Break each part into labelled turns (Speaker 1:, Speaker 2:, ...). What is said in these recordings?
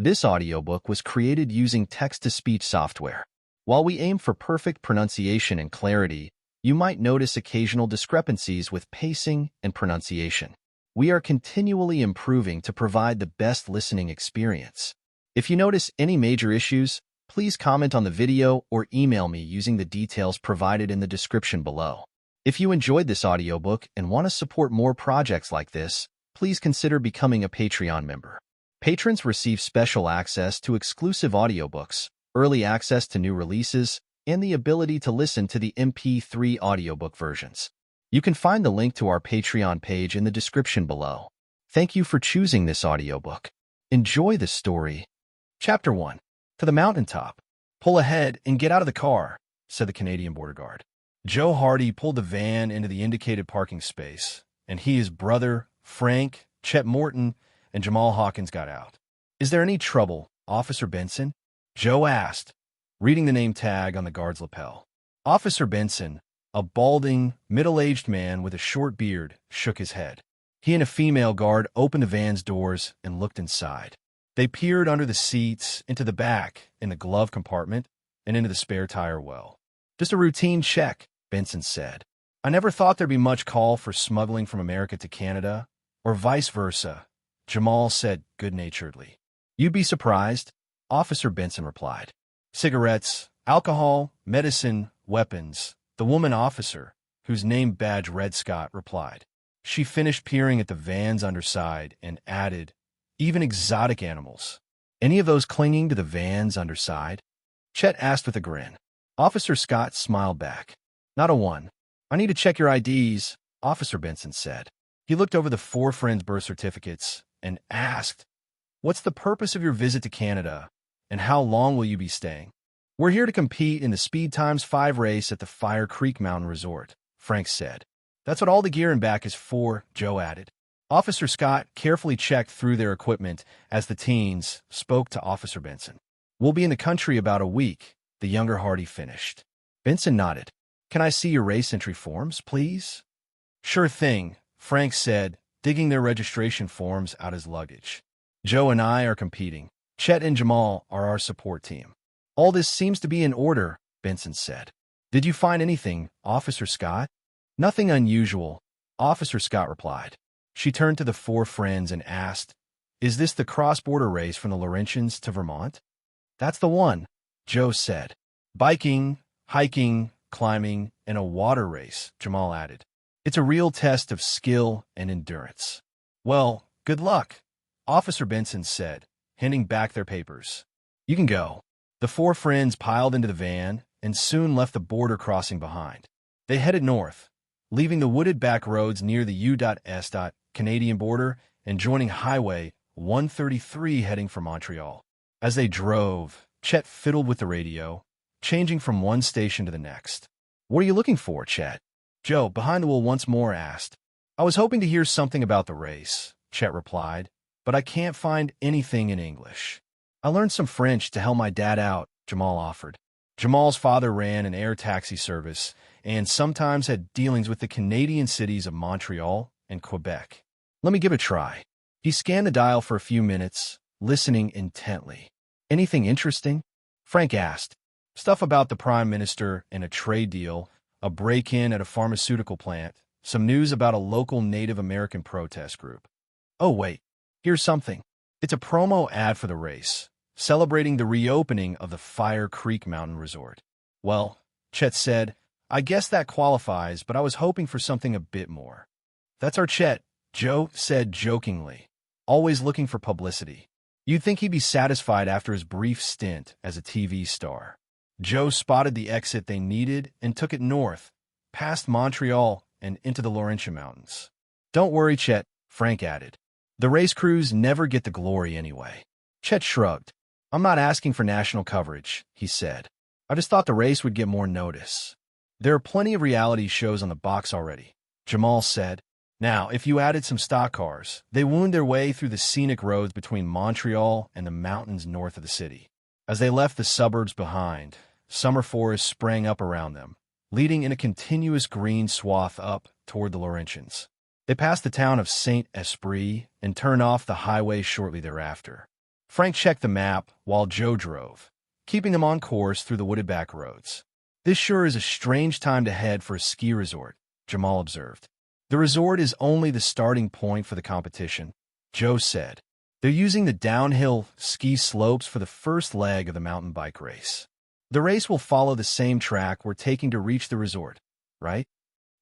Speaker 1: This audiobook was created using text-to-speech software. While we aim for perfect pronunciation and clarity, you might notice occasional discrepancies with pacing and pronunciation. We are continually improving to provide the best listening experience. If you notice any major issues, please comment on the video or email me using the details provided in the description below. If you enjoyed this audiobook and want to support more projects like this, please consider becoming a Patreon member. Patrons receive special access to exclusive audiobooks, early access to new releases, and the ability to listen to the MP3 audiobook versions. You can find the link to our Patreon page in the description below. Thank you for choosing this audiobook. Enjoy the story. Chapter 1. To the mountaintop. Pull ahead and get out of the car, said the Canadian border guard. Joe Hardy pulled the van into the indicated parking space, and he, his brother, Frank, Chet Morton, and Jamal Hawkins got out. Is there any trouble, Officer Benson? Joe asked, reading the name tag on the guard's lapel. Officer Benson, a balding, middle-aged man with a short beard, shook his head. He and a female guard opened the van's doors and looked inside. They peered under the seats, into the back, in the glove compartment, and into the spare tire well. Just a routine check, Benson said. I never thought there'd be much call for smuggling from America to Canada, or vice versa, Jamal said good-naturedly. You'd be surprised, Officer Benson replied. Cigarettes, alcohol, medicine, weapons, the woman officer, whose name badge read Scott, replied. She finished peering at the van's underside and added, even exotic animals. Any of those clinging to the van's underside? Chet asked with a grin. Officer Scott smiled back. Not a one. I need to check your IDs, Officer Benson said. He looked over the four friends' birth certificates and asked, what's the purpose of your visit to Canada, and how long will you be staying? We're here to compete in the Speed Times 5 race at the Fire Creek Mountain Resort, Frank said. That's what all the gear and back is for, Joe added. Officer Scott carefully checked through their equipment as the teens spoke to Officer Benson. We'll be in the country about a week, the younger Hardy finished. Benson nodded. Can I see your race entry forms, please? Sure thing, Frank said, digging their registration forms out his luggage. Joe and I are competing. Chet and Jamal are our support team. All this seems to be in order, Benson said. Did you find anything, Officer Scott? Nothing unusual, Officer Scott replied. She turned to the four friends and asked, is this the cross-border race from the Laurentians to Vermont? That's the one, Joe said. Biking, hiking, climbing, and a water race, Jamal added. It's a real test of skill and endurance. Well, good luck, Officer Benson said, handing back their papers. You can go. The four friends piled into the van and soon left the border crossing behind. They headed north, leaving the wooded back roads near the U.S. Canadian border and joining Highway 133 heading for Montreal. As they drove, Chet fiddled with the radio, changing from one station to the next. What are you looking for, Chet? Joe, behind the wheel once more, asked. I was hoping to hear something about the race, Chet replied, but I can't find anything in English. I learned some French to help my dad out, Jamal offered. Jamal's father ran an air taxi service and sometimes had dealings with the Canadian cities of Montreal and Quebec. Let me give it a try. He scanned the dial for a few minutes, listening intently. Anything interesting? Frank asked. Stuff about the Prime Minister and a trade deal, a break-in at a pharmaceutical plant, some news about a local Native American protest group. Oh, wait. Here's something. It's a promo ad for the race, celebrating the reopening of the Fire Creek Mountain Resort. Well, Chet said, I guess that qualifies, but I was hoping for something a bit more. That's our Chet, Joe said jokingly, always looking for publicity. You'd think he'd be satisfied after his brief stint as a TV star. Joe spotted the exit they needed and took it north, past Montreal and into the Laurentian Mountains. Don't worry, Chet, Frank added. The race crews never get the glory anyway. Chet shrugged. I'm not asking for national coverage, he said. I just thought the race would get more notice. There are plenty of reality shows on the box already, Jamal said. Now, if you added some stock cars, they wound their way through the scenic roads between Montreal and the mountains north of the city. As they left the suburbs behind, summer forests sprang up around them, leading in a continuous green swath up toward the Laurentians. They passed the town of Saint-Esprit and turned off the highway shortly thereafter. Frank checked the map while Joe drove, keeping them on course through the wooded back roads. This sure is a strange time to head for a ski resort, Jamal observed. The resort is only the starting point for the competition, Joe said. They're using the downhill ski slopes for the first leg of the mountain bike race. The race will follow the same track we're taking to reach the resort, right?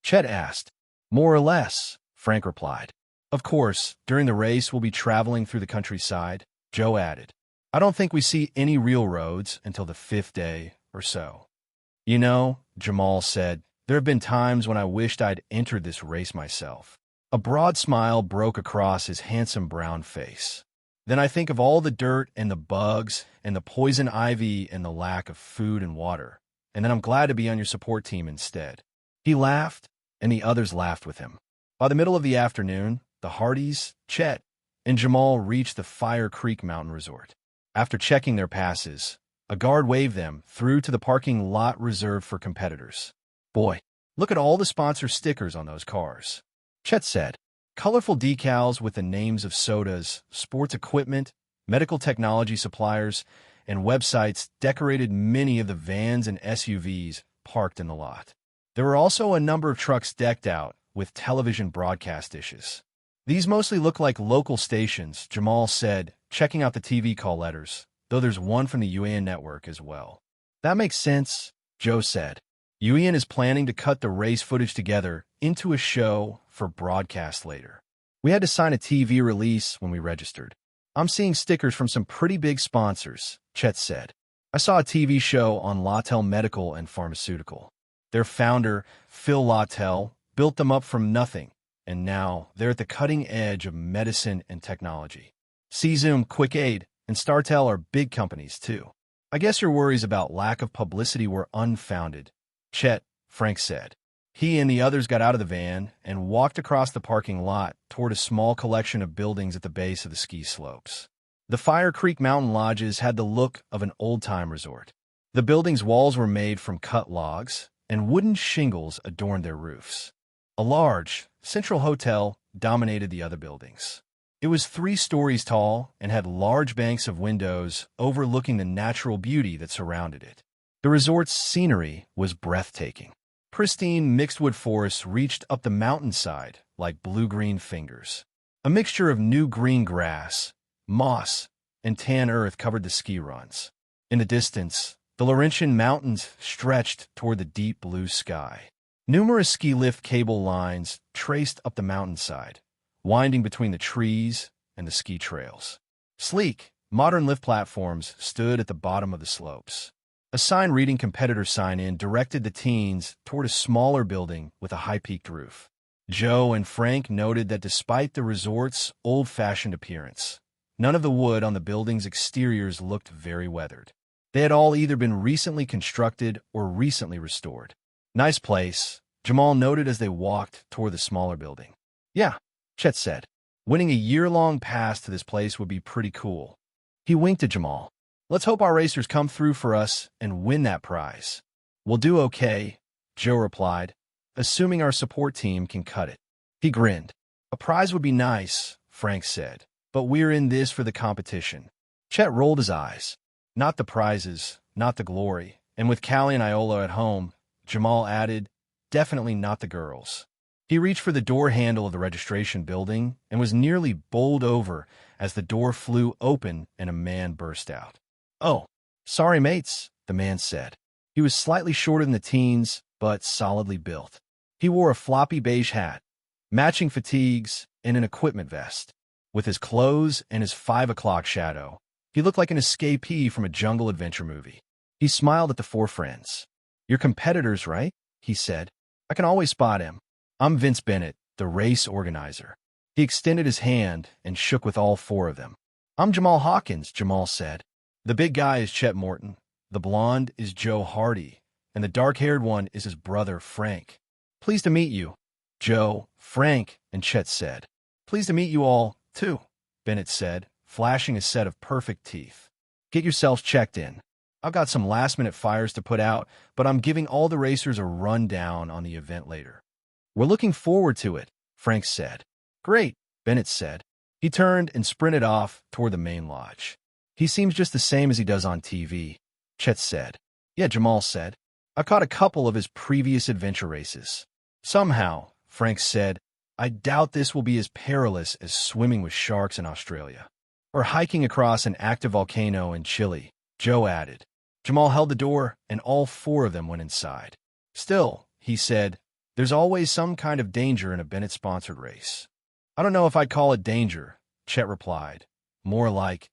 Speaker 1: Chet asked. More or less, Frank replied. Of course, during the race we'll be traveling through the countryside, Joe added. I don't think we see any real roads until the 5th day or so. You know, Jamal said, there have been times when I wished I'd entered this race myself. A broad smile broke across his handsome brown face. Then I think of all the dirt and the bugs and the poison ivy and the lack of food and water, and then I'm glad to be on your support team instead. He laughed, and the others laughed with him. By the middle of the afternoon, the Hardys, Chet, and Jamal reached the Fire Creek Mountain Resort. After checking their passes, a guard waved them through to the parking lot reserved for competitors. Boy, look at all the sponsor stickers on those cars, Chet said. Colorful decals with the names of sodas, sports equipment, medical technology suppliers, and websites decorated many of the vans and SUVs parked in the lot. There were also a number of trucks decked out with television broadcast dishes. These mostly look like local stations, Jamal said, checking out the TV call letters, though there's one from the UAN network as well. That makes sense, Joe said. UAN is planning to cut the race footage together into a show for broadcast later. We had to sign a TV release when we registered. I'm seeing stickers from some pretty big sponsors, Chet said. I saw a TV show on Lawtell Medical and Pharmaceutical. Their founder, Phil Lawtell, built them up from nothing, and now they're at the cutting edge of medicine and technology. CZoom, QuickAid, and StarTel are big companies, too. I guess your worries about lack of publicity were unfounded, Chet, Frank said. He and the others got out of the van and walked across the parking lot toward a small collection of buildings at the base of the ski slopes. The Fire Creek Mountain Lodges had the look of an old-time resort. The building's walls were made from cut logs, and wooden shingles adorned their roofs. A large, central hotel dominated the other buildings. It was 3 stories tall and had large banks of windows overlooking the natural beauty that surrounded it. The resort's scenery was breathtaking. Pristine mixed-wood forests reached up the mountainside like blue-green fingers. A mixture of new green grass, moss, and tan earth covered the ski runs. In the distance, the Laurentian Mountains stretched toward the deep blue sky. Numerous ski lift cable lines traced up the mountainside, winding between the trees and the ski trails. Sleek, modern lift platforms stood at the bottom of the slopes. A sign reading competitor sign-in directed the teens toward a smaller building with a high-peaked roof. Joe and Frank noted that despite the resort's old-fashioned appearance, none of the wood on the building's exteriors looked very weathered. They had all either been recently constructed or recently restored. Nice place, Jamal noted as they walked toward the smaller building. Yeah, Chet said. Winning a year-long pass to this place would be pretty cool. He winked at Jamal. Let's hope our racers come through for us and win that prize. We'll do okay, Joe replied, assuming our support team can cut it. He grinned. A prize would be nice, Frank said, but we're in this for the competition. Chet rolled his eyes. Not the prizes, not the glory, and with Callie and Iola at home, Jamal added, definitely not the girls. He reached for the door handle of the registration building and was nearly bowled over as the door flew open and a man burst out. Oh, sorry, mates, the man said. He was slightly shorter than the teens, but solidly built. He wore a floppy beige hat, matching fatigues, and an equipment vest. With his clothes and his 5 o'clock shadow, he looked like an escapee from a jungle adventure movie. He smiled at the 4 friends. You're competitors, right? He said. I can always spot him. I'm Vince Bennett, the race organizer. He extended his hand and shook with all 4 of them. I'm Jamal Hawkins, Jamal said. The big guy is Chet Morton, the blonde is Joe Hardy, and the dark-haired one is his brother, Frank. Pleased to meet you, Joe, Frank, and Chet said. Pleased to meet you all, too, Bennett said, flashing a set of perfect teeth. Get yourselves checked in. I've got some last-minute fires to put out, but I'm giving all the racers a rundown on the event later. We're looking forward to it, Frank said. Great, Bennett said. He turned and sprinted off toward the main lodge. He seems just the same as he does on TV, Chet said. Yeah, Jamal said. I caught a couple of his previous adventure races. Somehow, Frank said, I doubt this will be as perilous as swimming with sharks in Australia. Or hiking across an active volcano in Chile, Joe added. Jamal held the door, and all four of them went inside. Still, he said, there's always some kind of danger in a Bennett-sponsored race. I don't know if I'd call it danger, Chet replied. More like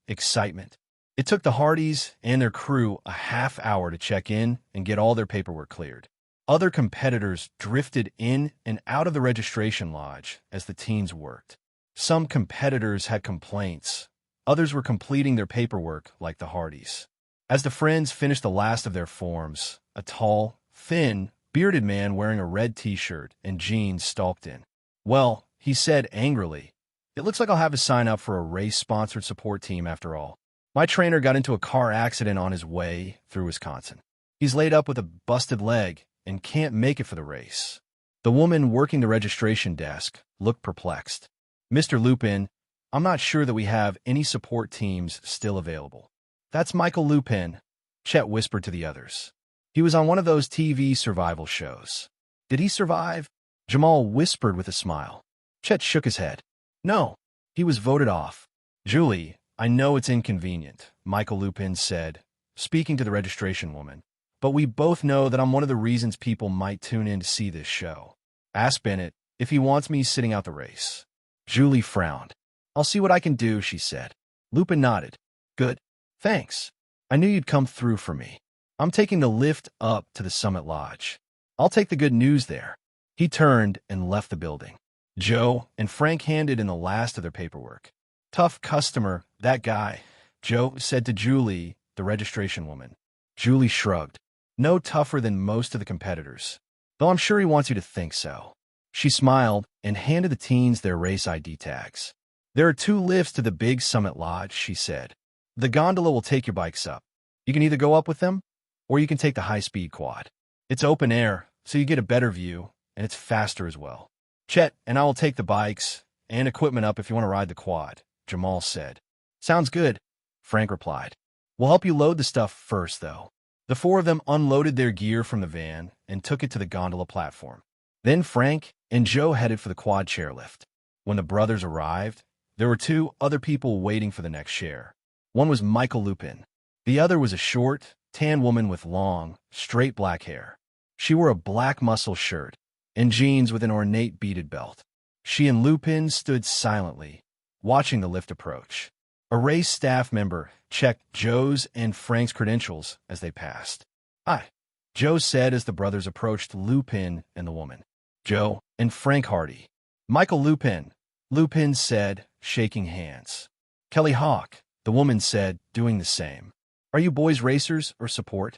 Speaker 1: excitement. It took the Hardys and their crew a half hour to check in and get all their paperwork cleared. Other competitors drifted in and out of the registration lodge as the teens worked. Some competitors had complaints. Others were completing their paperwork like the Hardys. As the friends finished the last of their forms, a tall, thin, bearded man wearing a red t-shirt and jeans stalked in. Well, he said angrily, it looks like I'll have to sign up for a race-sponsored support team after all. My trainer got into a car accident on his way through Wisconsin. He's laid up with a busted leg and can't make it for the race. The woman working the registration desk looked perplexed. Mr. Lupin, I'm not sure that we have any support teams still available. That's Michael Lupin, Chet whispered to the others. He was on one of those TV survival shows. Did he survive? Jamal whispered with a smile. Chet shook his head. No, he was voted off. Julie, I know it's inconvenient, Michael Lupin said, speaking to the registration woman. But we both know that I'm one of the reasons people might tune in to see this show. Ask Bennett if he wants me sitting out the race. Julie frowned. I'll see what I can do, she said. Lupin nodded. Good. Thanks. I knew you'd come through for me. I'm taking the lift up to the Summit Lodge. I'll take the good news there. He turned and left the building. Joe and Frank handed in the last of their paperwork. Tough customer, that guy, Joe said to Julie, the registration woman. Julie shrugged. No tougher than most of the competitors, though I'm sure he wants you to think so. She smiled and handed the teens their race ID tags. There are 2 lifts to the big Summit Lodge, she said. The gondola will take your bikes up. You can either go up with them, or you can take the high-speed quad. It's open air, so you get a better view, and it's faster as well. Chet and I will take the bikes and equipment up if you want to ride the quad, Jamal said. Sounds good, Frank replied. We'll help you load the stuff first, though. The 4 of them unloaded their gear from the van and took it to the gondola platform. Then Frank and Joe headed for the quad chairlift. When the brothers arrived, there were 2 other people waiting for the next share. One was Michael Lupin. The other was a short, tan woman with long, straight black hair. She wore a black muscle shirt and jeans with an ornate beaded belt. She and Lupin stood silently, watching the lift approach. A race staff member checked Joe's and Frank's credentials as they passed. Hi, Joe said as the brothers approached Lupin and the woman. Joe and Frank Hardy. Michael Lupin, Lupin said, shaking hands. Kelly Hawk, the woman said, doing the same. Are you boys racers or support?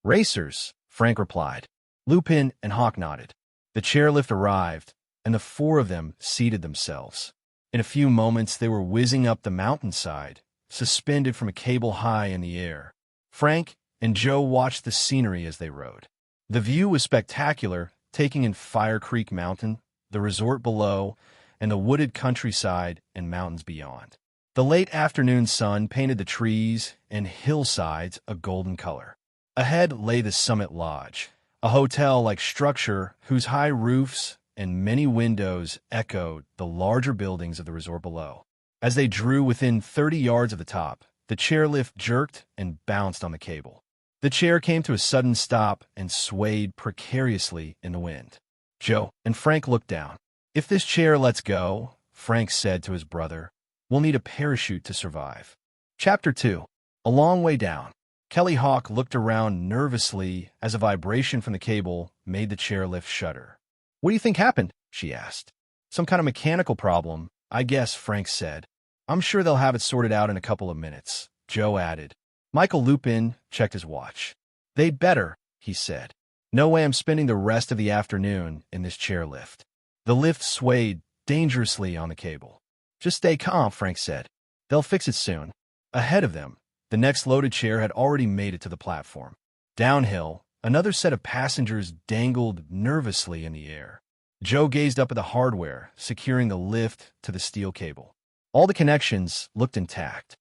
Speaker 1: Racers, Frank replied. Lupin and Hawk nodded. The chairlift arrived, and the 4 of them seated themselves. In a few moments, they were whizzing up the mountainside, suspended from a cable high in the air. Frank and Joe watched the scenery as they rode. The view was spectacular, taking in Fire Creek Mountain, the resort below, and the wooded countryside and mountains beyond. The late afternoon sun painted the trees and hillsides a golden color. Ahead lay the Summit Lodge, a hotel-like structure whose high roofs and many windows echoed the larger buildings of the resort below. As they drew within 30 yards of the top, the chairlift jerked and bounced on the cable. The chair came to a sudden stop and swayed precariously in the wind. Joe and Frank looked down. If this chair lets go, Frank said to his brother, we'll need a parachute to survive. Chapter 2. A long way down. Kelly Hawk looked around nervously as a vibration from the cable made the chairlift shudder. What do you think happened? She asked. Some kind of mechanical problem, I guess, Frank said. I'm sure they'll have it sorted out in a couple of minutes, Joe added. Michael Lupin checked his watch. They'd better, he said. No way I'm spending the rest of the afternoon in this chairlift. The lift swayed dangerously on the cable. Just stay calm, Frank said. They'll fix it soon. Ahead of them, the next loaded chair had already made it to the platform. Downhill, another set of passengers dangled nervously in the air. Joe gazed up at the hardware, securing the lift to the steel cable. All the connections looked intact.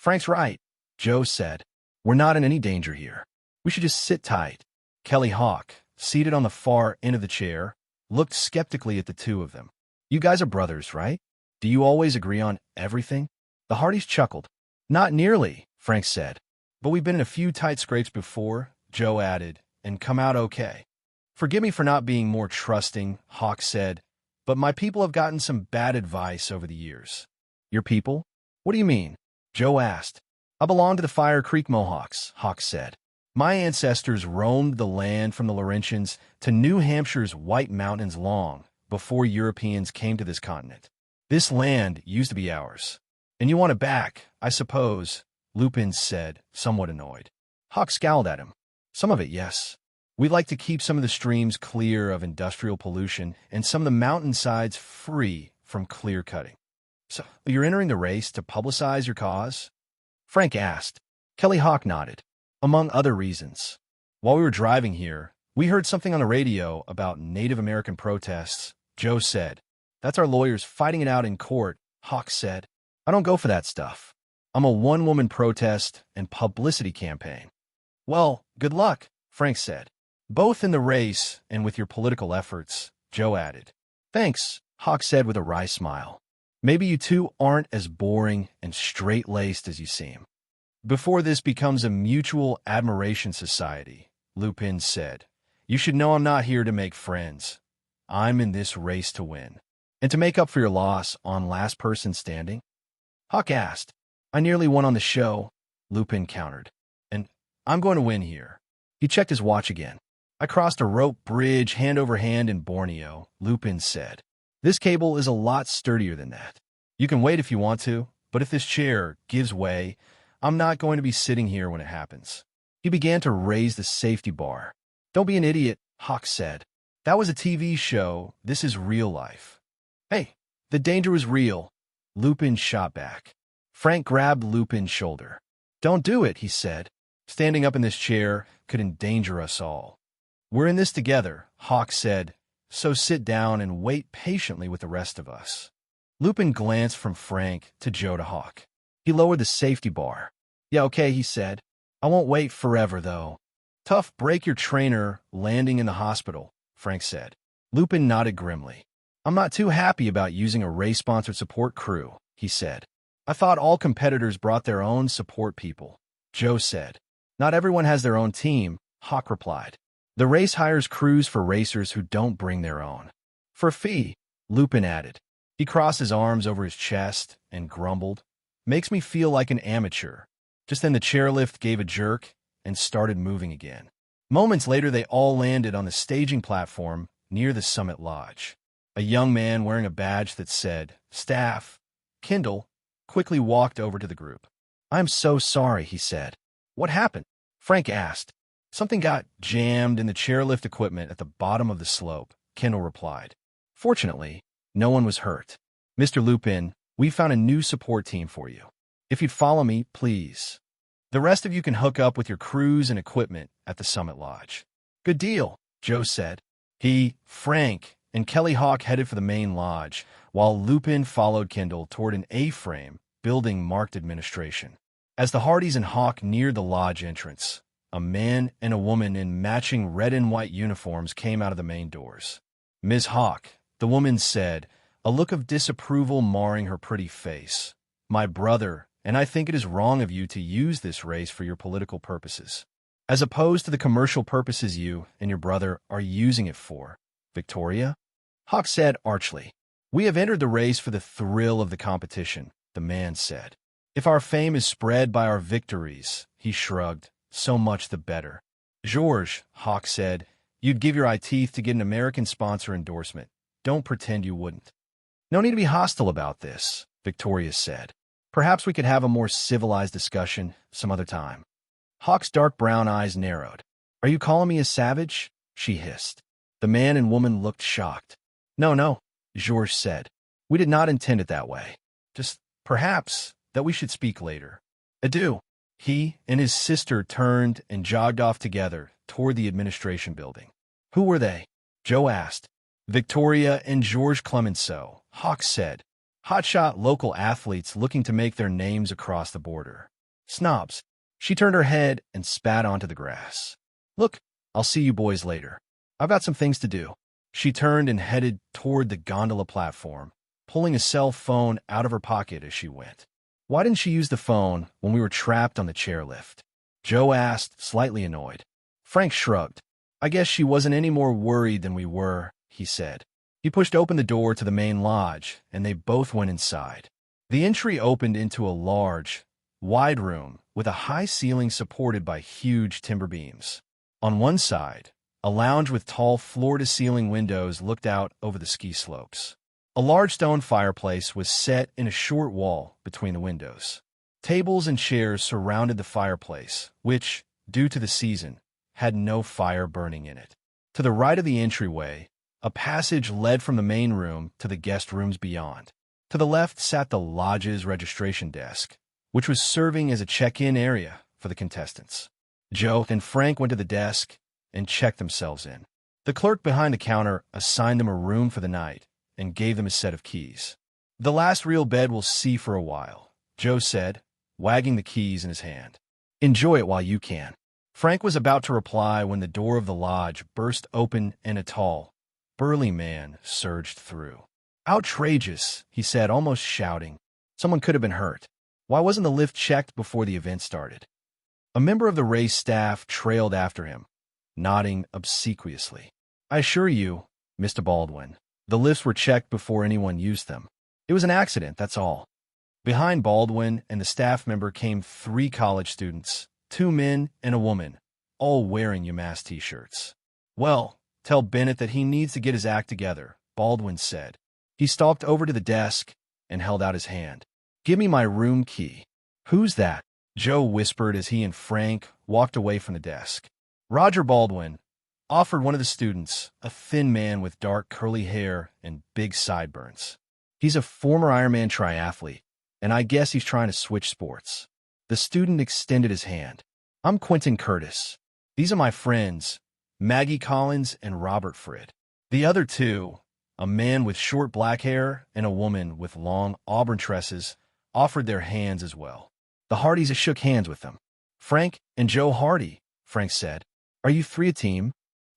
Speaker 1: Frank's right, Joe said. We're not in any danger here. We should just sit tight. Kelly Hawk, seated on the far end of the chair, looked skeptically at the two of them. You guys are brothers, right? Do you always agree on everything? The Hardys chuckled. Not nearly, Frank said. But we've been in a few tight scrapes before, Joe added, and come out okay. Forgive me for not being more trusting, Hawk said, but my people have gotten some bad advice over the years. Your people? What do you mean? Joe asked. I belong to the Fire Creek Mohawks, Hawk said. My ancestors roamed the land from the Laurentians to New Hampshire's White Mountains long before Europeans came to this continent. This land used to be ours. And you want it back, I suppose, Lupin said, somewhat annoyed. Hawk scowled at him. Some of it, yes. We'd like to keep some of the streams clear of industrial pollution and some of the mountainsides free from clear cutting. So you're entering the race to publicize your cause? Frank asked. Kelly Hawk nodded. Among other reasons. While we were driving here, we heard something on the radio about Native American protests, Joe said. That's our lawyers fighting it out in court, Hawk said. I don't go for that stuff. I'm a one-woman protest and publicity campaign. Well, good luck, Frank said. Both in the race and with your political efforts, Joe added. Thanks, Hawk said with a wry smile. Maybe you two aren't as boring and straight-laced as you seem. Before this becomes a mutual admiration society, Lupin said, you should know I'm not here to make friends. I'm in this race to win. And to make up for your loss on last person standing? Hawk asked. I nearly won on the show, Lupin countered. And I'm going to win here. He checked his watch again. I crossed a rope bridge hand over hand in Borneo, Lupin said. This cable is a lot sturdier than that. You can wait if you want to, but if this chair gives way, I'm not going to be sitting here when it happens. He began to raise the safety bar. Don't be an idiot, Hawk said. That was a TV show. This is real life. Hey, the danger was real. Lupin shot back. Frank grabbed Lupin's shoulder. Don't do it, he said. Standing up in this chair could endanger us all. We're in this together, Hawk said, so sit down and wait patiently with the rest of us. Lupin glanced from Frank to Joe to Hawk. He lowered the safety bar. Yeah, okay, he said. I won't wait forever, though. Tough break your trainer landing in the hospital, Frank said. Lupin nodded grimly. I'm not too happy about using a race-sponsored support crew, he said. I thought all competitors brought their own support people, Joe said. Not everyone has their own team, Hawk replied. The race hires crews for racers who don't bring their own. For a fee, Lupin added. He crossed his arms over his chest and grumbled. Makes me feel like an amateur. Just then the chairlift gave a jerk and started moving again. Moments later, they all landed on the staging platform near the Summit Lodge. A young man wearing a badge that said, Staff, Kindle, quickly walked over to the group. I'm so sorry, he said. What happened? Frank asked. Something got jammed in the chairlift equipment at the bottom of the slope, Kindle replied. Fortunately, no one was hurt. Mr. Lupin, we found a new support team for you. If you'd follow me, please. The rest of you can hook up with your crews and equipment at the Summit Lodge. Good deal, Joe said. He, Frank, and Kelly Hawk headed for the main lodge, while Lupin followed Kindle toward an A-frame building marked administration. As the Hardys and Hawk neared the lodge entrance, a man and a woman in matching red and white uniforms came out of the main doors. Ms. Hawk, the woman said, a look of disapproval marring her pretty face. My brother, and I think it is wrong of you to use this race for your political purposes, as opposed to the commercial purposes you and your brother are using it for. Victoria? Hawk said archly. We have entered the race for the thrill of the competition, the man said. If our fame is spread by our victories, he shrugged, so much the better. George, Hawk said, you'd give your eye teeth to get an American sponsor endorsement. Don't pretend you wouldn't. No need to be hostile about this, Victoria said. Perhaps we could have a more civilized discussion some other time. Hawk's dark brown eyes narrowed. Are you calling me a savage? She hissed. The man and woman looked shocked. No, George said. We did not intend it that way. Just, perhaps, that we should speak later. Adieu. He and his sister turned and jogged off together toward the administration building. Who were they? Joe asked. Victoria and George Clemenceau, Hawk said. Hotshot local athletes looking to make their names across the border. Snobs. She turned her head and spat onto the grass. Look, I'll see you boys later. I've got some things to do. She turned and headed toward the gondola platform, pulling a cell phone out of her pocket as she went. Why didn't she use the phone when we were trapped on the chairlift? Joe asked, slightly annoyed. Frank shrugged. I guess she wasn't any more worried than we were, he said. He pushed open the door to the main lodge, and they both went inside. The entry opened into a large, wide room with a high ceiling supported by huge timber beams. On one side, a lounge with tall floor-to-ceiling windows looked out over the ski slopes. A large stone fireplace was set in a short wall between the windows. Tables and chairs surrounded the fireplace, which, due to the season, had no fire burning in it. To the right of the entryway, a passage led from the main room to the guest rooms beyond. To the left sat the lodge's registration desk, which was serving as a check-in area for the contestants. Joe and Frank went to the desk and checked themselves in. The clerk behind the counter assigned them a room for the night and gave them a set of keys. The last real bed we'll see for a while, Joe said, wagging the keys in his hand. Enjoy it while you can. Frank was about to reply when the door of the lodge burst open and a tall, burly man surged through. Outrageous, he said, almost shouting. Someone could have been hurt. Why wasn't the lift checked before the event started? A member of the race staff trailed after him, nodding obsequiously. I assure you, Mr. Baldwin, the lifts were checked before anyone used them. It was an accident, that's all. Behind Baldwin and the staff member came 3 college students, 2 men and a woman, all wearing UMass t-shirts. Well, tell Bennett that he needs to get his act together, Baldwin said. He stalked over to the desk and held out his hand. Give me my room key. Who's that? Joe whispered as he and Frank walked away from the desk. Roger Baldwin offered one of the students, a thin man with dark curly hair and big sideburns. He's a former Ironman triathlete, and I guess he's trying to switch sports. The student extended his hand. I'm Quentin Curtis. These are my friends, Maggie Collins and Robert Frid. The other 2, a man with short black hair and a woman with long auburn tresses, offered their hands as well. The Hardys shook hands with them. Frank and Joe Hardy, Frank said. Are you 3 a team?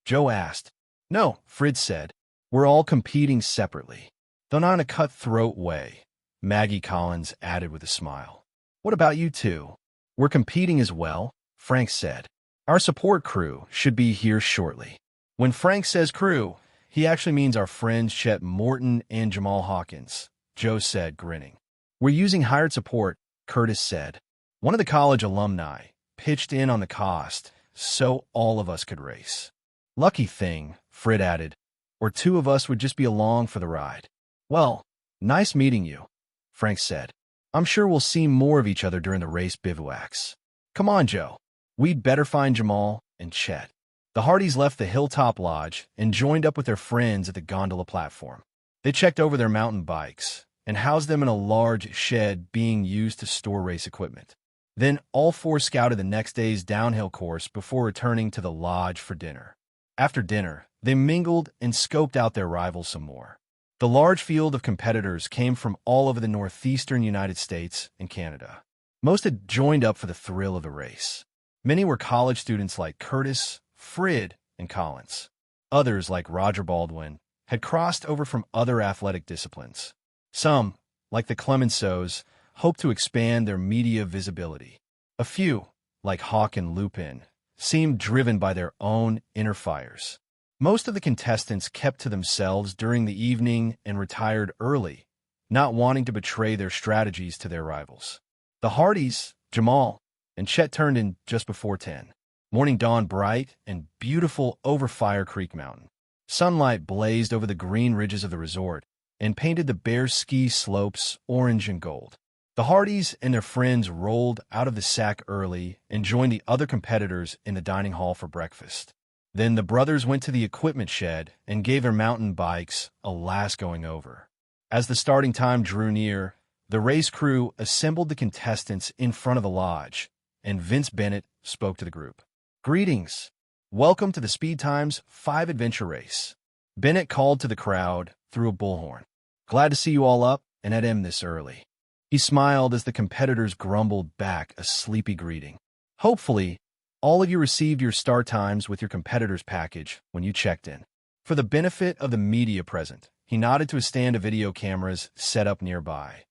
Speaker 1: Joe asked. No, Frid said. We're all competing separately. Though not in a cutthroat way, Maggie Collins added with a smile. What about you 2? We're competing as well, Frank said. Our support crew should be here shortly. When Frank says crew, he actually means our friends Chet Morton and Jamal Hawkins, Joe said, grinning. We're using hired support, Curtis said. One of the college alumni pitched in on the cost so all of us could race. Lucky thing, Frid added, or 2 of us would just be along for the ride. Well, nice meeting you, Frank said. I'm sure we'll see more of each other during the race bivouacs. Come on, Joe. We'd better find Jamal and Chet. The Hardys left the Hilltop Lodge and joined up with their friends at the gondola platform. They checked over their mountain bikes and housed them in a large shed being used to store race equipment. Then all 4 scouted the next day's downhill course before returning to the lodge for dinner. After dinner, they mingled and scoped out their rivals some more. The large field of competitors came from all over the northeastern United States and Canada. Most had joined up for the thrill of the race. Many were college students like Curtis, Frid, and Collins. Others, like Roger Baldwin, had crossed over from other athletic disciplines. Some, like the Clemenceaus, hoped to expand their media visibility. A few, like Hawk and Lupin, seemed driven by their own inner fires. Most of the contestants kept to themselves during the evening and retired early, not wanting to betray their strategies to their rivals. The Hardys, Jamal, and Chet turned in just before 10. Morning dawned bright and beautiful over Fire Creek Mountain. Sunlight blazed over the green ridges of the resort and painted the bare ski slopes orange and gold. The Hardys and their friends rolled out of the sack early and joined the other competitors in the dining hall for breakfast. Then the brothers went to the equipment shed and gave their mountain bikes a last going over. As the starting time drew near, the race crew assembled the contestants in front of the lodge, and Vince Bennett spoke to the group. Greetings. Welcome to the Speed Times 5 Adventure Race. Bennett called to the crowd through a bullhorn. Glad to see you all up and at M this early. He smiled as the competitors grumbled back a sleepy greeting. Hopefully, all of you received your start times with your competitor's package when you checked in. For the benefit of the media present, he nodded to a stand of video cameras set up nearby.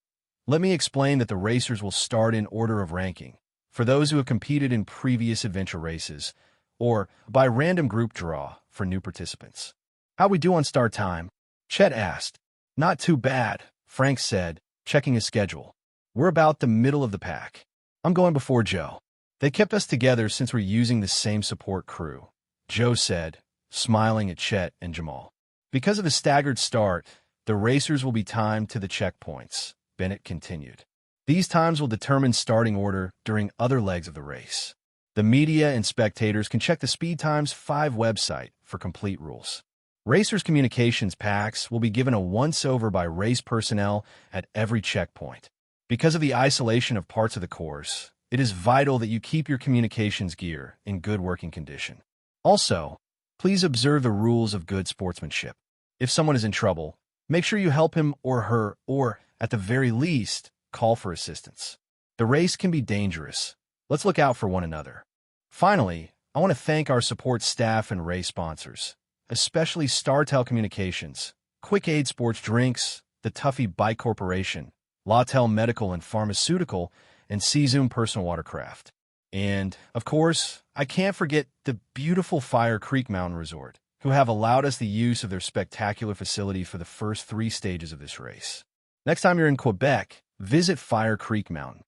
Speaker 1: Let me explain that the racers will start in order of ranking, for those who have competed in previous adventure races, or by random group draw for new participants. How we do on start time? Chet asked. Not too bad, Frank said, checking his schedule. We're about the middle of the pack. I'm going before Joe. They kept us together since we're using the same support crew, Joe said, smiling at Chet and Jamal. Because of the staggered start, the racers will be timed to the checkpoints, Bennett continued. These times will determine starting order during other legs of the race. The media and spectators can check the Speed Times 5 website for complete rules. Racers' communications packs will be given a once-over by race personnel at every checkpoint. Because of the isolation of parts of the course, it is vital that you keep your communications gear in good working condition. Also, please observe the rules of good sportsmanship. If someone is in trouble, make sure you help him or her, or, at the very least, call for assistance. The race can be dangerous. Let's look out for one another. Finally, I want to thank our support staff and race sponsors, especially StarTel Communications, Quick Aid Sports Drinks, the Tuffy Bike Corporation, Lawtel Medical and Pharmaceutical, and C-Zoom Personal Watercraft. And, of course, I can't forget the beautiful Fire Creek Mountain Resort, who have allowed us the use of their spectacular facility for the first 3 stages of this race. Next time you're in Quebec, visit Fire Creek Mountain.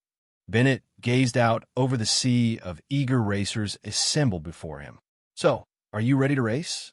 Speaker 1: Bennett gazed out over the sea of eager racers assembled before him. So, are you ready to race?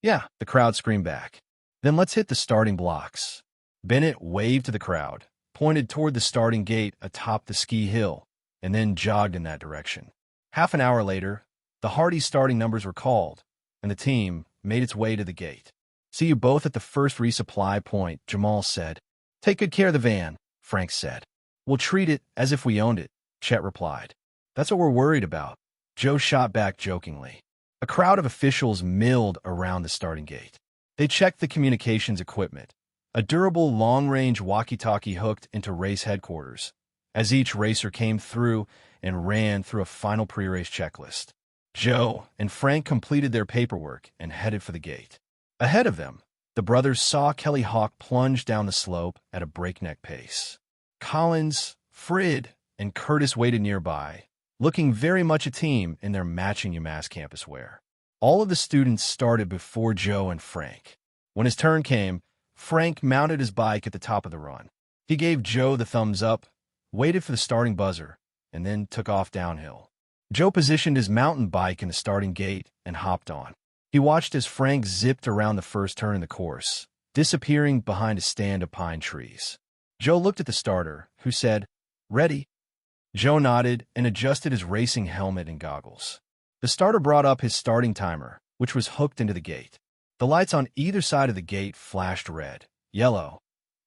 Speaker 1: Yeah, the crowd screamed back. Then let's hit the starting blocks. Bennett waved to the crowd, pointed toward the starting gate atop the ski hill, and then jogged in that direction. Half an hour later, the Hardy starting numbers were called, and the team made its way to the gate. See you both at the first resupply point, Jamal said. Take good care of the van, Frank said. We'll treat it as if we owned it, Chet replied. That's what we're worried about, Joe shot back jokingly. A crowd of officials milled around the starting gate. They checked the communications equipment, a durable long-range walkie-talkie hooked into race headquarters, as each racer came through and ran through a final pre-race checklist. Joe and Frank completed their paperwork and headed for the gate. Ahead of them, the brothers saw Kelly Hawk plunge down the slope at a breakneck pace. Collins, Frid, and Curtis waited nearby, looking very much a team in their matching UMass campus wear. All of the students started before Joe and Frank. When his turn came, Frank mounted his bike at the top of the run. He gave Joe the thumbs up, waited for the starting buzzer, and then took off downhill. Joe positioned his mountain bike in the starting gate and hopped on. He watched as Frank zipped around the first turn in the course, disappearing behind a stand of pine trees. Joe looked at the starter, who said, "Ready?" Joe nodded and adjusted his racing helmet and goggles. The starter brought up his starting timer, which was hooked into the gate. The lights on either side of the gate flashed red, yellow,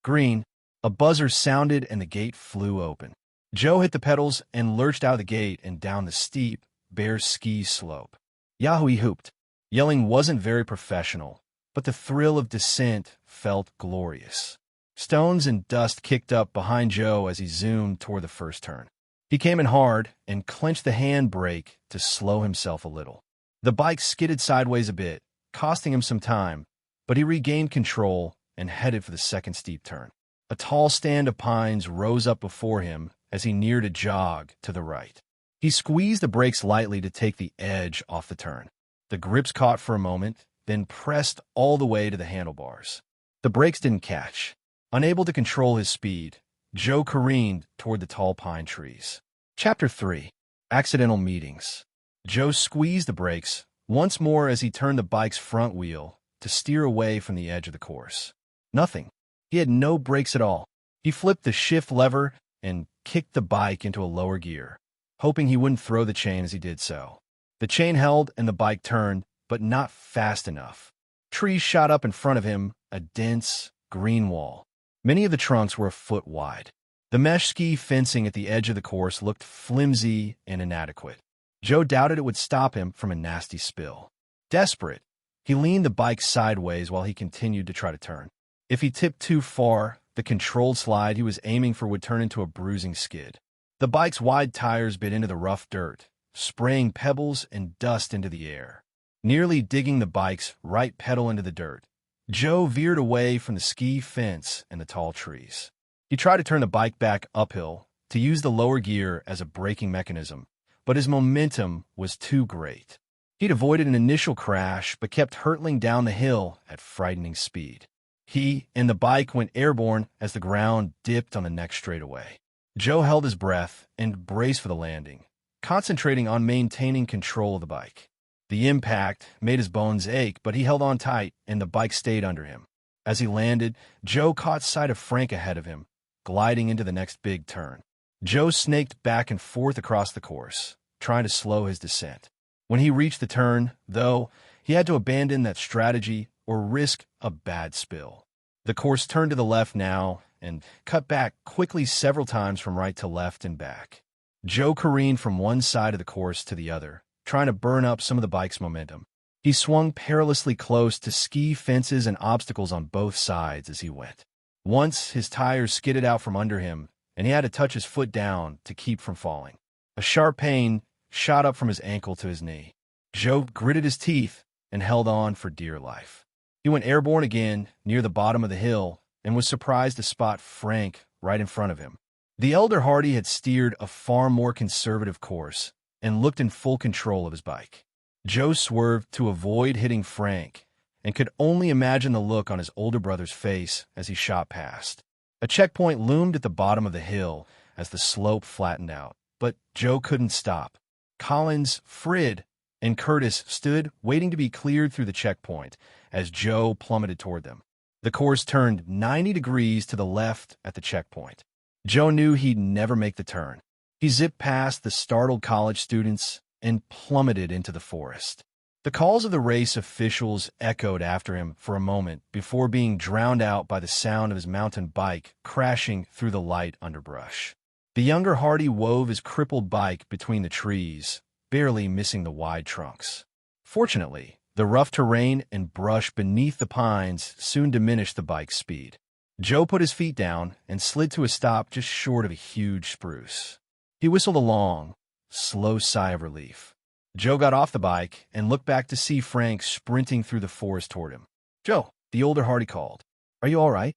Speaker 1: green. A buzzer sounded and the gate flew open. Joe hit the pedals and lurched out of the gate and down the steep, bare ski slope. Yahoo! He hooped. Yelling wasn't very professional, but the thrill of descent felt glorious. Stones and dust kicked up behind Joe as he zoomed toward the first turn. He came in hard and clenched the handbrake to slow himself a little. The bike skidded sideways a bit, costing him some time, but he regained control and headed for the second steep turn. A tall stand of pines rose up before him as he neared a jog to the right. He squeezed the brakes lightly to take the edge off the turn. The grips caught for a moment, then pressed all the way to the handlebars. The brakes didn't catch. Unable to control his speed, Joe careened toward the tall pine trees. Chapter 3. Accidental Meetings. Joe squeezed the brakes once more as he turned the bike's front wheel to steer away from the edge of the course. Nothing. He had no brakes at all. He flipped the shift lever and kicked the bike into a lower gear, hoping he wouldn't throw the chain as he did so. The chain held and the bike turned, but not fast enough. Trees shot up in front of him, a dense, green wall. Many of the trunks were a foot wide. The mesh ski fencing at the edge of the course looked flimsy and inadequate. Joe doubted it would stop him from a nasty spill. Desperate, he leaned the bike sideways while he continued to try to turn. If he tipped too far, the controlled slide he was aiming for would turn into a bruising skid. The bike's wide tires bit into the rough dirt, spraying pebbles and dust into the air, nearly digging the bike's right pedal into the dirt. Joe veered away from the ski fence and the tall trees. He tried to turn the bike back uphill to use the lower gear as a braking mechanism, but his momentum was too great. He'd avoided an initial crash but kept hurtling down the hill at frightening speed. He and the bike went airborne as the ground dipped on the next straightaway. Joe held his breath and braced for the landing, concentrating on maintaining control of the bike. The impact made his bones ache, but he held on tight and the bike stayed under him. As he landed, Joe caught sight of Frank ahead of him, gliding into the next big turn. Joe snaked back and forth across the course, trying to slow his descent. When he reached the turn, though, he had to abandon that strategy or risk a bad spill. The course turned to the left now and cut back quickly several times from right to left and back. Joe careened from one side of the course to the other, trying to burn up some of the bike's momentum. He swung perilously close to ski fences and obstacles on both sides as he went. Once his tires skidded out from under him, and he had to touch his foot down to keep from falling. A sharp pain shot up from his ankle to his knee. Joe gritted his teeth and held on for dear life. He went airborne again near the bottom of the hill and was surprised to spot Frank right in front of him. The elder Hardy had steered a far more conservative course and looked in full control of his bike. Joe swerved to avoid hitting Frank and could only imagine the look on his older brother's face as he shot past. A checkpoint loomed at the bottom of the hill as the slope flattened out, but Joe couldn't stop. Collins, Frid, and Curtis stood waiting to be cleared through the checkpoint as Joe plummeted toward them. The course turned 90 degrees to the left at the checkpoint. Joe knew he'd never make the turn. He zipped past the startled college students and plummeted into the forest. The calls of the race officials echoed after him for a moment before being drowned out by the sound of his mountain bike crashing through the light underbrush. The younger Hardy wove his crippled bike between the trees, barely missing the wide trunks. Fortunately, the rough terrain and brush beneath the pines soon diminished the bike's speed. Joe put his feet down and slid to a stop just short of a huge spruce. He whistled a long, slow sigh of relief. Joe got off the bike and looked back to see Frank sprinting through the forest toward him. "Joe," the older Hardy called. "Are you all right?"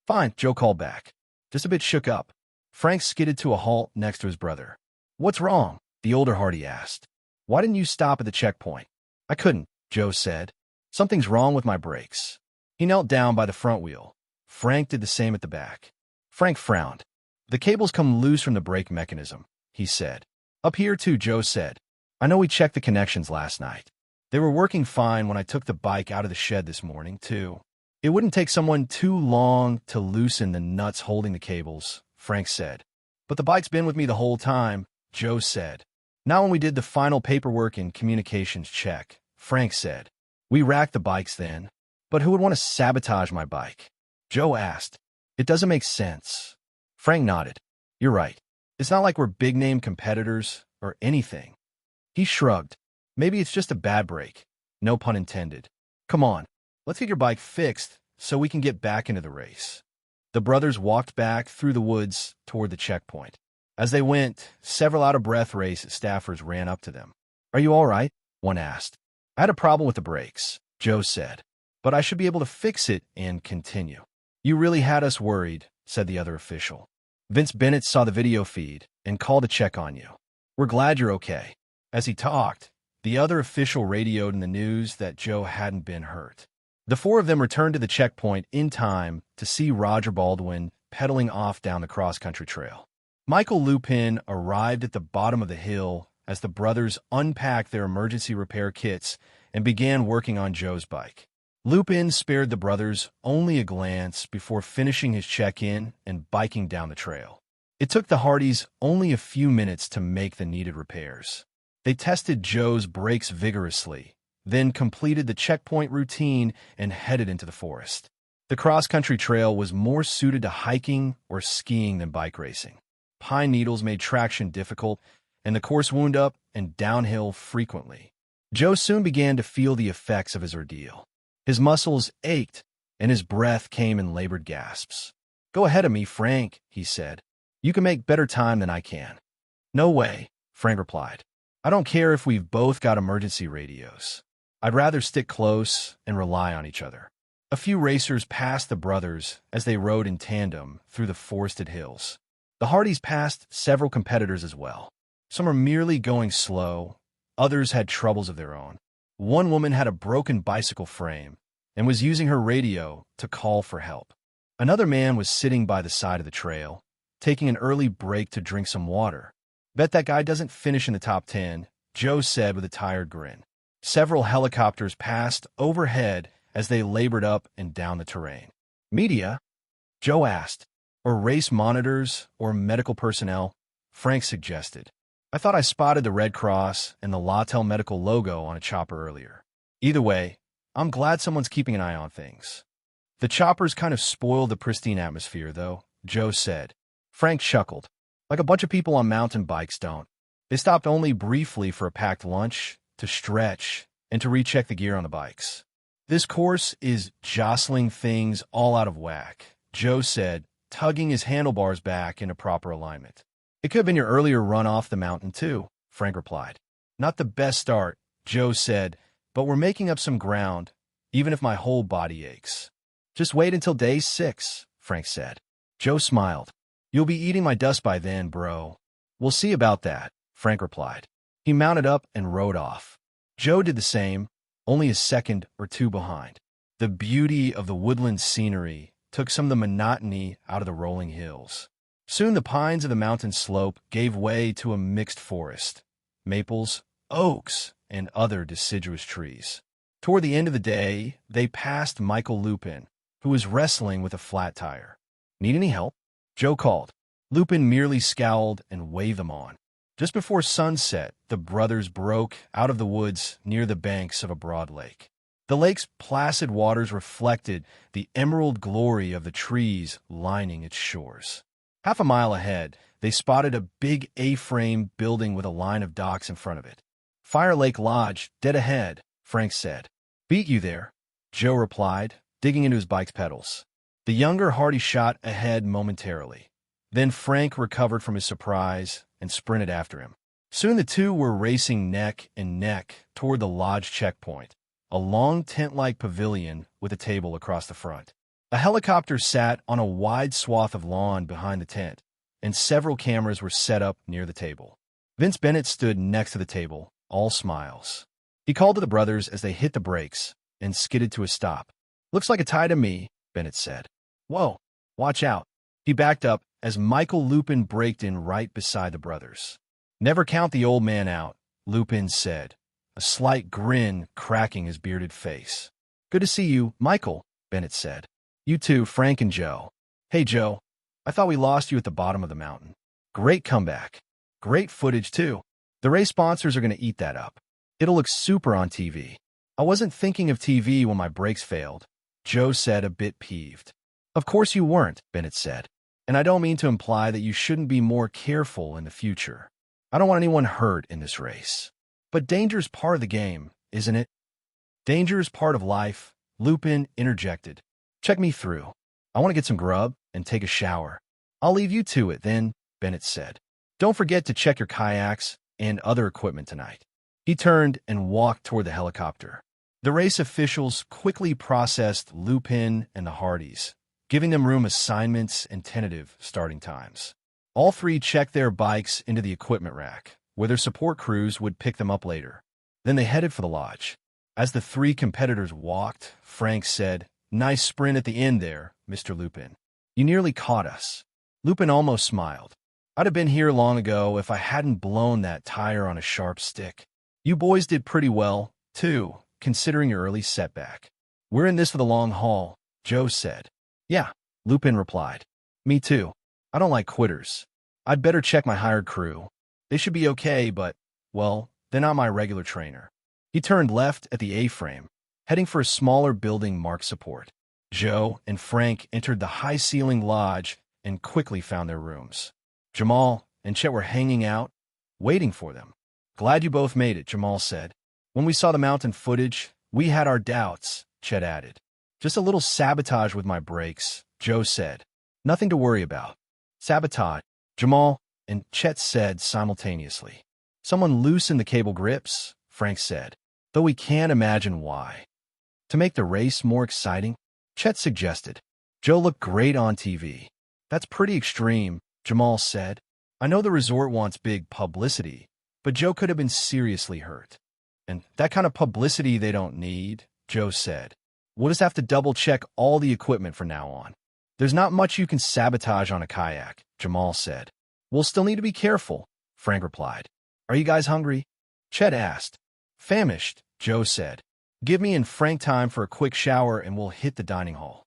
Speaker 1: "Fine," Joe called back. "Just a bit shook up." Frank skidded to a halt next to his brother. "What's wrong?" the older Hardy asked. "Why didn't you stop at the checkpoint?" "I couldn't," Joe said. "Something's wrong with my brakes." He knelt down by the front wheel. Frank did the same at the back. Frank frowned. "The cables come loose from the brake mechanism," he said. "Up here too," Joe said. "I know we checked the connections last night. They were working fine when I took the bike out of the shed this morning, too." "It wouldn't take someone too long to loosen the nuts holding the cables," Frank said. "But the bike's been with me the whole time," Joe said. "Not when we did the final paperwork and communications check," Frank said. "We racked the bikes then. But who would want to sabotage my bike?" Joe asked. "It doesn't make sense." Frank nodded. "You're right. It's not like we're big-name competitors or anything." He shrugged. "Maybe it's just a bad break. No pun intended. Come on, let's get your bike fixed so we can get back into the race." The brothers walked back through the woods toward the checkpoint. As they went, several out-of-breath race staffers ran up to them. "Are you all right?" one asked. "I had a problem with the brakes," Joe said, "but I should be able to fix it and continue." "You really had us worried," said the other official. "Vince Bennett saw the video feed and called to check on you. We're glad you're okay." As he talked, the other official radioed in the news that Joe hadn't been hurt. The four of them returned to the checkpoint in time to see Roger Baldwin pedaling off down the cross-country trail. Michael Lupin arrived at the bottom of the hill as the brothers unpacked their emergency repair kits and began working on Joe's bike. Lupin spared the brothers only a glance before finishing his check-in and biking down the trail. It took the Hardys only a few minutes to make the needed repairs. They tested Joe's brakes vigorously, then completed the checkpoint routine and headed into the forest. The cross-country trail was more suited to hiking or skiing than bike racing. Pine needles made traction difficult, and the course wound up and downhill frequently. Joe soon began to feel the effects of his ordeal. His muscles ached, and his breath came in labored gasps. Go ahead of me, Frank, he said. You can make better time than I can. No way, Frank replied. I don't care if we've both got emergency radios. I'd rather stick close and rely on each other. A few racers passed the brothers as they rode in tandem through the forested hills. The Hardys passed several competitors as well. Some were merely going slow, others had troubles of their own. One woman had a broken bicycle frame and was using her radio to call for help. Another man was sitting by the side of the trail, taking an early break to drink some water. Bet that guy doesn't finish in the top 10, Joe said with a tired grin. Several helicopters passed overhead as they labored up and down the terrain. Media? Joe asked. Or race monitors or medical personnel? Frank suggested. I thought I spotted the Red Cross and the Lawtel Medical logo on a chopper earlier. Either way, I'm glad someone's keeping an eye on things. The choppers kind of spoiled the pristine atmosphere, though, Joe said. Frank chuckled. Like a bunch of people on mountain bikes don't. They stopped only briefly for a packed lunch, to stretch, and to recheck the gear on the bikes. This course is jostling things all out of whack, Joe said, tugging his handlebars back into proper alignment. It could have been your earlier run off the mountain, too, Frank replied. Not the best start, Joe said, but we're making up some ground, even if my whole body aches. Just wait until day 6, Frank said. Joe smiled. You'll be eating my dust by then, bro. We'll see about that, Frank replied. He mounted up and rode off. Joe did the same, only a second or two behind. The beauty of the woodland scenery took some of the monotony out of the rolling hills. Soon the pines of the mountain slope gave way to a mixed forest, maples, oaks, and other deciduous trees. Toward the end of the day, they passed Michael Lupin, who was wrestling with a flat tire. Need any help? Joe called. Lupin merely scowled and waved them on. Just before sunset, the brothers broke out of the woods near the banks of a broad lake. The lake's placid waters reflected the emerald glory of the trees lining its shores. Half a mile ahead, they spotted a big A-frame building with a line of docks in front of it. Fire Lake Lodge, dead ahead, Frank said. Beat you there, Joe replied, digging into his bike's pedals. The younger Hardy shot ahead momentarily. Then Frank recovered from his surprise and sprinted after him. Soon the two were racing neck and neck toward the lodge checkpoint, a long tent-like pavilion with a table across the front. A helicopter sat on a wide swath of lawn behind the tent, and several cameras were set up near the table. Vince Bennett stood next to the table, all smiles. He called to the brothers as they hit the brakes and skidded to a stop. Looks like a tie to me, Bennett said. Whoa, watch out. He backed up as Michael Lupin braked in right beside the brothers. Never count the old man out, Lupin said, a slight grin cracking his bearded face. Good to see you, Michael, Bennett said. You too, Frank and Joe. Hey, Joe, I thought we lost you at the bottom of the mountain. Great comeback. Great footage, too. The race sponsors are going to eat that up. It'll look super on TV. I wasn't thinking of TV when my brakes failed, Joe said, a bit peeved. Of course you weren't, Bennett said. And I don't mean to imply that you shouldn't be more careful in the future. I don't want anyone hurt in this race. But danger's part of the game, isn't it? Danger's part of life, Lupin interjected. Check me through. I want to get some grub and take a shower. I'll leave you to it then, Bennett said. Don't forget to check your kayaks and other equipment tonight. He turned and walked toward the helicopter. The race officials quickly processed Lupin and the Hardys, giving them room assignments and tentative starting times. All three checked their bikes into the equipment rack, where their support crews would pick them up later. Then they headed for the lodge. As the three competitors walked, Frank said, Nice sprint at the end there, Mr. Lupin. You nearly caught us. Lupin almost smiled. I'd have been here long ago if I hadn't blown that tire on a sharp stick. You boys did pretty well, too, considering your early setback. We're in this for the long haul, Joe said. Yeah, Lupin replied. Me too. I don't like quitters. I'd better check my hired crew. They should be okay, but, well, they're not my regular trainer. He turned left at the A-frame, heading for a smaller building marked support. Joe and Frank entered the high-ceiling lodge and quickly found their rooms. Jamal and Chet were hanging out, waiting for them. Glad you both made it, Jamal said. When we saw the mountain footage, we had our doubts, Chet added. Just a little sabotage with my brakes, Joe said. Nothing to worry about. Sabotage, Jamal and Chet said simultaneously. Someone loosened the cable grips, Frank said, though we can't imagine why. To make the race more exciting, Chet suggested. Joe looked great on TV. That's pretty extreme, Jamal said. I know the resort wants big publicity, but Joe could have been seriously hurt. And that kind of publicity they don't need, Joe said. We'll just have to double-check all the equipment from now on. There's not much you can sabotage on a kayak, Jamal said. We'll still need to be careful, Frank replied. Are you guys hungry? Chet asked. Famished, Joe said. Give me and Frank time for a quick shower and we'll hit the dining hall.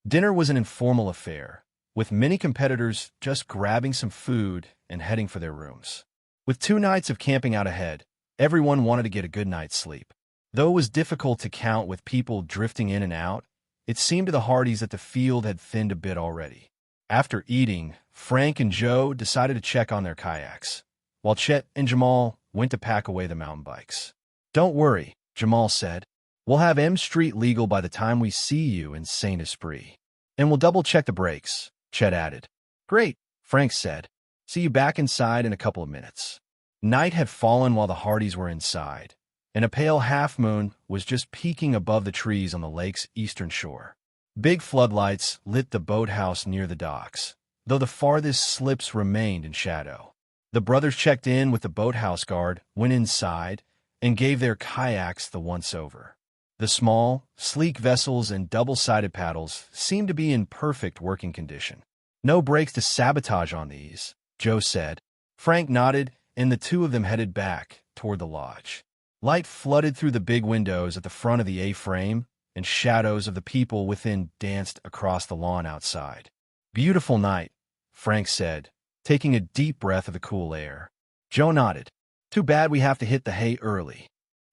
Speaker 1: Dinner was an informal affair, with many competitors just grabbing some food and heading for their rooms. With 2 nights of camping out ahead, everyone wanted to get a good night's sleep. Though it was difficult to count with people drifting in and out, it seemed to the Hardys that the field had thinned a bit already. After eating, Frank and Joe decided to check on their kayaks, while Chet and Jamal went to pack away the mountain bikes. Don't worry, Jamal said. We'll have M Street legal by the time we see you in Saint-Esprit. And we'll double-check the brakes, Chet added. Great, Frank said. See you back inside in a couple of minutes. Night had fallen while the Hardys were inside, and a pale half-moon was just peeking above the trees on the lake's eastern shore. Big floodlights lit the boathouse near the docks, though the farthest slips remained in shadow. The brothers checked in with the boathouse guard, went inside, and gave their kayaks the once-over. The small, sleek vessels and double-sided paddles seemed to be in perfect working condition. No breaks to sabotage on these, Joe said. Frank nodded, and the two of them headed back toward the lodge. Light flooded through the big windows at the front of the A-frame, and shadows of the people within danced across the lawn outside. Beautiful night, Frank said, taking a deep breath of the cool air. Joe nodded. Too bad we have to hit the hay early.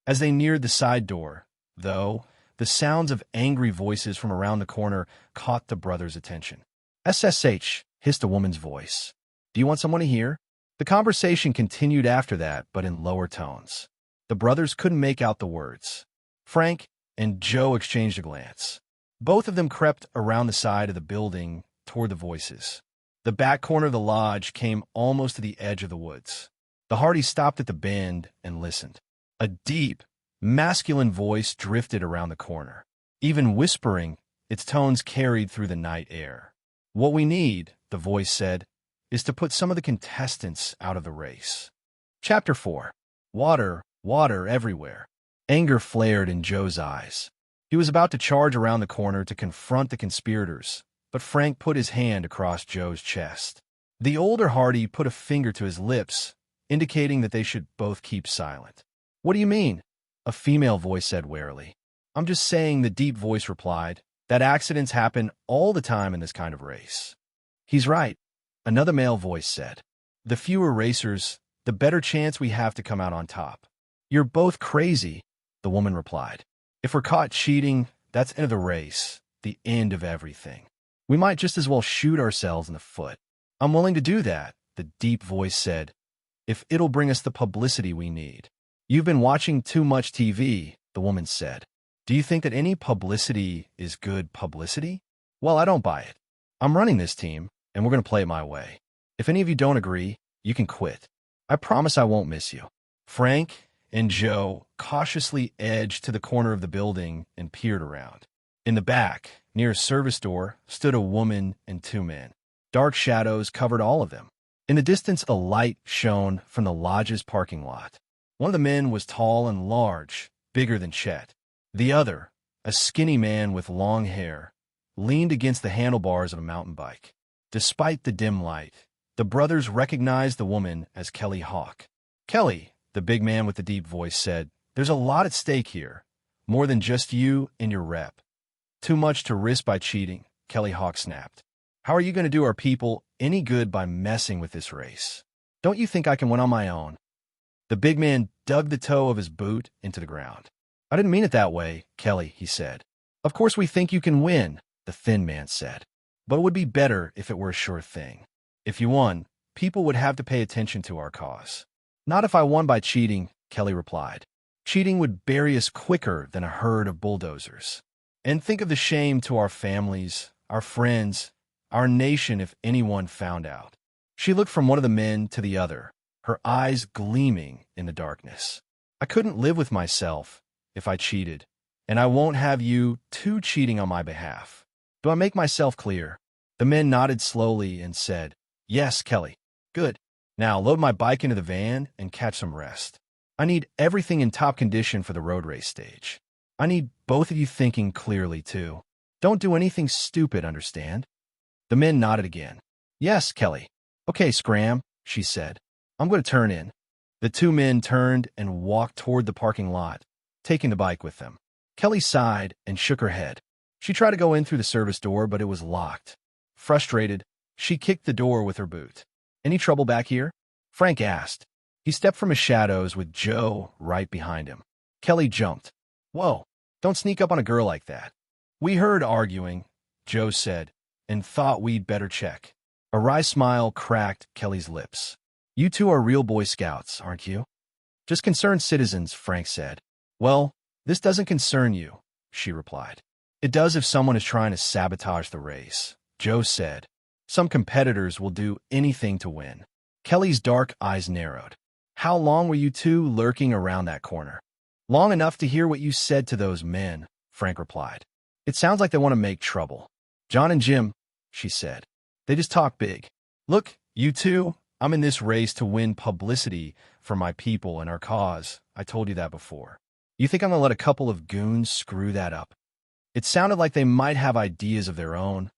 Speaker 1: As they neared the side door, though, the sounds of angry voices from around the corner caught the brothers' attention. SSH, hissed a woman's voice. Do you want someone to hear? The conversation continued after that, but in lower tones. The brothers couldn't make out the words. Frank and Joe exchanged a glance. Both of them crept around the side of the building toward the voices. The back corner of the lodge came almost to the edge of the woods. The Hardys stopped at the bend and listened. A deep, masculine voice drifted around the corner. Even whispering, its tones carried through the night air. What we need, the voice said, is to put some of the contestants out of the race. Chapter 4. Water, water everywhere. Anger flared in Joe's eyes. He was about to charge around the corner to confront the conspirators, but Frank put his hand across Joe's chest. The older Hardy put a finger to his lips, indicating that they should both keep silent. What do you mean? A female voice said warily. I'm just saying, the deep voice replied, that accidents happen all the time in this kind of race. He's right, another male voice said. The fewer racers, the better chance we have to come out on top. You're both crazy, the woman replied. If we're caught cheating, that's end of the race, the end of everything. We might just as well shoot ourselves in the foot. I'm willing to do that, the deep voice said, if it'll bring us the publicity we need. You've been watching too much TV, the woman said. Do you think that any publicity is good publicity? Well, I don't buy it. I'm running this team, and we're going to play it my way. If any of you don't agree, you can quit. I promise I won't miss you. Frank and Joe cautiously edged to the corner of the building and peered around. In the back, near a service door, stood a woman and 2 men. Dark shadows covered all of them. In the distance, a light shone from the lodge's parking lot. One of the men was tall and large, bigger than Chet. The other, a skinny man with long hair, leaned against the handlebars of a mountain bike. Despite the dim light, the brothers recognized the woman as Kelly Hawk. Kelly, the big man with the deep voice said, there's a lot at stake here, more than just you and your rep. Too much to risk by cheating, Kelly Hawk snapped. How are you going to do our people any good by messing with this race? Don't you think I can win on my own? The big man dug the toe of his boot into the ground. I didn't mean it that way, Kelly, he said. Of course we think you can win, the thin man said. But it would be better if it were a sure thing. If you won, people would have to pay attention to our cause. Not if I won by cheating, Kelly replied. Cheating would bury us quicker than a herd of bulldozers. And think of the shame to our families, our friends, Our nation if anyone found out. She looked from one of the men to the other, her eyes gleaming in the darkness. I couldn't live with myself if I cheated, and I won't have you two cheating on my behalf. Do I make myself clear? The men nodded slowly and said, Yes, Kelly. Good. Now load my bike into the van and catch some rest. I need everything in top condition for the road race stage. I need both of you thinking clearly, too. Don't do anything stupid, understand? The men nodded again. Yes, Kelly. Okay, Scram, she said. I'm going to turn in. The two men turned and walked toward the parking lot, taking the bike with them. Kelly sighed and shook her head. She tried to go in through the service door, but it was locked. Frustrated, she kicked the door with her boot. Any trouble back here? Frank asked. He stepped from his shadows with Joe right behind him. Kelly jumped. Whoa, don't sneak up on a girl like that. We heard arguing, Joe said, and thought we'd better check. A wry smile cracked Kelly's lips. You two are real Boy Scouts, aren't you? Just concerned citizens, Frank said. Well, this doesn't concern you, she replied. It does if someone is trying to sabotage the race, Joe said. Some competitors will do anything to win. Kelly's dark eyes narrowed. How long were you two lurking around that corner? Long enough to hear what you said to those men, Frank replied. It sounds like they want to make trouble. John and Jim, she said. They just talk big. Look, you two, I'm in this race to win publicity for my people and our cause. I told you that before. You think I'm going to let a couple of goons screw that up? It sounded like they might have ideas of their own,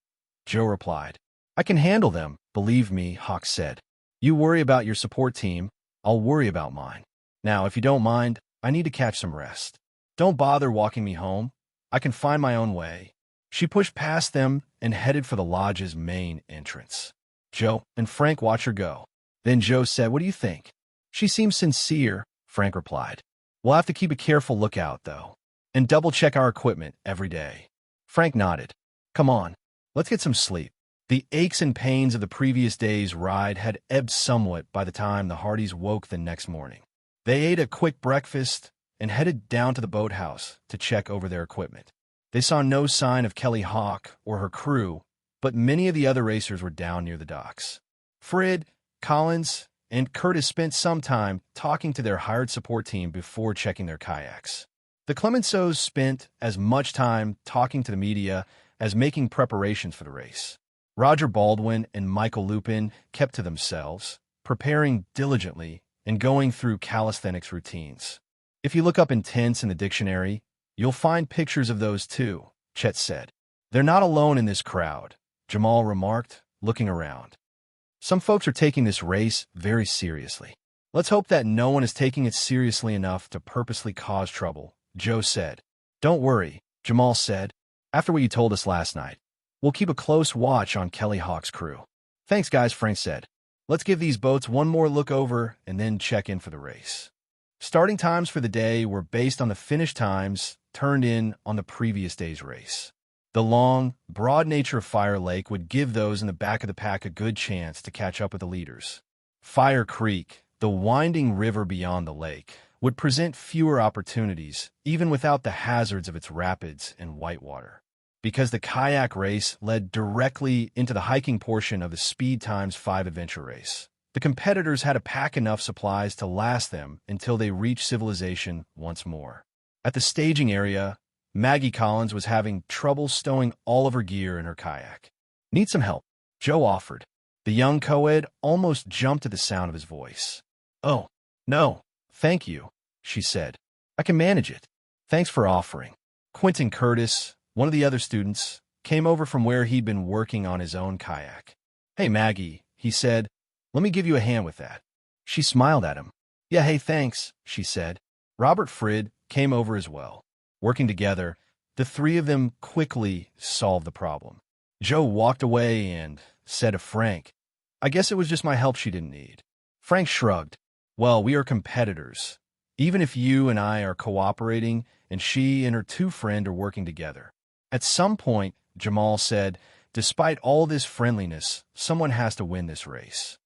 Speaker 1: Joe replied. I can handle them, believe me, Hawk said. You worry about your support team, I'll worry about mine. Now, if you don't mind, I need to catch some rest. Don't bother walking me home. I can find my own way. She pushed past them and headed for the lodge's main entrance. Joe and Frank watched her go. Then Joe said, What do you think? She seems sincere, Frank replied. We'll have to keep a careful lookout, though, and double-check our equipment every day. Frank nodded. Come on, let's get some sleep. The aches and pains of the previous day's ride had ebbed somewhat by the time the Hardys woke the next morning. They ate a quick breakfast and headed down to the boathouse to check over their equipment. They saw no sign of Kelly Hawk or her crew, but many of the other racers were down near the docks. Fred, Collins, and Curtis spent some time talking to their hired support team before checking their kayaks. The Clemenceaus spent as much time talking to the media as making preparations for the race. Roger Baldwin and Michael Lupin kept to themselves, preparing diligently and going through calisthenics routines. If you look up intense in the dictionary, you'll find pictures of those too, Chet said. They're not alone in this crowd, Jamal remarked, looking around. Some folks are taking this race very seriously. Let's hope that no one is taking it seriously enough to purposely cause trouble, Joe said. Don't worry, Jamal said. After what you told us last night, we'll keep a close watch on Kelly Hawk's crew. Thanks, guys, Frank said. Let's give these boats one more look over and then check in for the race. Starting times for the day were based on the finish times turned in on the previous day's race. The long, broad nature of Fire Lake would give those in the back of the pack a good chance to catch up with the leaders. Fire Creek, the winding river beyond the lake, would present fewer opportunities, even without the hazards of its rapids and whitewater. Because the kayak race led directly into the hiking portion of the Speed Times 5 adventure race, the competitors had to pack enough supplies to last them until they reached civilization once more. At the staging area, Maggie Collins was having trouble stowing all of her gear in her kayak. Need some help? Joe offered. The young co-ed almost jumped at the sound of his voice. Oh, no, thank you, she said. I can manage it. Thanks for offering. Quentin Curtis, one of the other students, came over from where he'd been working on his own kayak. Hey, Maggie, he said, let me give you a hand with that. She smiled at him. Yeah, hey, thanks, she said. Robert Frid came over as well. Working together, the three of them quickly solved the problem. Joe walked away and said to Frank, I guess it was just my help she didn't need. Frank shrugged. Well, we are competitors. Even if you and I are cooperating and she and her two friends are working together. At some point, Jamal said, despite all this friendliness, someone has to win this race.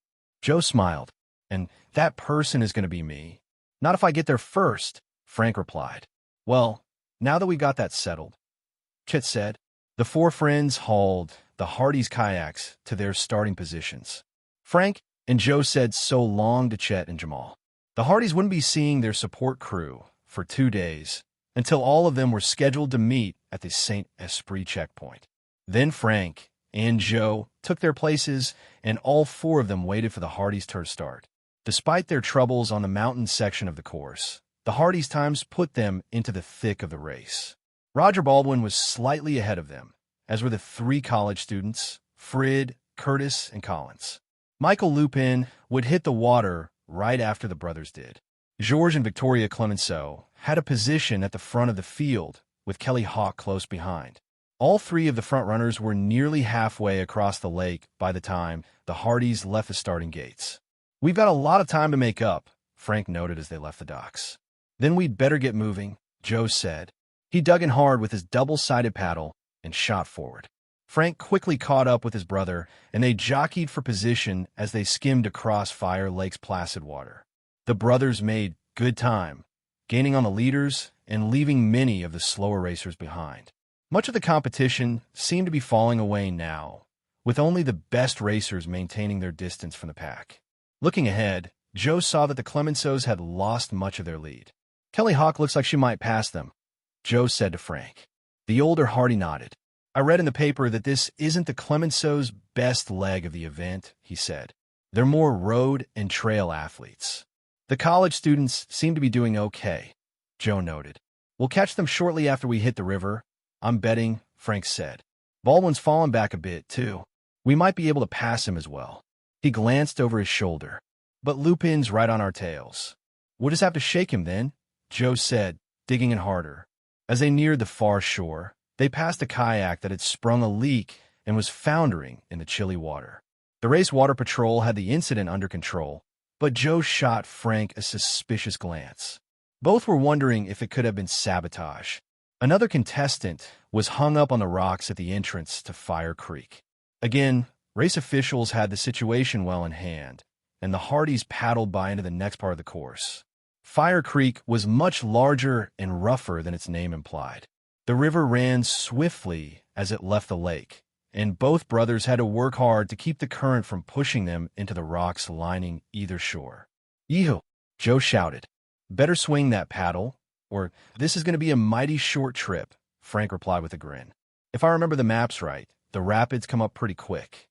Speaker 1: Joe smiled, and that person is going to be me. Not if I get there first, Frank replied. Well, now that we got that settled, Chet said. The four friends hauled the Hardys' kayaks to their starting positions. Frank and Joe said so long to Chet and Jamal. The Hardys wouldn't be seeing their support crew for 2 days until all of them were scheduled to meet at the St. Esprit checkpoint. Then Frank and Joe took their places, and all four of them waited for the Hardys to start. Despite their troubles on the mountain section of the course, the Hardys' times put them into the thick of the race. Roger Baldwin was slightly ahead of them, as were the 3 college students, Frid, Curtis, and Collins. Michael Lupin would hit the water right after the brothers did. George and Victoria Clemenceau had a position at the front of the field, with Kelly Hawk close behind. All 3 of the front runners were nearly halfway across the lake by the time the Hardys left the starting gates. "We've got a lot of time to make up," Frank noted as they left the docks. "Then we'd better get moving," Joe said. He dug in hard with his double-sided paddle and shot forward. Frank quickly caught up with his brother, and they jockeyed for position as they skimmed across Fire Lake's placid water. The brothers made good time, gaining on the leaders and leaving many of the slower racers behind. Much of the competition seemed to be falling away now, with only the best racers maintaining their distance from the pack. Looking ahead, Joe saw that the Clemenceaus had lost much of their lead. "Kelly Hawk looks like she might pass them," Joe said to Frank. The older Hardy nodded. "I read in the paper that this isn't the Clemenceaus' best leg of the event," he said. "They're more road and trail athletes." "The college students seem to be doing okay," Joe noted. "We'll catch them shortly after we hit the river, I'm betting," Frank said. "Baldwin's fallen back a bit, too. We might be able to pass him as well." He glanced over his shoulder. "But Lupin's right on our tails." "We'll just have to shake him then," Joe said, digging in harder. As they neared the far shore, they passed a kayak that had sprung a leak and was foundering in the chilly water. The race water patrol had the incident under control, but Joe shot Frank a suspicious glance. Both were wondering if it could have been sabotage. Another contestant was hung up on the rocks at the entrance to Fire Creek. Again, race officials had the situation well in hand, and the Hardys paddled by into the next part of the course. Fire Creek was much larger and rougher than its name implied. The river ran swiftly as it left the lake, and both brothers had to work hard to keep the current from pushing them into the rocks lining either shore. "Yeehaw!" Joe shouted. "Better swing that paddle, or this is going to be a mighty short trip," Frank replied with a grin. "If I remember the maps right, the rapids come up pretty quick."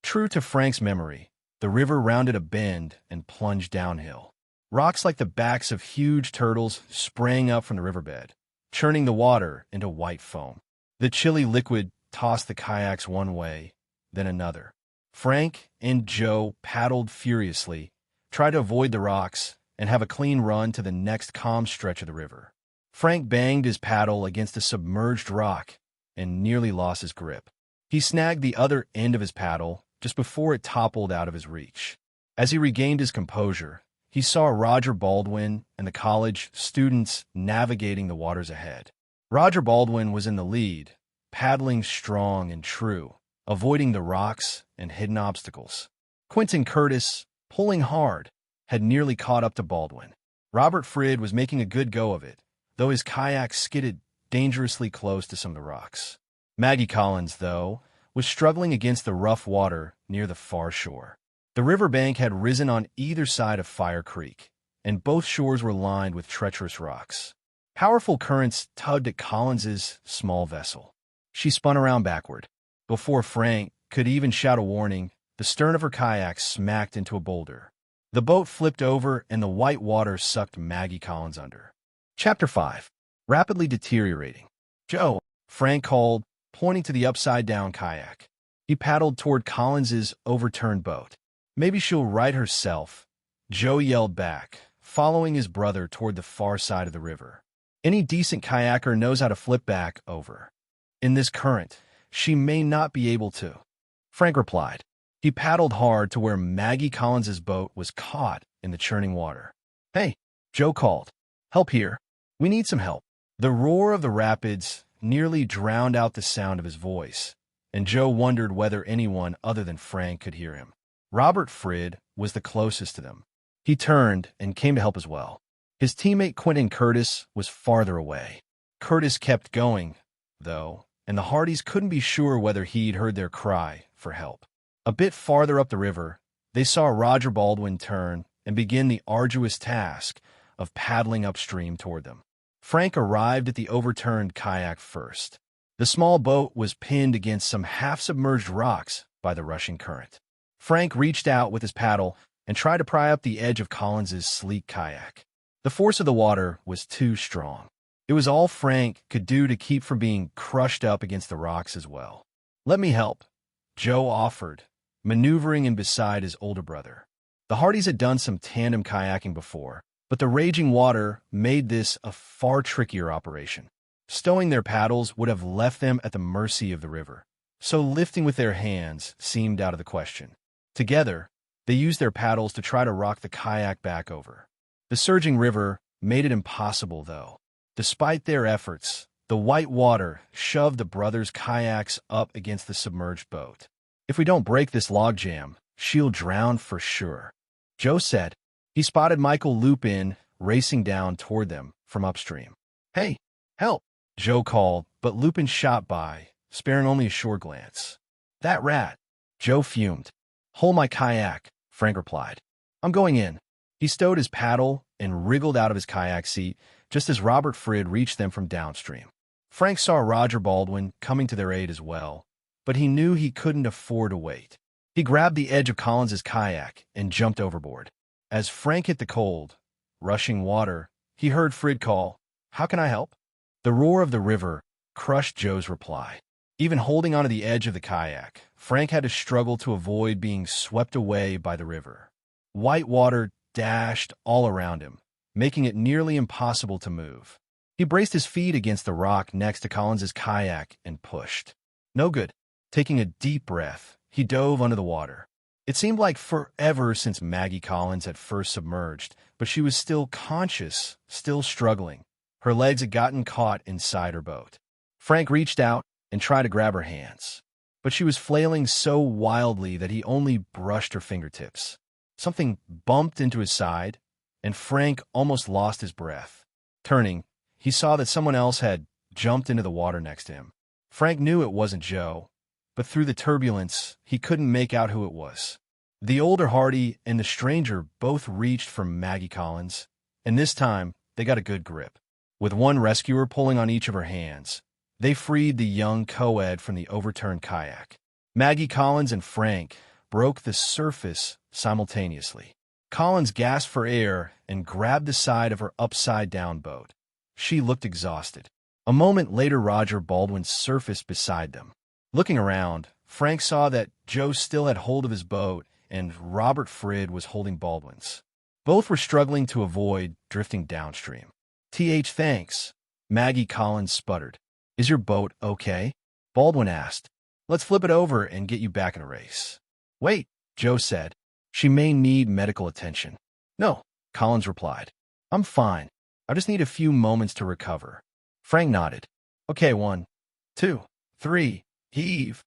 Speaker 1: True to Frank's memory, the river rounded a bend and plunged downhill. Rocks like the backs of huge turtles sprang up from the riverbed, churning the water into white foam. The chilly liquid tossed the kayaks one way, then another. Frank and Joe paddled furiously, tried to avoid the rocks, and have a clean run to the next calm stretch of the river. Frank banged his paddle against a submerged rock and nearly lost his grip. He snagged the other end of his paddle just before it toppled out of his reach. As he regained his composure, he saw Roger Baldwin and the college students navigating the waters ahead. Roger Baldwin was in the lead, paddling strong and true, avoiding the rocks and hidden obstacles. Quentin Curtis, pulling hard, had nearly caught up to Baldwin. Robert Frid was making a good go of it, though his kayak skidded dangerously close to some of the rocks. Maggie Collins, though, was struggling against the rough water near the far shore. The riverbank had risen on either side of Fire Creek, and both shores were lined with treacherous rocks. Powerful currents tugged at Collins's small vessel. She spun around backward. Before Frank could even shout a warning, the stern of her kayak smacked into a boulder. The boat flipped over, and the white water sucked Maggie Collins under. Chapter 5. Rapidly Deteriorating. "Joe," Frank called, pointing to the upside-down kayak. He paddled toward Collins's overturned boat. "Maybe she'll right herself," Joe yelled back, following his brother toward the far side of the river. "Any decent kayaker knows how to flip back over. In this current, she may not be able to," Frank replied. He paddled hard to where Maggie Collins's boat was caught in the churning water. "Hey," Joe called. "Help here. We need some help." The roar of the rapids nearly drowned out the sound of his voice, and Joe wondered whether anyone other than Frank could hear him. Robert Frid was the closest to them. He turned and came to help as well. His teammate Quentin Curtis was farther away. Curtis kept going, though, and the Hardys couldn't be sure whether he'd heard their cry for help. A bit farther up the river, they saw Roger Baldwin turn and begin the arduous task of paddling upstream toward them. Frank arrived at the overturned kayak first. The small boat was pinned against some half-submerged rocks by the rushing current. Frank reached out with his paddle and tried to pry up the edge of Collins's sleek kayak. The force of the water was too strong. It was all Frank could do to keep from being crushed up against the rocks as well. "Let me help," Joe offered, maneuvering in beside his older brother. The Hardys had done some tandem kayaking before, but the raging water made this a far trickier operation. Stowing their paddles would have left them at the mercy of the river, so lifting with their hands seemed out of the question. Together, they used their paddles to try to rock the kayak back over. The surging river made it impossible, though. Despite their efforts, the white water shoved the brothers' kayaks up against the submerged boat. "If we don't break this logjam, she'll drown for sure," Joe said. He spotted Michael Lupin racing down toward them from upstream. "Hey, help!" Joe called, but Lupin shot by, sparing only a short glance. "That rat!" Joe fumed. "Hold my kayak," Frank replied. "I'm going in." He stowed his paddle and wriggled out of his kayak seat just as Robert Frid reached them from downstream. Frank saw Roger Baldwin coming to their aid as well, but he knew he couldn't afford to wait. He grabbed the edge of Collins's kayak and jumped overboard. As Frank hit the cold, rushing water, he heard Frid call, "How can I help?" The roar of the river crushed Joe's reply. Even holding onto the edge of the kayak, Frank had to struggle to avoid being swept away by the river. White water dashed all around him, making it nearly impossible to move. He braced his feet against the rock next to Collins's kayak and pushed. No good. Taking a deep breath, he dove under the water. It seemed like forever since Maggie Collins had first submerged, but she was still conscious, still struggling. Her legs had gotten caught inside her boat. Frank reached out and tried to grab her hands, but she was flailing so wildly that he only brushed her fingertips. Something bumped into his side, and Frank almost lost his breath. Turning, he saw that someone else had jumped into the water next to him. Frank knew it wasn't Joe, but through the turbulence, he couldn't make out who it was. The older Hardy and the stranger both reached for Maggie Collins, and this time they got a good grip. With one rescuer pulling on each of her hands, they freed the young co-ed from the overturned kayak. Maggie Collins and Frank broke the surface simultaneously. Collins gasped for air and grabbed the side of her upside-down boat. She looked exhausted. A moment later, Roger Baldwin surfaced beside them. Looking around, Frank saw that Joe still had hold of his boat and Robert Frid was holding Baldwin's. Both were struggling to avoid drifting downstream. Thanks, Maggie Collins sputtered. "Is your boat okay?" Baldwin asked. "Let's flip it over and get you back in a race." "Wait," Joe said. "She may need medical attention." "No," Collins replied. "I'm fine. I just need a few moments to recover." Frank nodded. "Okay, 1, 2, 3, heave."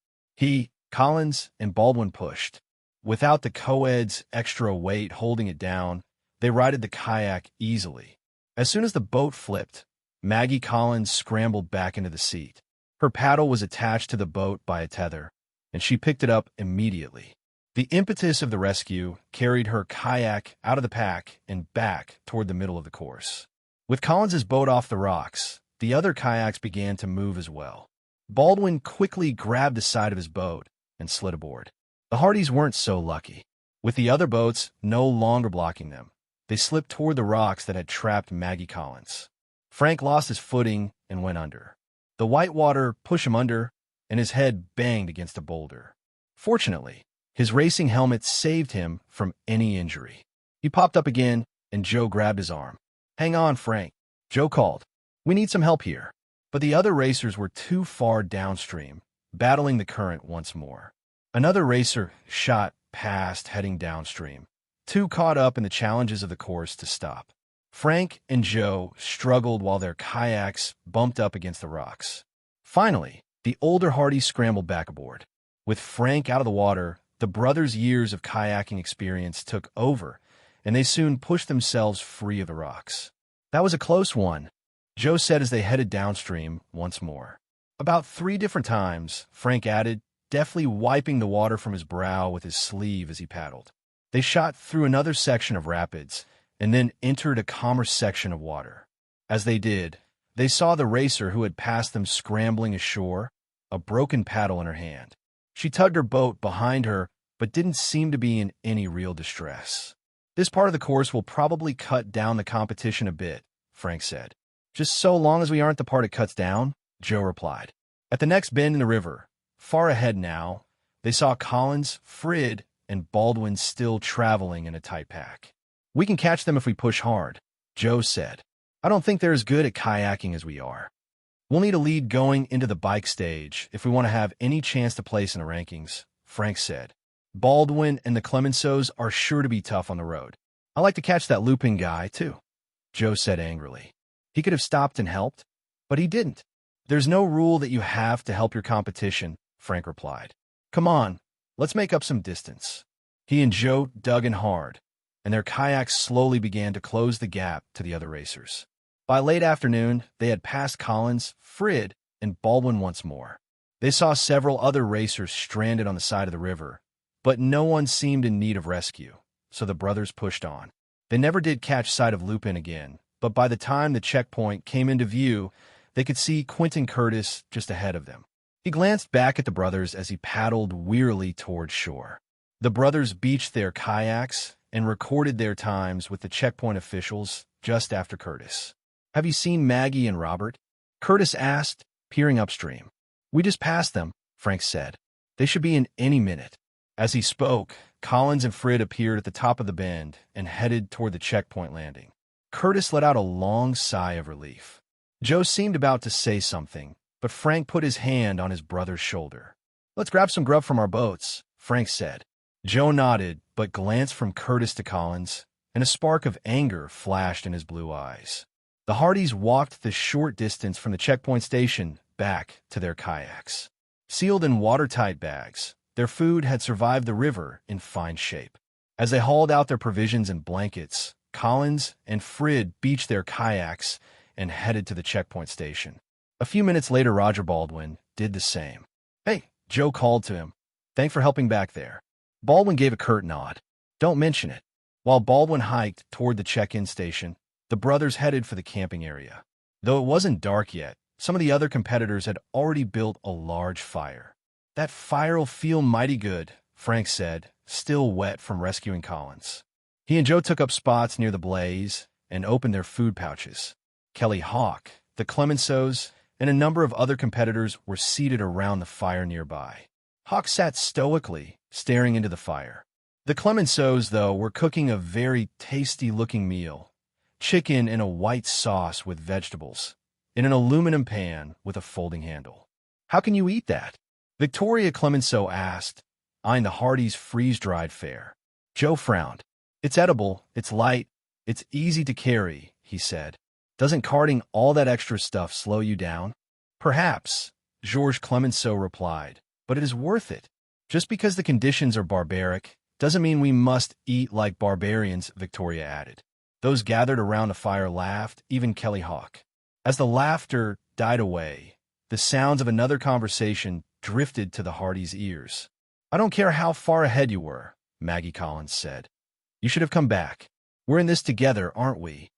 Speaker 1: Collins and Baldwin pushed. Without the co-ed's extra weight holding it down, they righted the kayak easily. As soon as the boat flipped, Maggie Collins scrambled back into the seat. Her paddle was attached to the boat by a tether, and she picked it up immediately. The impetus of the rescue carried her kayak out of the pack and back toward the middle of the course. With Collins's boat off the rocks, the other kayaks began to move as well. Baldwin quickly grabbed the side of his boat and slid aboard. The Hardys weren't so lucky. With the other boats no longer blocking them, they slipped toward the rocks that had trapped Maggie Collins. Frank lost his footing and went under. The white water pushed him under, and his head banged against a boulder. Fortunately, his racing helmet saved him from any injury. He popped up again, and Joe grabbed his arm. "Hang on, Frank," Joe called. "We need some help here." But the other racers were too far downstream, battling the current once more. Another racer shot past, heading downstream, too caught up in the challenges of the course to stop. Frank and Joe struggled while their kayaks bumped up against the rocks. Finally, the older Hardy scrambled back aboard. With Frank out of the water, the brothers' years of kayaking experience took over, and they soon pushed themselves free of the rocks. "That was a close one," Joe said as they headed downstream once more. About 3 different times, Frank added, deftly wiping the water from his brow with his sleeve as he paddled. They shot through another section of rapids and then entered a calmer section of water. As they did, they saw the racer who had passed them scrambling ashore, a broken paddle in her hand. She tugged her boat behind her, but didn't seem to be in any real distress. This part of the course will probably cut down the competition a bit, Frank said. Just so long as we aren't the part it cuts down, Joe replied. At the next bend in the river, far ahead now, they saw Collins, Frid, and Baldwin still traveling in a tight pack. We can catch them if we push hard, Joe said. I don't think they're as good at kayaking as we are. We'll need a lead going into the bike stage if we want to have any chance to place in the rankings, Frank said. Baldwin and the Clemenceaus are sure to be tough on the road. I like to catch that Lupin guy, too, Joe said angrily. He could have stopped and helped, but he didn't. There's no rule that you have to help your competition, Frank replied. Come on, let's make up some distance. He and Joe dug in hard, and their kayaks slowly began to close the gap to the other racers. By late afternoon, they had passed Collins, Frid, and Baldwin once more. They saw several other racers stranded on the side of the river, but no one seemed in need of rescue, so the brothers pushed on. They never did catch sight of Lupin again, but by the time the checkpoint came into view, they could see Quentin Curtis just ahead of them. He glanced back at the brothers as he paddled wearily toward shore. The brothers beached their kayaks and recorded their times with the checkpoint officials just after Curtis. Have you seen Maggie and Robert? Curtis asked, peering upstream. We just passed them, Frank said. They should be in any minute. As he spoke, Collins and Frid appeared at the top of the bend and headed toward the checkpoint landing. Curtis let out a long sigh of relief. Joe seemed about to say something, but Frank put his hand on his brother's shoulder. Let's grab some grub from our boats, Frank said. Joe nodded, but glanced from Curtis to Collins, and a spark of anger flashed in his blue eyes. The Hardys walked the short distance from the checkpoint station back to their kayaks. Sealed in watertight bags, their food had survived the river in fine shape. As they hauled out their provisions and blankets, Collins and Frid beached their kayaks and headed to the checkpoint station. A few minutes later, Roger Baldwin did the same. Hey, Joe called to him. Thanks for helping back there. Baldwin gave a curt nod. Don't mention it. While Baldwin hiked toward the check-in station, the brothers headed for the camping area. Though it wasn't dark yet, some of the other competitors had already built a large fire. That fire'll feel mighty good, Frank said, still wet from rescuing Collins. He and Joe took up spots near the blaze and opened their food pouches. Kelly Hawk, the Clemenceaus, and a number of other competitors were seated around the fire nearby. Hawk sat stoically, staring into the fire. The Clemenceaus, though, were cooking a very tasty-looking meal, chicken in a white sauce with vegetables, in an aluminum pan with a folding handle. How can you eat that? Victoria Clemenceau asked, eyeing the Hardys' freeze-dried fare. Joe frowned. It's edible, it's light, it's easy to carry, he said. Doesn't carting all that extra stuff slow you down? Perhaps, Georges Clemenceau replied, but it is worth it. Just because the conditions are barbaric doesn't mean we must eat like barbarians, Victoria added. Those gathered around the fire laughed, even Kelly Hawk. As the laughter died away, the sounds of another conversation drifted to the Hardys' ears. I don't care how far ahead you were, Maggie Collins said. You should have come back. We're in this together, aren't we?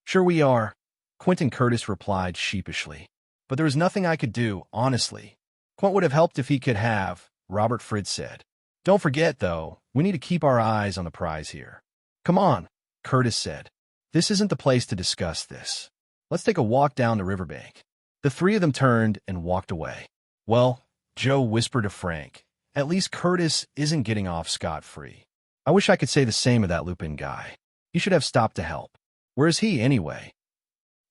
Speaker 1: Sure we are, Quentin Curtis replied sheepishly. But there was nothing I could do, honestly. Quint would have helped if he could have, Robert Frid said. Don't forget, though, we need to keep our eyes on the prize here. Come on, Curtis said. This isn't the place to discuss this. Let's take a walk down the riverbank. The three of them turned and walked away. Well, Joe whispered to Frank, at least Curtis isn't getting off scot-free. I wish I could say the same of that Lupin guy. He should have stopped to help. Where is he, anyway?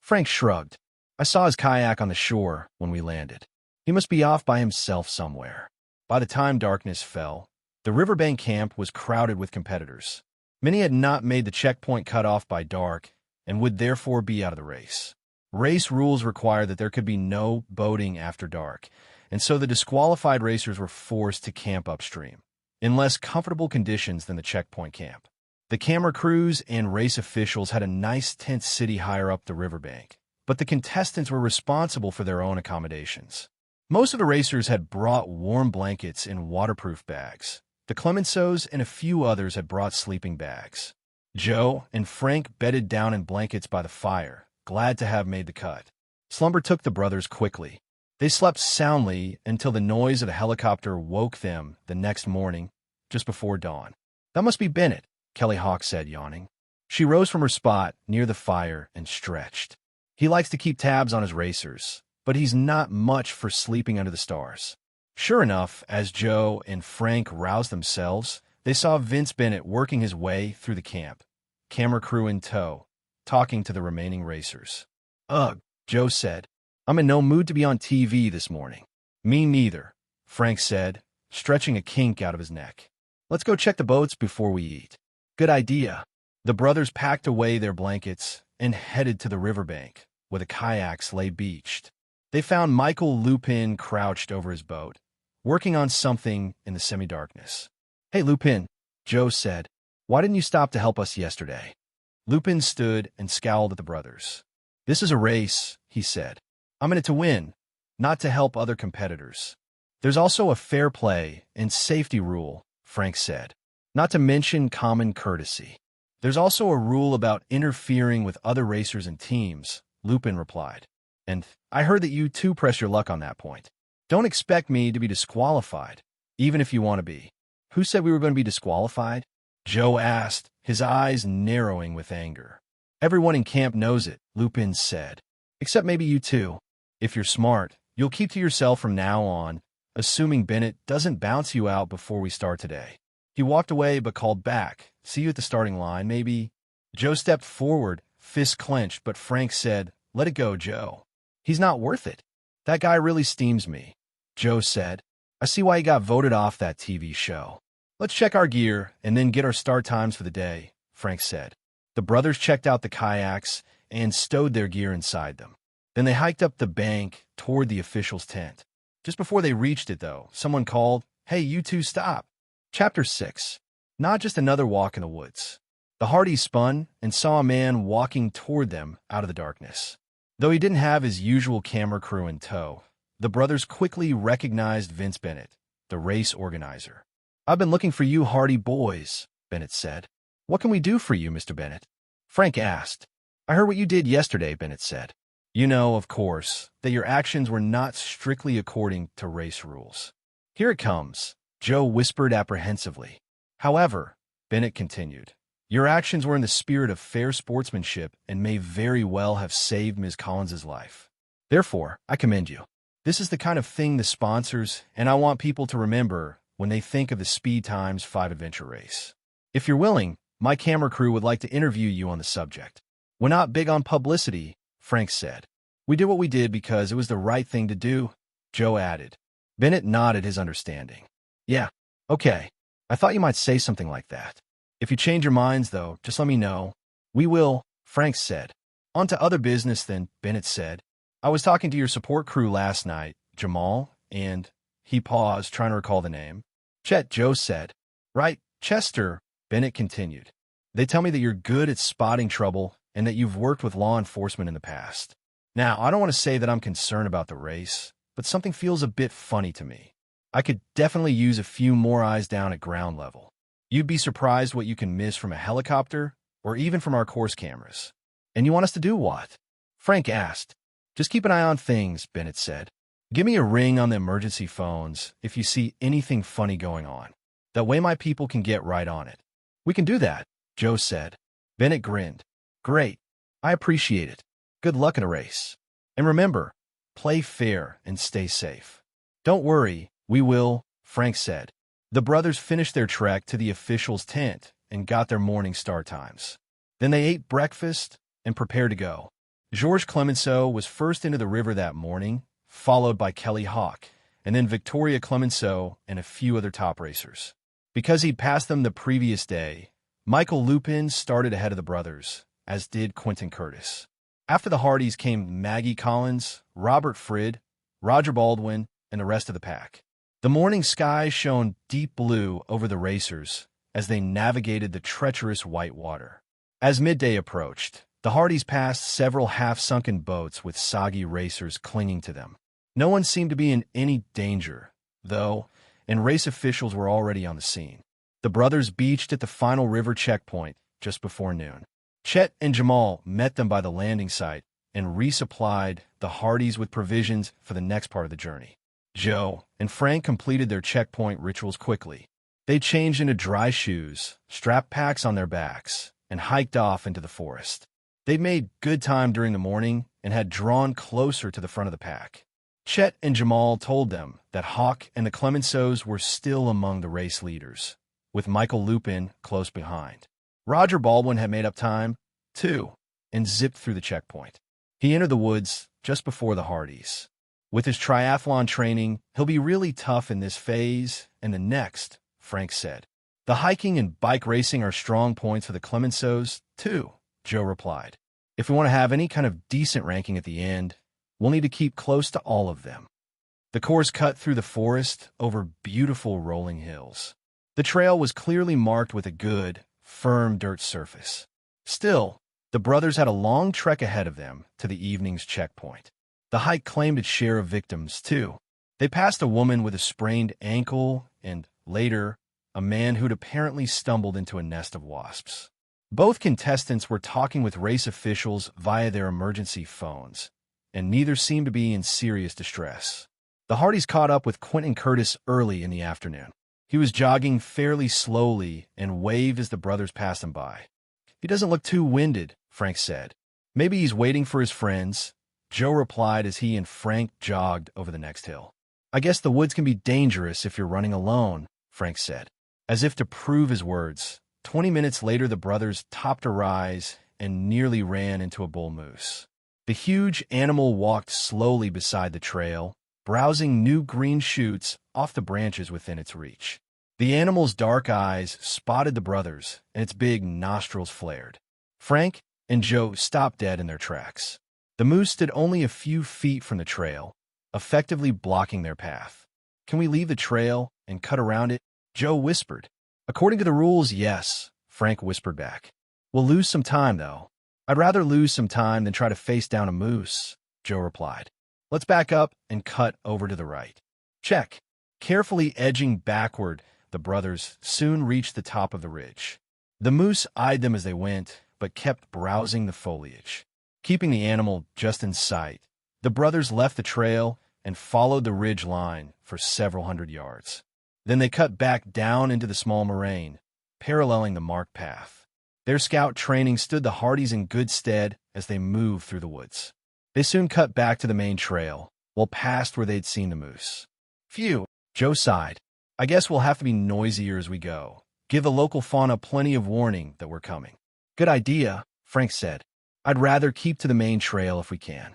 Speaker 1: Frank shrugged. I saw his kayak on the shore when we landed. He must be off by himself somewhere. By the time darkness fell, the riverbank camp was crowded with competitors. Many had not made the checkpoint cutoff by dark and would therefore be out of the race. Race rules require that there could be no boating after dark, and so the disqualified racers were forced to camp upstream, in less comfortable conditions than the checkpoint camp. The camera crews and race officials had a nice tent city higher up the riverbank, but the contestants were responsible for their own accommodations. Most of the racers had brought warm blankets in waterproof bags. The Clemenceaus and a few others had brought sleeping bags. Joe and Frank bedded down in blankets by the fire, glad to have made the cut. Slumber took the brothers quickly. They slept soundly until the noise of the helicopter woke them the next morning, just before dawn. "That must be Bennett," Kelly Hawk said, yawning. She rose from her spot near the fire and stretched. "He likes to keep tabs on his racers, but he's not much for sleeping under the stars." Sure enough, as Joe and Frank roused themselves, they saw Vince Bennett working his way through the camp, camera crew in tow, talking to the remaining racers. "Ugh," Joe said. "I'm in no mood to be on TV this morning." "Me neither," Frank said, stretching a kink out of his neck. "Let's go check the boats before we eat." "Good idea." The brothers packed away their blankets and headed to the riverbank, where the kayaks lay beached. They found Michael Lupin crouched over his boat, working on something in the semi-darkness. "Hey, Lupin," Joe said, "why didn't you stop to help us yesterday?" Lupin stood and scowled at the brothers. "This is a race," he said. "I'm in it to win, not to help other competitors." "There's also a fair play and safety rule," Frank said, "not to mention common courtesy." "There's also a rule about interfering with other racers and teams," Lupin replied. "And I heard that you too press your luck on that point. Don't expect me to be disqualified, even if you want to be." "Who said we were going to be disqualified?" Joe asked, his eyes narrowing with anger. "Everyone in camp knows it," Lupin said. "Except maybe you two. If you're smart, you'll keep to yourself from now on, assuming Bennett doesn't bounce you out before we start today." He walked away but called back. "See you at the starting line, maybe." Joe stepped forward, fists clenched, but Frank said, "Let it go, Joe. He's not worth it." "That guy really steams me," Joe said. "I see why he got voted off that TV show." "Let's check our gear and then get our start times for the day," Frank said. The brothers checked out the kayaks and stowed their gear inside them. Then they hiked up the bank toward the official's tent. Just before they reached it, though, someone called, "Hey, you two, stop." Chapter 6. Not just another walk in the woods. The Hardys spun and saw a man walking toward them out of the darkness. Though he didn't have his usual camera crew in tow, the brothers quickly recognized Vince Bennett, the race organizer. "I've been looking for you Hardy boys," Bennett said. "What can we do for you, Mr. Bennett?" Frank asked. "I heard what you did yesterday," Bennett said. "You know, of course, that your actions were not strictly according to race rules." "Here it comes," Joe whispered apprehensively. "However," Bennett continued, "your actions were in the spirit of fair sportsmanship and may very well have saved Ms. Collins's life. Therefore, I commend you. This is the kind of thing the sponsors and I want people to remember when they think of the Speed Times 5 Adventure Race. If you're willing, my camera crew would like to interview you on the subject." "We're not big on publicity," Frank said. "We did what we did because it was the right thing to do," Joe added. Bennett nodded his understanding. "Yeah, okay. I thought you might say something like that. If you change your minds, though, just let me know." "We will," Frank said. "On to other business then," Bennett said. "I was talking to your support crew last night, Jamal, and—" He paused, trying to recall the name. "Chet," Joe said. "Right, Chester," Bennett continued. "They tell me that you're good at spotting trouble and that you've worked with law enforcement in the past. Now, I don't want to say that I'm concerned about the race, but something feels a bit funny to me. I could definitely use a few more eyes down at ground level. You'd be surprised what you can miss from a helicopter or even from our course cameras." "And you want us to do what?" Frank asked. "Just keep an eye on things," Bennett said. "Give me a ring on the emergency phones if you see anything funny going on. That way my people can get right on it." "We can do that," Joe said. Bennett grinned. "Great. I appreciate it. Good luck in a race. And remember, play fair and stay safe." "Don't worry, we will," Frank said. The brothers finished their trek to the official's tent and got their morning start times. Then they ate breakfast and prepared to go. Georges Clemenceau was first into the river that morning, followed by Kelly Hawk, and then Victoria Clemenceau and a few other top racers. Because he'd passed them the previous day, Michael Lupin started ahead of the brothers, as did Quentin Curtis. After the Hardys came Maggie Collins, Robert Frid, Roger Baldwin, and the rest of the pack. The morning sky shone deep blue over the racers as they navigated the treacherous white water. As midday approached, the Hardys passed several half-sunken boats with soggy racers clinging to them. No one seemed to be in any danger, though, and race officials were already on the scene. The brothers beached at the final river checkpoint just before noon. Chet and Jamal met them by the landing site and resupplied the Hardys with provisions for the next part of the journey. Joe and Frank completed their checkpoint rituals quickly. They changed into dry shoes, strapped packs on their backs, and hiked off into the forest. They made good time during the morning and had drawn closer to the front of the pack. Chet and Jamal told them that Hawk and the Clemenceaus were still among the race leaders, with Michael Lupin close behind. Roger Baldwin had made up time, too, and zipped through the checkpoint. He entered the woods just before the Hardys. With his triathlon training, he'll be really tough in this phase and the next, Frank said. The hiking and bike racing are strong points for the Clemenceaus, too, Joe replied. If we want to have any kind of decent ranking at the end, we'll need to keep close to all of them. The course cut through the forest over beautiful rolling hills. The trail was clearly marked with a good, firm dirt surface. Still, the brothers had a long trek ahead of them to the evening's checkpoint. The hike claimed its share of victims, too. They passed a woman with a sprained ankle and, later, a man who'd apparently stumbled into a nest of wasps. Both contestants were talking with race officials via their emergency phones, and neither seemed to be in serious distress. The Hardys caught up with Quentin Curtis early in the afternoon. He was jogging fairly slowly and waved as the brothers passed him by. He doesn't look too winded, Frank said. Maybe he's waiting for his friends, Joe replied as he and Frank jogged over the next hill. I guess the woods can be dangerous if you're running alone, Frank said. As if to prove his words, 20 minutes later the brothers topped a rise and nearly ran into a bull moose. The huge animal walked slowly beside the trail, browsing new green shoots off the branches within its reach. The animal's dark eyes spotted the brothers, and its big nostrils flared. Frank and Joe stopped dead in their tracks. The moose stood only a few feet from the trail, effectively blocking their path. Can we leave the trail and cut around it? Joe whispered. According to the rules, yes, Frank whispered back. We'll lose some time, though. I'd rather lose some time than try to face down a moose, Joe replied. Let's back up and cut over to the right. Check. Carefully edging backward, the brothers soon reached the top of the ridge. The moose eyed them as they went, but kept browsing the foliage. Keeping the animal just in sight, the brothers left the trail and followed the ridge line for several hundred yards. Then they cut back down into the small moraine, paralleling the marked path. Their scout training stood the Hardys in good stead as they moved through the woods. They soon cut back to the main trail, well past where they'd seen the moose. Phew, Joe sighed. I guess we'll have to be noisier as we go. Give the local fauna plenty of warning that we're coming. Good idea, Frank said. I'd rather keep to the main trail if we can.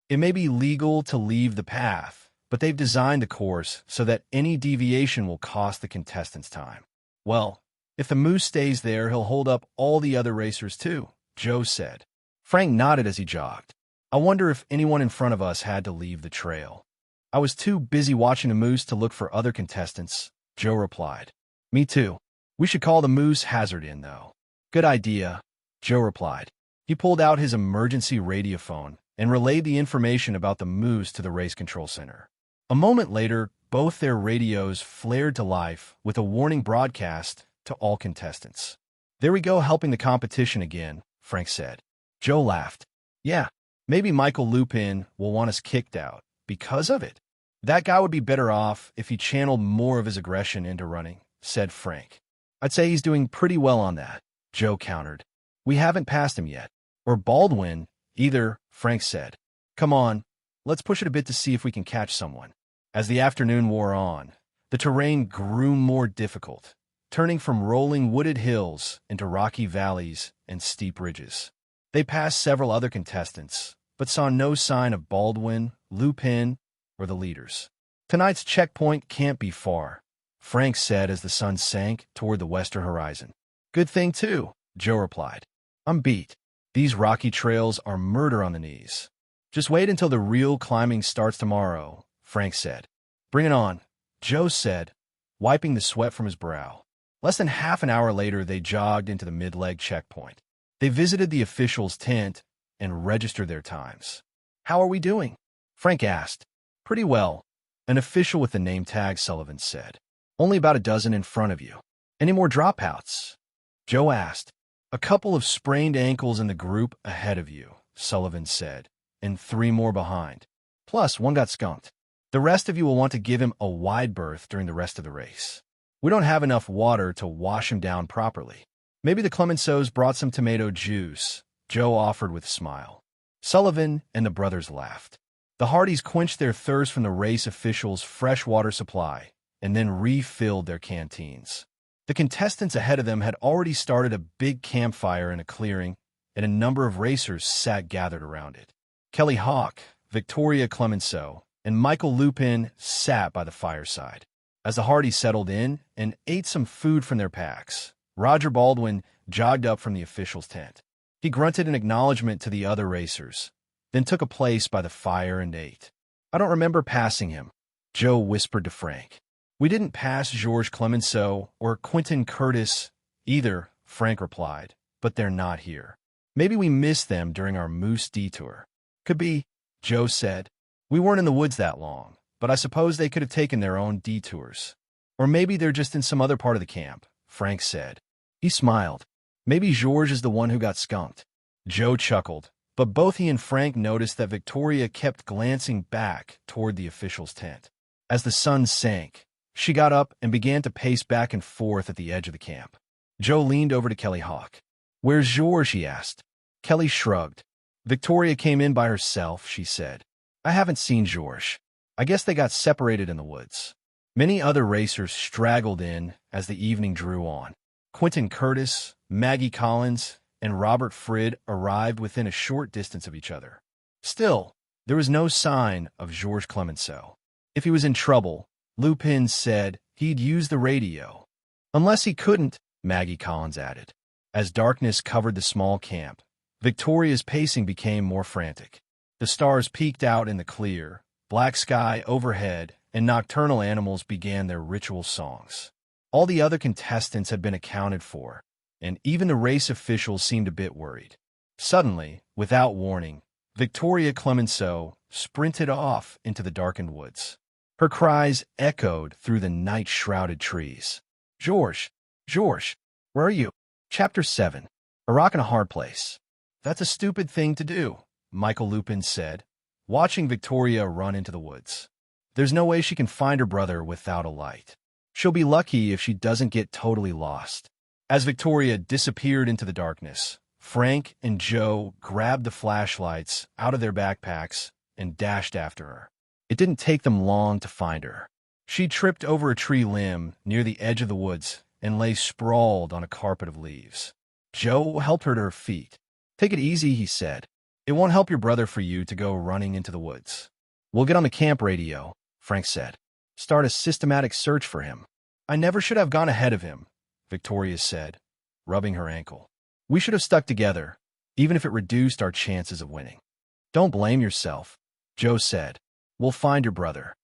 Speaker 1: It may be legal to leave the path, but they've designed the course so that any deviation will cost the contestants time. Well, if the moose stays there, he'll hold up all the other racers too, Joe said. Frank nodded as he jogged. I wonder if anyone in front of us had to leave the trail. I was too busy watching the moose to look for other contestants, Joe replied. Me too. We should call the moose hazard in, though. Good idea, Joe replied. He pulled out his emergency radiophone and relayed the information about the moose to the race control center. A moment later, both their radios flared to life with a warning broadcast to all contestants. There we go, helping the competition again, Frank said. Joe laughed. Yeah, maybe Michael Lupin will want us kicked out because of it. That guy would be better off if he channeled more of his aggression into running, said Frank. I'd say he's doing pretty well on that, Joe countered. We haven't passed him yet. Or Baldwin, either, Frank said. Come on, let's push it a bit to see if we can catch someone. As the afternoon wore on, the terrain grew more difficult, turning from rolling wooded hills into rocky valleys and steep ridges. They passed several other contestants, but saw no sign of Baldwin, Lupin, or the leaders. Tonight's checkpoint can't be far, Frank said as the sun sank toward the western horizon. Good thing, too, Joe replied. I'm beat. These rocky trails are murder on the knees. Just wait until the real climbing starts tomorrow, Frank said. Bring it on, Joe said, wiping the sweat from his brow. Less than half an hour later, they jogged into the mid-leg checkpoint. They visited the officials' tent and registered their times. How are we doing? Frank asked. Pretty well. An official with the name tag, Sullivan said. Only about a dozen in front of you. Any more dropouts? Joe asked. A couple of sprained ankles in the group ahead of you, Sullivan said, and 3 more behind. Plus, one got skunked. The rest of you will want to give him a wide berth during the rest of the race. We don't have enough water to wash him down properly. Maybe the Clemenceaus brought some tomato juice, Joe offered with a smile. Sullivan and the brothers laughed. The Hardys quenched their thirst from the race officials' fresh water supply and then refilled their canteens. The contestants ahead of them had already started a big campfire in a clearing, and a number of racers sat gathered around it. Kelly Hawk, Victoria Clemenceau, and Michael Lupin sat by the fireside. As the Hardys settled in and ate some food from their packs, Roger Baldwin jogged up from the official's tent. He grunted an acknowledgement to the other racers, then took a place by the fire and ate. I don't remember passing him, Joe whispered to Frank. We didn't pass Georges Clemenceau or Quentin Curtis either, Frank replied, but they're not here. Maybe we missed them during our moose detour. Could be, Joe said. We weren't in the woods that long, but I suppose they could have taken their own detours. Or maybe they're just in some other part of the camp, Frank said. He smiled. Maybe Georges is the one who got skunked. Joe chuckled, but both he and Frank noticed that Victoria kept glancing back toward the official's tent. As the sun sank, she got up and began to pace back and forth at the edge of the camp. Joe leaned over to Kelly Hawk. Where's Georges? He asked. Kelly shrugged. Victoria came in by herself, she said. I haven't seen Georges. I guess they got separated in the woods. Many other racers straggled in as the evening drew on. Quentin Curtis, Maggie Collins, and Robert Frid arrived within a short distance of each other. Still, there was no sign of Georges Clemenceau. If he was in trouble, Lupin said he'd use the radio. Unless he couldn't, Maggie Collins added. As darkness covered the small camp, Victoria's pacing became more frantic. The stars peeked out in the clear, black sky overhead, and nocturnal animals began their ritual songs. All the other contestants had been accounted for, and even the race officials seemed a bit worried. Suddenly, without warning, Victoria Clemenceau sprinted off into the darkened woods. Her cries echoed through the night-shrouded trees. Georges, Georges, where are you? Chapter 7. A Rock and a Hard Place. That's a stupid thing to do, Michael Lupin said, watching Victoria run into the woods. There's no way she can find her brother without a light. She'll be lucky if she doesn't get totally lost. As Victoria disappeared into the darkness, Frank and Joe grabbed the flashlights out of their backpacks and dashed after her. It didn't take them long to find her. She tripped over a tree limb near the edge of the woods and lay sprawled on a carpet of leaves. Joe helped her to her feet. Take it easy, he said. It won't help your brother for you to go running into the woods. We'll get on the camp radio, Frank said. Start a systematic search for him. I never should have gone ahead of him, Victoria said, rubbing her ankle. We should have stuck together, even if it reduced our chances of winning. Don't blame yourself, Joe said. We'll find your brother.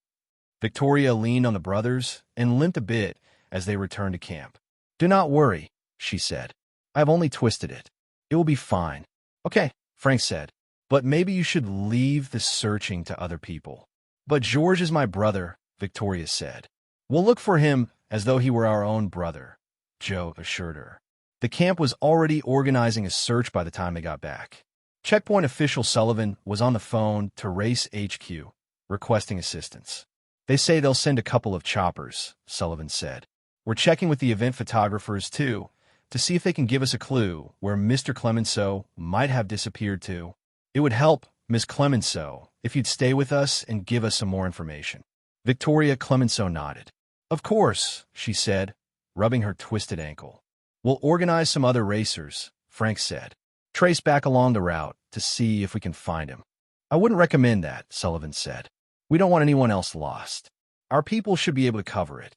Speaker 1: Victoria leaned on the brothers and limped a bit as they returned to camp. Do not worry, she said. I've only twisted it. It will be fine. Okay, Frank said, but maybe you should leave the searching to other people. But Georges is my brother, Victoria said. We'll look for him as though he were our own brother, Joe assured her. The camp was already organizing a search by the time they got back. Checkpoint official Sullivan was on the phone to Race HQ, requesting assistance. They say they'll send a couple of choppers, Sullivan said. We're checking with the event photographers, too, to see if they can give us a clue where Mr. Clemenceau might have disappeared to. It would help, Miss Clemenceau, if you'd stay with us and give us some more information. Victoria Clemenceau nodded. Of course, she said, rubbing her twisted ankle. We'll organize some other racers, Frank said. Trace back along the route to see if we can find him. I wouldn't recommend that, Sullivan said. We don't want anyone else lost. Our people should be able to cover it.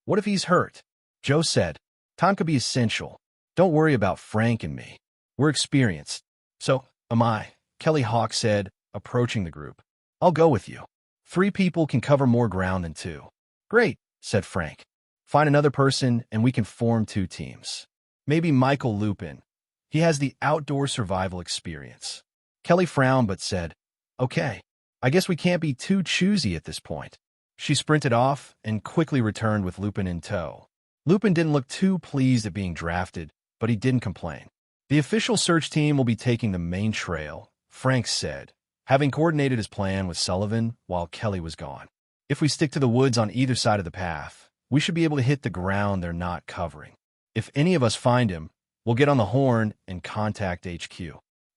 Speaker 1: What if he's hurt? Joe said. Time could be essential. Don't worry about Frank and me. We're experienced. So am I, Kelly Hawk said, approaching the group. I'll go with you. 3 people can cover more ground than 2. Great, said Frank. Find another person and we can form 2 teams. Maybe Michael Lupin. He has the outdoor survival experience. Kelly frowned but said, Okay. I guess we can't be too choosy at this point. She sprinted off and quickly returned with Lupin in tow. Lupin didn't look too pleased at being drafted, but he didn't complain. The official search team will be taking the main trail, Frank said, having coordinated his plan with Sullivan while Kelly was gone. If we stick to the woods on either side of the path, we should be able to hit the ground they're not covering. If any of us find him, we'll get on the horn and contact HQ.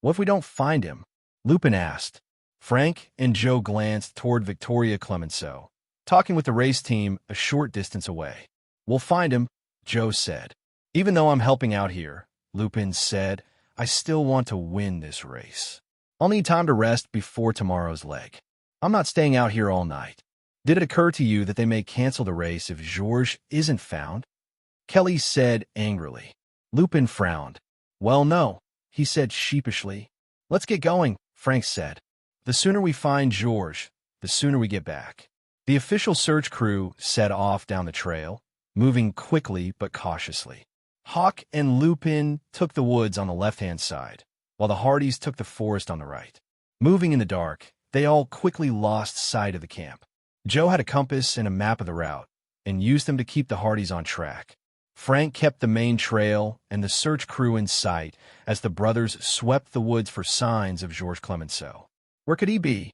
Speaker 1: What if we don't find him? Lupin asked. Frank and Joe glanced toward Victoria Clemenceau, talking with the race team a short distance away. We'll find him, Joe said. Even though I'm helping out here, Lupin said, I still want to win this race. I'll need time to rest before tomorrow's leg. I'm not staying out here all night. Did it occur to you that they may cancel the race if Georges isn't found? Kelly said angrily. Lupin frowned. Well, no, he said sheepishly. Let's get going, Frank said. The sooner we find Georges, the sooner we get back. The official search crew set off down the trail, moving quickly but cautiously. Hawk and Lupin took the woods on the left-hand side, while the Hardys took the forest on the right. Moving in the dark, they all quickly lost sight of the camp. Joe had a compass and a map of the route, and used them to keep the Hardys on track. Frank kept the main trail and the search crew in sight as the brothers swept the woods for signs of Georges Clemenceau. Where could he be?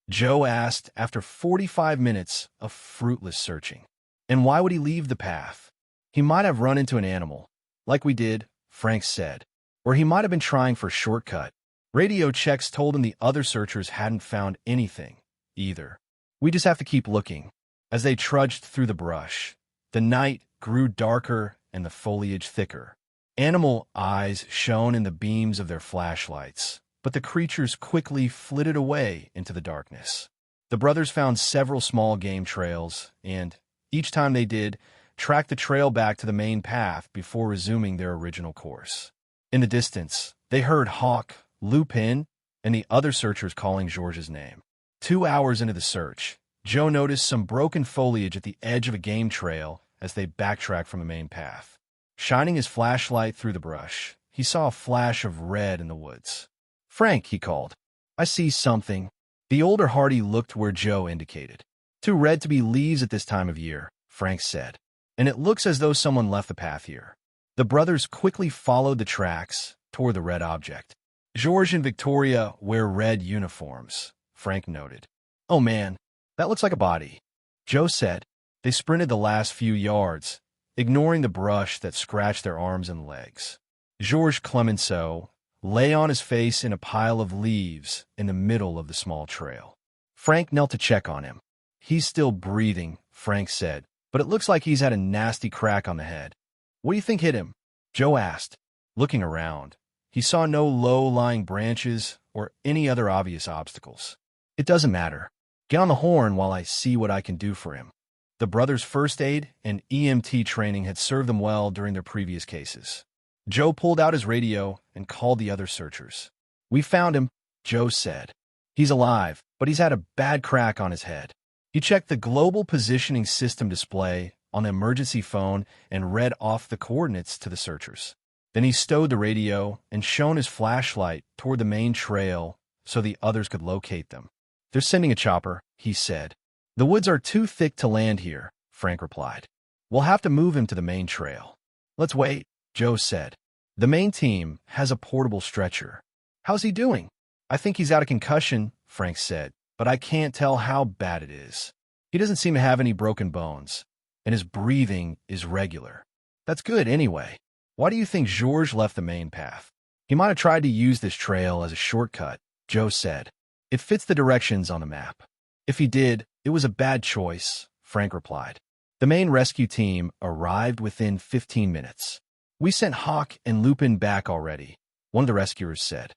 Speaker 1: Joe asked after 45 minutes of fruitless searching. And why would he leave the path? He might have run into an animal, like we did, Frank said. Or he might have been trying for a shortcut. Radio checks told him the other searchers hadn't found anything, either. We just have to keep looking. As they trudged through the brush, the night grew darker and the foliage thicker. Animal eyes shone in the beams of their flashlights, but the creatures quickly flitted away into the darkness. The brothers found several small game trails, and, each time they did, tracked the trail back to the main path before resuming their original course. In the distance, they heard Hawk, Lupin, and the other searchers calling Georges' name. 2 hours into the search, Joe noticed some broken foliage at the edge of a game trail as they backtracked from the main path. Shining his flashlight through the brush, he saw a flash of red in the woods. Frank, he called. I see something. The older Hardy looked where Joe indicated. Too red to be leaves at this time of year, Frank said. And it looks as though someone left the path here. The brothers quickly followed the tracks toward the red object. Georges and Victoria wear red uniforms, Frank noted. Oh man, that looks like a body, Joe said. They sprinted the last few yards, ignoring the brush that scratched their arms and legs. Georges Clemenceau lay on his face in a pile of leaves in the middle of the small trail. Frank knelt to check on him. He's still breathing, Frank said, but it looks like he's had a nasty crack on the head. What do you think hit him? Joe asked. Looking around, he saw no low-lying branches or any other obvious obstacles. It doesn't matter. Get on the horn while I see what I can do for him. The brothers' first aid and EMT training had served them well during their previous cases. Joe pulled out his radio and called the other searchers. We found him, Joe said. He's alive, but he's had a bad crack on his head. He checked the global positioning system display on the emergency phone and read off the coordinates to the searchers. Then he stowed the radio and shone his flashlight toward the main trail so the others could locate them. They're sending a chopper, he said. The woods are too thick to land here, Frank replied. We'll have to move him to the main trail. Let's wait, Joe said. The main team has a portable stretcher. How's he doing? I think he's out of concussion, Frank said, but I can't tell how bad it is. He doesn't seem to have any broken bones, and his breathing is regular. That's good anyway. Why do you think Georges left the main path? He might have tried to use this trail as a shortcut, Joe said. It fits the directions on the map. If he did, it was a bad choice, Frank replied. The main rescue team arrived within 15 minutes. We sent Hawk and Lupin back already, one of the rescuers said.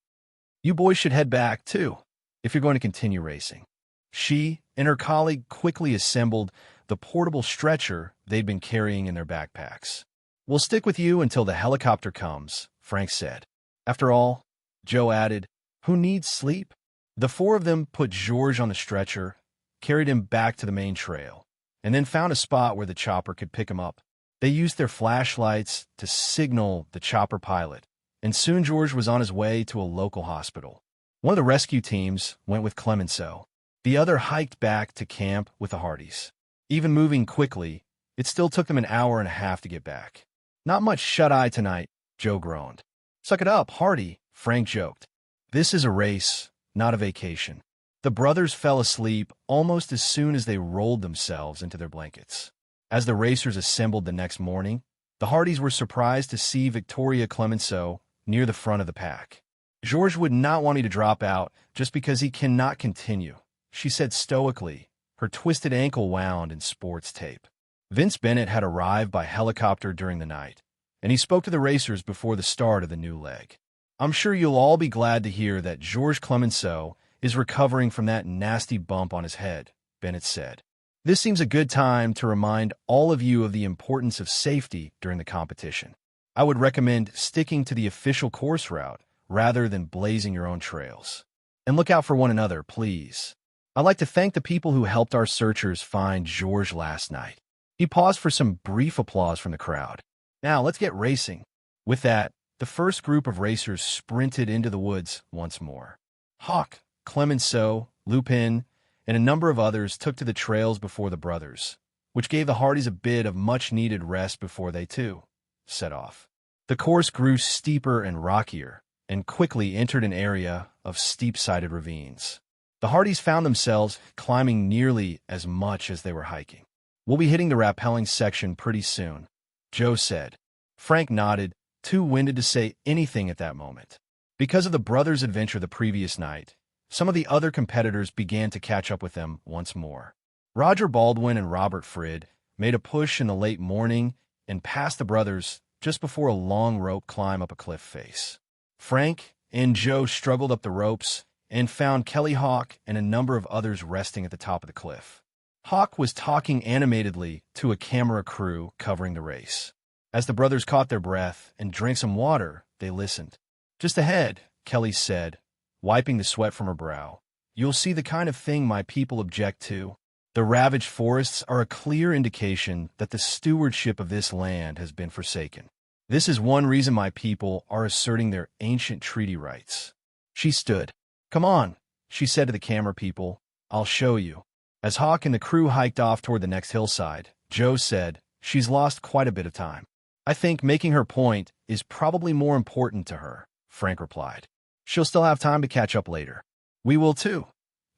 Speaker 1: You boys should head back, too, if you're going to continue racing. She and her colleague quickly assembled the portable stretcher they'd been carrying in their backpacks. We'll stick with you until the helicopter comes, Frank said. After all, Joe added, who needs sleep? The four of them put Georges on the stretcher, carried him back to the main trail, and then found a spot where the chopper could pick him up. They used their flashlights to signal the chopper pilot, and soon Georges was on his way to a local hospital. One of the rescue teams went with Clemenceau. The other hiked back to camp with the Hardys. Even moving quickly, it still took them an hour and a half to get back. Not much shut-eye tonight, Joe groaned. Suck it up, Hardy, Frank joked. This is a race, not a vacation. The brothers fell asleep almost as soon as they rolled themselves into their blankets. As the racers assembled the next morning, the Hardys were surprised to see Victoria Clemenceau near the front of the pack. George would not want me to drop out just because he cannot continue, she said stoically, her twisted ankle wound in sports tape. Vince Bennett had arrived by helicopter during the night, and he spoke to the racers before the start of the new leg. I'm sure you'll all be glad to hear that George Clemenceau is recovering from that nasty bump on his head, Bennett said. This seems a good time to remind all of you of the importance of safety during the competition. I would recommend sticking to the official course route rather than blazing your own trails. And look out for one another, please. I'd like to thank the people who helped our searchers find George last night. He paused for some brief applause from the crowd. Now, let's get racing. With that, the first group of racers sprinted into the woods once more. Hawk, Clemenceau, Lupin, and a number of others took to the trails before the brothers, which gave the Hardys a bit of much-needed rest before they, too, set off. The course grew steeper and rockier, and quickly entered an area of steep-sided ravines. The Hardys found themselves climbing nearly as much as they were hiking. We'll be hitting the rappelling section pretty soon, Joe said. Frank nodded, too winded to say anything at that moment. Because of the brothers' adventure the previous night, some of the other competitors began to catch up with them once more. Roger Baldwin and Robert Frid made a push in the late morning and passed the brothers just before a long rope climb up a cliff face. Frank and Joe struggled up the ropes and found Kelly Hawk and a number of others resting at the top of the cliff. Hawk was talking animatedly to a camera crew covering the race. As the brothers caught their breath and drank some water, they listened. Just ahead, Kelly said, wiping the sweat from her brow, you'll see the kind of thing my people object to. The ravaged forests are a clear indication that the stewardship of this land has been forsaken. This is one reason my people are asserting their ancient treaty rights. She stood. Come on, she said to the camera people, I'll show you. As Hawk and the crew hiked off toward the next hillside, Joe said, she's lost quite a bit of time. I think making her point is probably more important to her, Frank replied. She'll still have time to catch up later. We will too,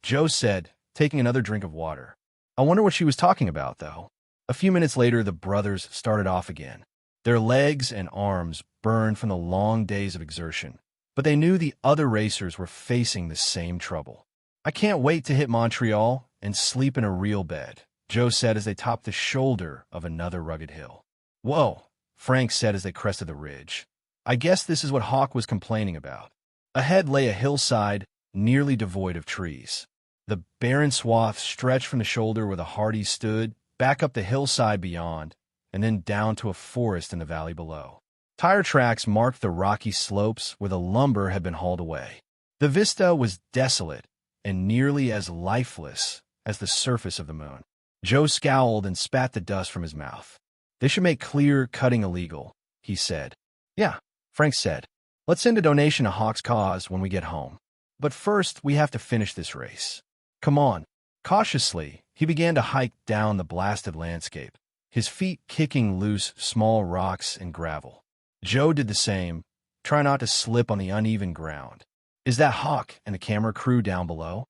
Speaker 1: Joe said, taking another drink of water. I wonder what she was talking about, though. A few minutes later, the brothers started off again. Their legs and arms burned from the long days of exertion, but they knew the other racers were facing the same trouble. I can't wait to hit Montreal and sleep in a real bed, Joe said as they topped the shoulder of another rugged hill. Whoa, Frank said as they crested the ridge. I guess this is what Hawk was complaining about. Ahead lay a hillside nearly devoid of trees. The barren swath stretched from the shoulder where the Hardys stood, back up the hillside beyond, and then down to a forest in the valley below. Tire tracks marked the rocky slopes where the lumber had been hauled away. The vista was desolate and nearly as lifeless as the surface of the moon. Joe scowled and spat the dust from his mouth. They should make clear cutting illegal, he said. Yeah, Frank said. Let's send a donation to Hawk's cause when we get home. But first, we have to finish this race. Come on. Cautiously, he began to hike down the blasted landscape, his feet kicking loose small rocks and gravel. Joe did the same, trying not to slip on the uneven ground. Is that Hawk and the camera crew down below?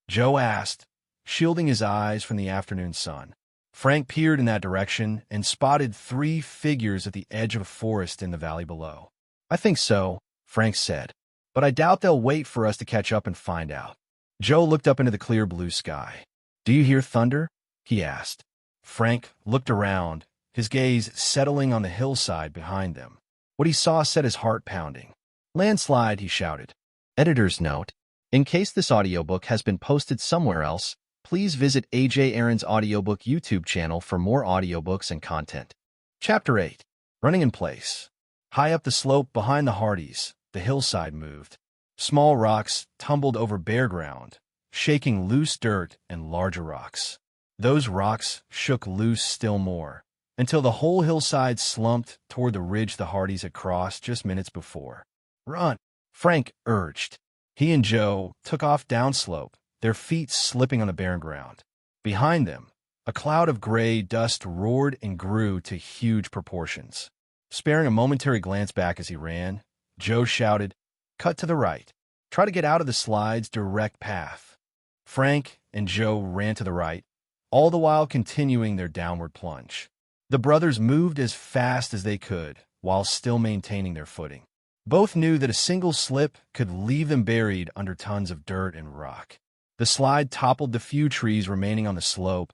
Speaker 1: Joe asked, shielding his eyes from the afternoon sun. Frank peered in that direction and spotted 3 figures at the edge of a forest in the valley below. I think so, Frank said, but I doubt they'll wait for us to catch up and find out. Joe looked up into the clear blue sky. Do you hear thunder? He asked. Frank looked around, his gaze settling on the hillside behind them. What he saw set his heart pounding. Landslide, he shouted. Editor's note: in case this audiobook has been posted somewhere else, please visit A.J. Aaron's Audiobook YouTube channel for more audiobooks and content. Chapter 8. Running in Place. High up the slope behind the Hardys, the hillside moved. Small rocks tumbled over bare ground, shaking loose dirt and larger rocks. Those rocks shook loose still more, until the whole hillside slumped toward the ridge the Hardys had crossed just minutes before. Run, Frank urged. He and Joe took off downslope, their feet slipping on the barren ground. Behind them, a cloud of gray dust roared and grew to huge proportions. Sparing a momentary glance back as he ran, Joe shouted, "Cut to the right. Try to get out of the slide's direct path." Frank and Joe ran to the right, all the while continuing their downward plunge. The brothers moved as fast as they could, while still maintaining their footing. Both knew that a single slip could leave them buried under tons of dirt and rock. The slide toppled the few trees remaining on the slope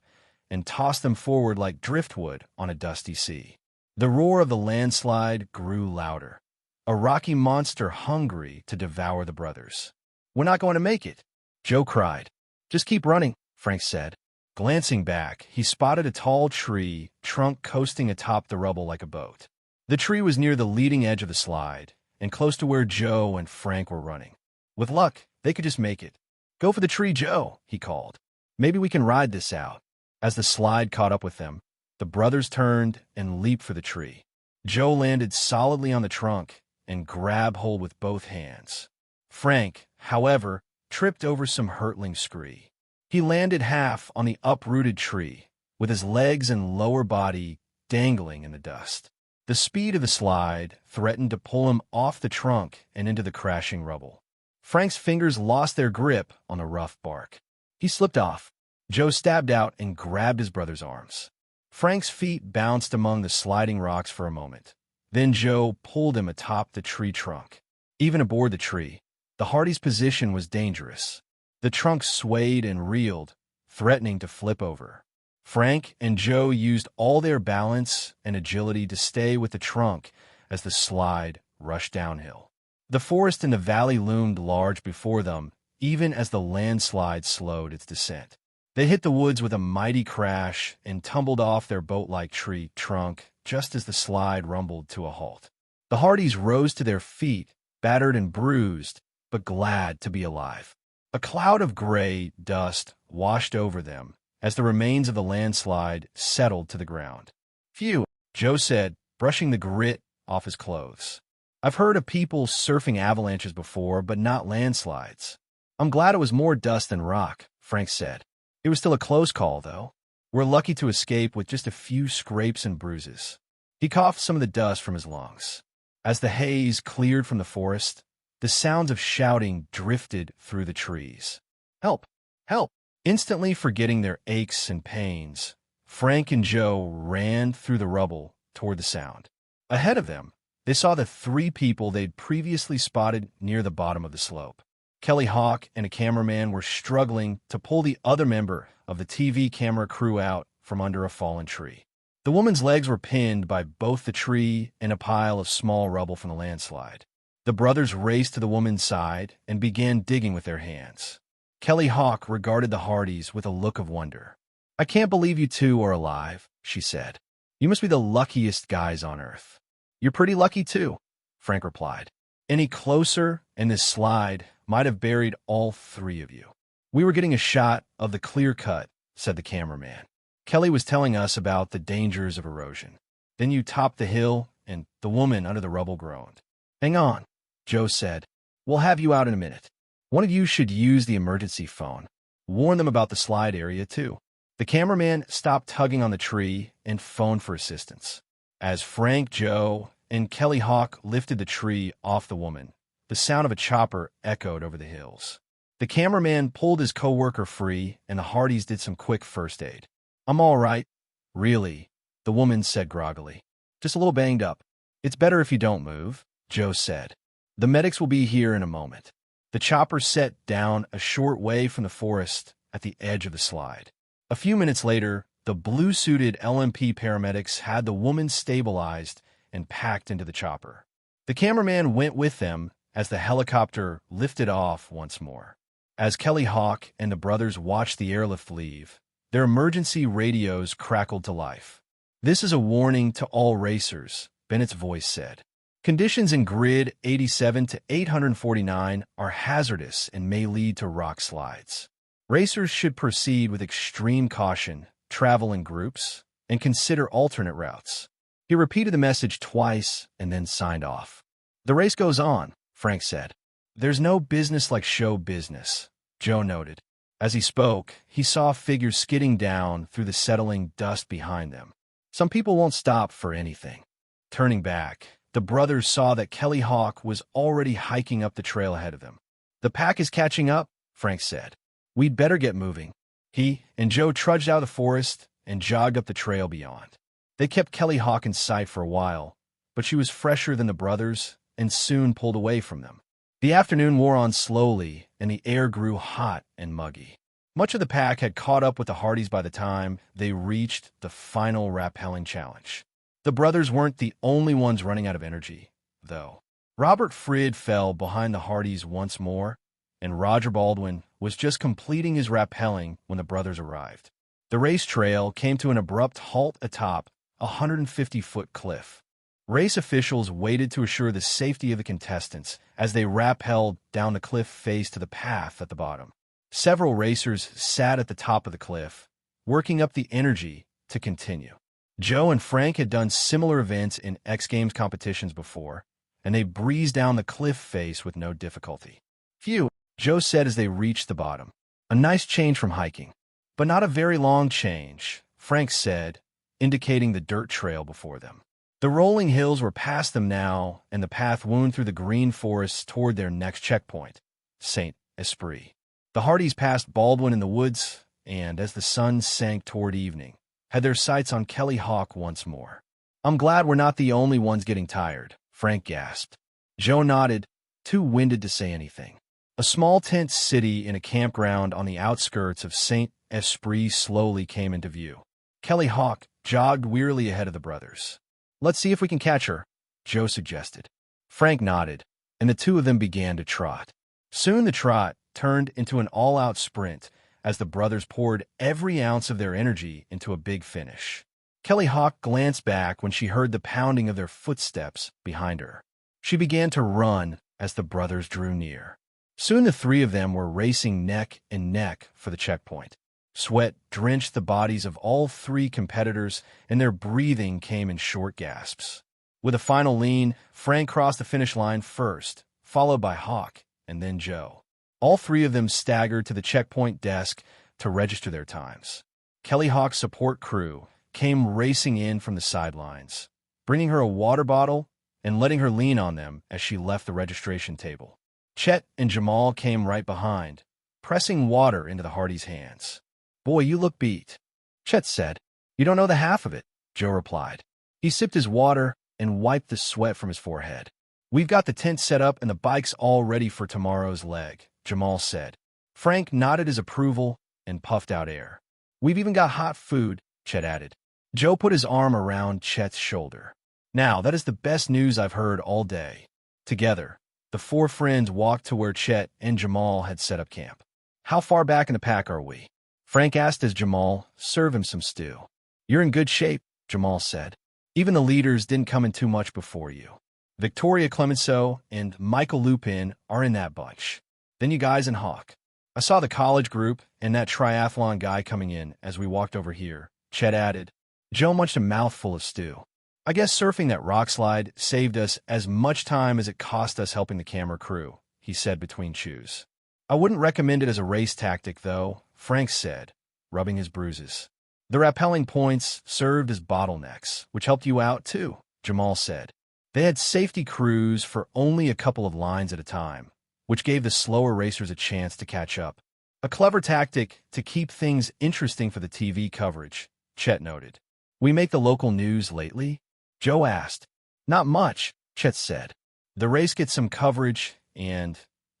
Speaker 1: and tossed them forward like driftwood on a dusty sea. The roar of the landslide grew louder, a rocky monster hungry to devour the brothers. "We're not going to make it," Joe cried. "Just keep running," Frank said. Glancing back, he spotted a tall tree trunk coasting atop the rubble like a boat. The tree was near the leading edge of the slide, and close to where Joe and Frank were running. With luck, they could just make it. "Go for the tree, Joe," he called. "Maybe we can ride this out." As the slide caught up with them, the brothers turned and leaped for the tree. Joe landed solidly on the trunk and grabbed hold with both hands. Frank, however, tripped over some hurtling scree. He landed half on the uprooted tree, with his legs and lower body dangling in the dust. The speed of the slide threatened to pull him off the trunk and into the crashing rubble. Frank's fingers lost their grip on the rough bark. He slipped off. Joe stabbed out and grabbed his brother's arms. Frank's feet bounced among the sliding rocks for a moment. Then Joe pulled him atop the tree trunk. Even aboard the tree, the Hardys' position was dangerous. The trunk swayed and reeled, threatening to flip over. Frank and Joe used all their balance and agility to stay with the trunk as the slide rushed downhill. The forest in the valley loomed large before them, even as the landslide slowed its descent. They hit the woods with a mighty crash and tumbled off their boat-like tree trunk just as the slide rumbled to a halt. The Hardys rose to their feet, battered and bruised, but glad to be alive. A cloud of gray dust washed over them as the remains of the landslide settled to the ground. "Phew," Joe said, brushing the grit off his clothes. "I've heard of people surfing avalanches before, but not landslides." "I'm glad it was more dust than rock," Frank said. "It was still a close call, though. We're lucky to escape with just a few scrapes and bruises." He coughed some of the dust from his lungs. As the haze cleared from the forest, the sounds of shouting drifted through the trees. "Help! Help!" Instantly forgetting their aches and pains, Frank and Joe ran through the rubble toward the sound. Ahead of them, they saw the three people they'd previously spotted near the bottom of the slope. Kelly Hawk and a cameraman were struggling to pull the other member of the TV camera crew out from under a fallen tree. The woman's legs were pinned by both the tree and a pile of small rubble from the landslide. The brothers raced to the woman's side and began digging with their hands. Kelly Hawk regarded the Hardys with a look of wonder. "I can't believe you two are alive," she said. "You must be the luckiest guys on Earth." "You're pretty lucky, too," Frank replied. "Any closer, and this slide might have buried all three of you." "We were getting a shot of the clear cut," said the cameraman. "Kelly was telling us about the dangers of erosion. Then you topped the hill, and the woman under the rubble groaned." "Hang on," Joe said. "We'll have you out in a minute. One of you should use the emergency phone. Warn them about the slide area, too." The cameraman stopped tugging on the tree and phoned for assistance. As Frank, Joe, and Kelly Hawk lifted the tree off the woman, the sound of a chopper echoed over the hills. The cameraman pulled his coworker free, and the Hardys did some quick first aid. "I'm all right." "Really?" the woman said groggily. "Just a little banged up." "It's better if you don't move," Joe said. "The medics will be here in a moment." The chopper set down a short way from the forest at the edge of the slide. A few minutes later, the blue-suited LMP paramedics had the woman stabilized and packed into the chopper. The cameraman went with them as the helicopter lifted off once more. As Kelly Hawk and the brothers watched the airlift leave, their emergency radios crackled to life. "This is a warning to all racers," Bennett's voice said. "Conditions in grid 87 to 849 are hazardous and may lead to rock slides. Racers should proceed with extreme caution, travel in groups, and consider alternate routes." He repeated the message twice and then signed off. "The race goes on," Frank said. "There's no business like show business," Joe noted. As he spoke, he saw figures skidding down through the settling dust behind them. Some people won't stop for anything. Turning back, the brothers saw that Kelly Hawk was already hiking up the trail ahead of them. "The pack is catching up," Frank said. "We'd better get moving." He and Joe trudged out of the forest and jogged up the trail beyond. They kept Kelly Hawk in sight for a while, but she was fresher than the brothers and soon pulled away from them. The afternoon wore on slowly, and the air grew hot and muggy. Much of the pack had caught up with the Hardys by the time they reached the final rappelling challenge. The brothers weren't the only ones running out of energy, though. Robert Frid fell behind the Hardys once more, and Roger Baldwin was just completing his rappelling when the brothers arrived. The race trail came to an abrupt halt atop a 150-foot cliff. Race officials waited to assure the safety of the contestants as they rappelled down the cliff face to the path at the bottom. Several racers sat at the top of the cliff, working up the energy to continue. Joe and Frank had done similar events in X Games competitions before, and they breezed down the cliff face with no difficulty. "Phew," Joe said as they reached the bottom. "A nice change from hiking." "But not a very long change," Frank said, indicating the dirt trail before them. The rolling hills were past them now, and the path wound through the green forests toward their next checkpoint, St. Esprit. The Hardys passed Baldwin in the woods, and as the sun sank toward evening, had their sights on Kelly Hawk once more. "I'm glad we're not the only ones getting tired," Frank gasped. Joe nodded, too winded to say anything. A small tent city in a campground on the outskirts of St. Esprit slowly came into view. Kelly Hawk jogged wearily ahead of the brothers. "Let's see if we can catch her," Joe suggested. Frank nodded, and the two of them began to trot. Soon the trot turned into an all-out sprint as the brothers poured every ounce of their energy into a big finish. Kelly Hawk glanced back when she heard the pounding of their footsteps behind her. She began to run as the brothers drew near. Soon the three of them were racing neck and neck for the checkpoint. Sweat drenched the bodies of all three competitors, and their breathing came in short gasps. With a final lean, Frank crossed the finish line first, followed by Hawk, and then Joe. All three of them staggered to the checkpoint desk to register their times. Kelly Hawk's support crew came racing in from the sidelines, bringing her a water bottle and letting her lean on them as she left the registration table. Chet and Jamal came right behind, pressing water into the Hardys' hands. "Boy, you look beat," Chet said. "You don't know the half of it," Joe replied. He sipped his water and wiped the sweat from his forehead. "We've got the tent set up and the bikes all ready for tomorrow's leg," Jamal said. Frank nodded his approval and puffed out air. "We've even got hot food," Chet added. Joe put his arm around Chet's shoulder. "Now, that is the best news I've heard all day." Together, the four friends walked to where Chet and Jamal had set up camp. "How far back in the pack are we?" Frank asked as Jamal served him some stew. "You're in good shape," Jamal said. "Even the leaders didn't come in too much before you. Victoria Clemenceau and Michael Lupin are in that bunch. Then you guys and Hawk. I saw the college group and that triathlon guy coming in as we walked over here," Chet added. Joe munched a mouthful of stew. "I guess surfing that rock slide saved us as much time as it cost us helping the camera crew," he said between chews. "I wouldn't recommend it as a race tactic, though," Frank said, rubbing his bruises. "The rappelling points served as bottlenecks, which helped you out, too," Jamal said. They had safety crews for only a couple of lines at a time, which gave the slower racers a chance to catch up. "A clever tactic to keep things interesting for the TV coverage," Chet noted. "We make the local news lately?" Joe asked. "Not much," Chet said. "The race gets some coverage, and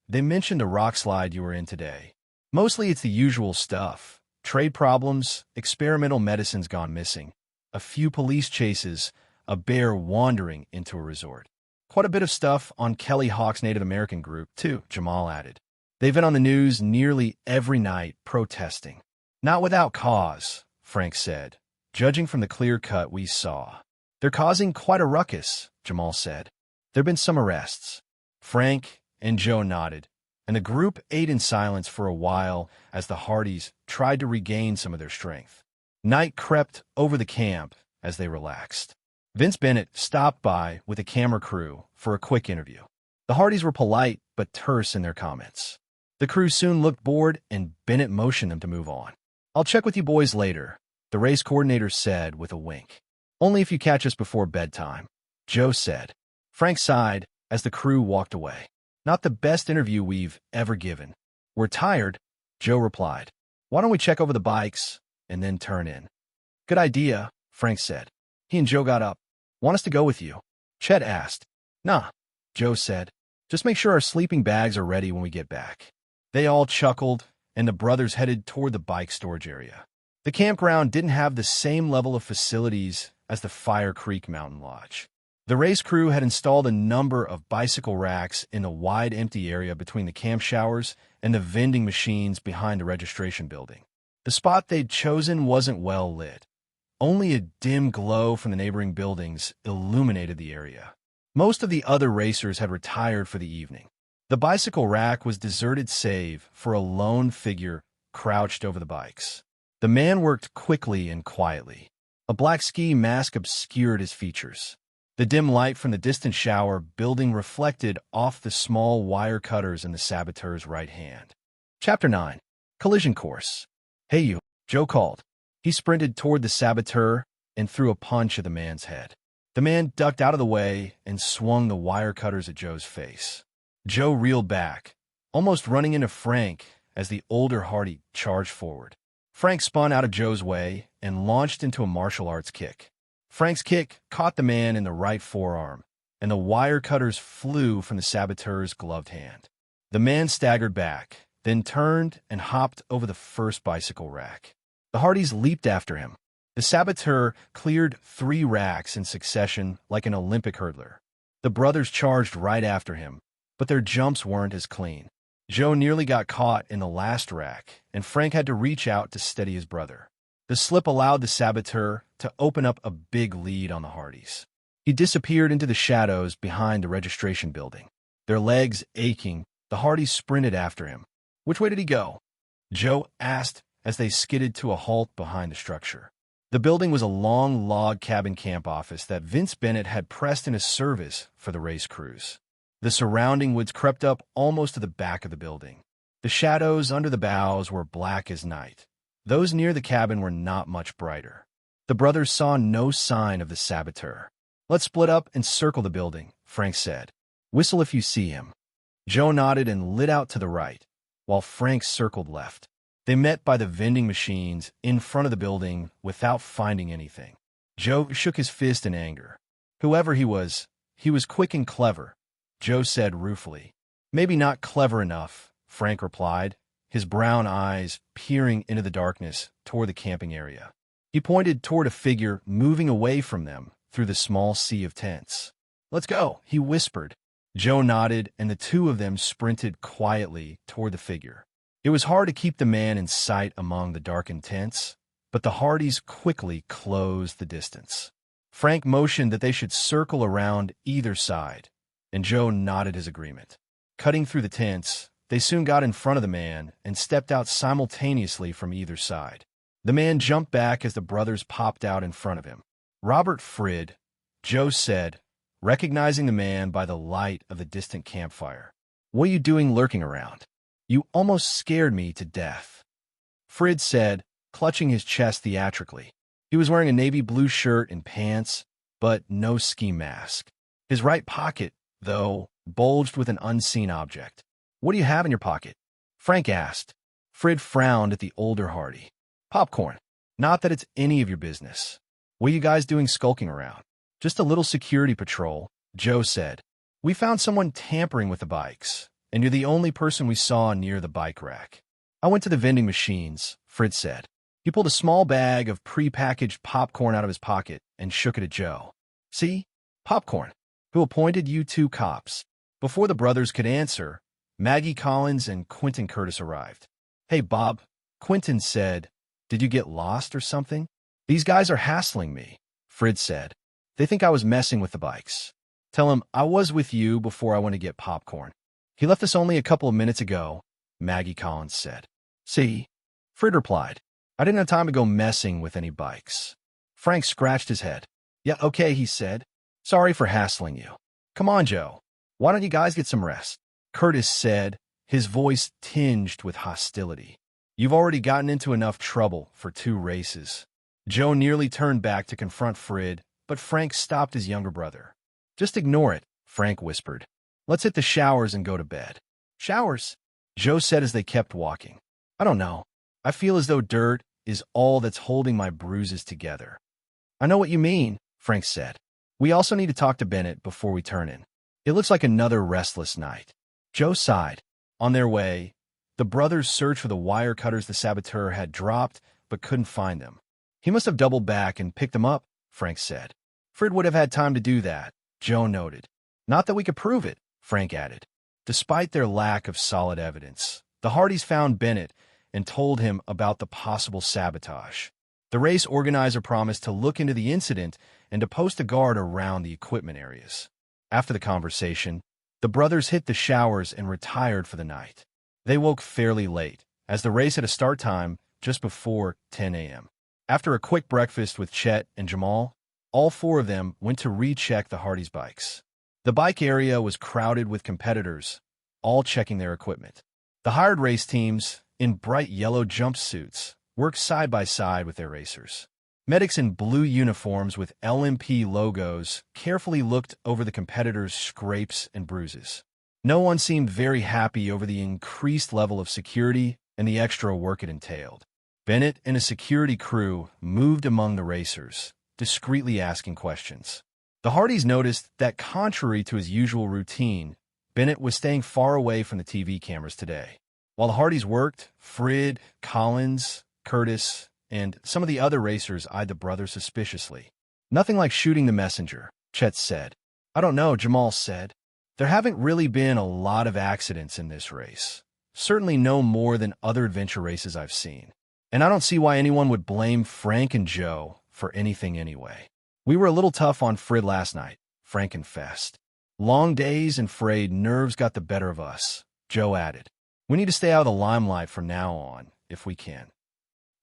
Speaker 1: they mentioned a rock slide you were in today. Mostly it's the usual stuff. Trade problems, experimental medicines gone missing, a few police chases, a bear wandering into a resort. Quite a bit of stuff on Kelly Hawk's Native American group, too," Jamal added. "They've been on the news nearly every night protesting." "Not without cause," Frank said, "judging from the clear cut we saw." "They're causing quite a ruckus," Jamal said. "There've been some arrests." Frank and Joe nodded, and the group ate in silence for a while as the Hardys tried to regain some of their strength. Night crept over the camp as they relaxed. Vince Bennett stopped by with a camera crew for a quick interview. The Hardys were polite but terse in their comments. The crew soon looked bored, and Bennett motioned them to move on. "I'll check with you boys later," the race coordinator said with a wink. "Only if you catch us before bedtime," Joe said. Frank sighed as the crew walked away. "Not the best interview we've ever given." "We're tired," Joe replied. "Why don't we check over the bikes and then turn in?" "Good idea," Frank said. He and Joe got up. "Want us to go with you?" Chet asked. "Nah," Joe said. "Just make sure our sleeping bags are ready when we get back." They all chuckled, and the brothers headed toward the bike storage area. The campground didn't have the same level of facilities as the Fire Creek Mountain Lodge. The race crew had installed a number of bicycle racks in the wide empty area between the camp showers and the vending machines behind the registration building. The spot they'd chosen wasn't well lit. Only a dim glow from the neighboring buildings illuminated the area. Most of the other racers had retired for the evening. The bicycle rack was deserted save for a lone figure crouched over the bikes. The man worked quickly and quietly. A black ski mask obscured his features. The dim light from the distant shower building reflected off the small wire cutters in the saboteur's right hand. Chapter 9. Collision Course. "Hey you," Joe called. He sprinted toward the saboteur and threw a punch at the man's head. The man ducked out of the way and swung the wire cutters at Joe's face. Joe reeled back, almost running into Frank as the older Hardy charged forward. Frank spun out of Joe's way and launched into a martial arts kick. Frank's kick caught the man in the right forearm, and the wire cutters flew from the saboteur's gloved hand. The man staggered back, then turned and hopped over the first bicycle rack. The Hardys leaped after him. The saboteur cleared 3 racks in succession like an Olympic hurdler. The brothers charged right after him, but their jumps weren't as clean. Joe nearly got caught in the last rack, and Frank had to reach out to steady his brother. The slip allowed the saboteur to open up a big lead on the Hardys. He disappeared into the shadows behind the registration building. Their legs aching, the Hardys sprinted after him. "Which way did he go?" Joe asked as they skidded to a halt behind the structure. The building was a long log cabin camp office that Vince Bennett had pressed into service for the race crews. The surrounding woods crept up almost to the back of the building. The shadows under the boughs were black as night. Those near the cabin were not much brighter. The brothers saw no sign of the saboteur. "Let's split up and circle the building," Frank said. "Whistle if you see him." Joe nodded and lit out to the right, while Frank circled left. They met by the vending machines in front of the building without finding anything. Joe shook his fist in anger. Whoever he was quick and clever, Joe said ruefully. "Maybe not clever enough," Frank replied, his brown eyes peering into the darkness toward the camping area. He pointed toward a figure moving away from them through the small sea of tents. "Let's go," he whispered. Joe nodded, and the two of them sprinted quietly toward the figure. It was hard to keep the man in sight among the darkened tents, but the Hardys quickly closed the distance. Frank motioned that they should circle around either side, and Joe nodded his agreement. Cutting through the tents, they soon got in front of the man and stepped out simultaneously from either side. The man jumped back as the brothers popped out in front of him. "Robert Frid," Joe said, recognizing the man by the light of the distant campfire. "What are you doing lurking around? You almost scared me to death," Frid said, clutching his chest theatrically. He was wearing a navy blue shirt and pants, but no ski mask. His right pocket, though, bulged with an unseen object. "What do you have in your pocket?" Frank asked. Frid frowned at the older Hardy. "Popcorn. Not that it's any of your business. What are you guys doing skulking around?" "Just a little security patrol," Joe said. "We found someone tampering with the bikes, and you're the only person we saw near the bike rack." "I went to the vending machines," Frid said. He pulled a small bag of pre-packaged popcorn out of his pocket and shook it at Joe. "See? Popcorn. Who appointed you 2 cops?" Before the brothers could answer, Maggie Collins and Quentin Curtis arrived. "Hey, Bob," Quentin said. "Did you get lost or something?" "These guys are hassling me," Frid said. "They think I was messing with the bikes. Tell them I was with you before I went to get popcorn." "He left us only a couple of minutes ago," Maggie Collins said. "See?" Frid replied. "I didn't have time to go messing with any bikes." Frank scratched his head. "Yeah, okay," he said. "Sorry for hassling you. Come on, Joe. Why don't you guys get some rest?" Curtis said, his voice tinged with hostility. "You've already gotten into enough trouble for 2 races." Joe nearly turned back to confront Frid, but Frank stopped his younger brother. "Just ignore it," Frank whispered. "Let's hit the showers and go to bed." "Showers?" Joe said as they kept walking. "I don't know. I feel as though dirt is all that's holding my bruises together." "I know what you mean," Frank said. "We also need to talk to Bennett before we turn in. It looks like another restless night." Joe sighed. On their way, the brothers searched for the wire cutters the saboteur had dropped but couldn't find them. "He must have doubled back and picked them up," Frank said. "Frid would have had time to do that," Joe noted. "Not that we could prove it," Frank added. Despite their lack of solid evidence, the Hardys found Bennett and told him about the possible sabotage. The race organizer promised to look into the incident and to post a guard around the equipment areas. After the conversation, the brothers hit the showers and retired for the night. They woke fairly late, as the race had a start time just before 10 a.m. After a quick breakfast with Chet and Jamal, all 4 of them went to recheck the Hardys' bikes. The bike area was crowded with competitors, all checking their equipment. The hired race teams, in bright yellow jumpsuits, worked side by side with their racers. Medics in blue uniforms with LMP logos carefully looked over the competitors' scrapes and bruises. No one seemed very happy over the increased level of security and the extra work it entailed. Bennett and a security crew moved among the racers, discreetly asking questions. The Hardys noticed that, contrary to his usual routine, Bennett was staying far away from the TV cameras today. While the Hardys worked, Frid, Collins, Curtis, and some of the other racers eyed the brothers suspiciously. "Nothing like shooting the messenger," Chet said. "I don't know," Jamal said. "There haven't really been a lot of accidents in this race. Certainly no more than other adventure races I've seen. And I don't see why anyone would blame Frank and Joe for anything anyway. We were a little tough on Frid last night," Frank confessed. "Long days and frayed nerves got the better of us," Joe added. "We need to stay out of the limelight from now on, if we can."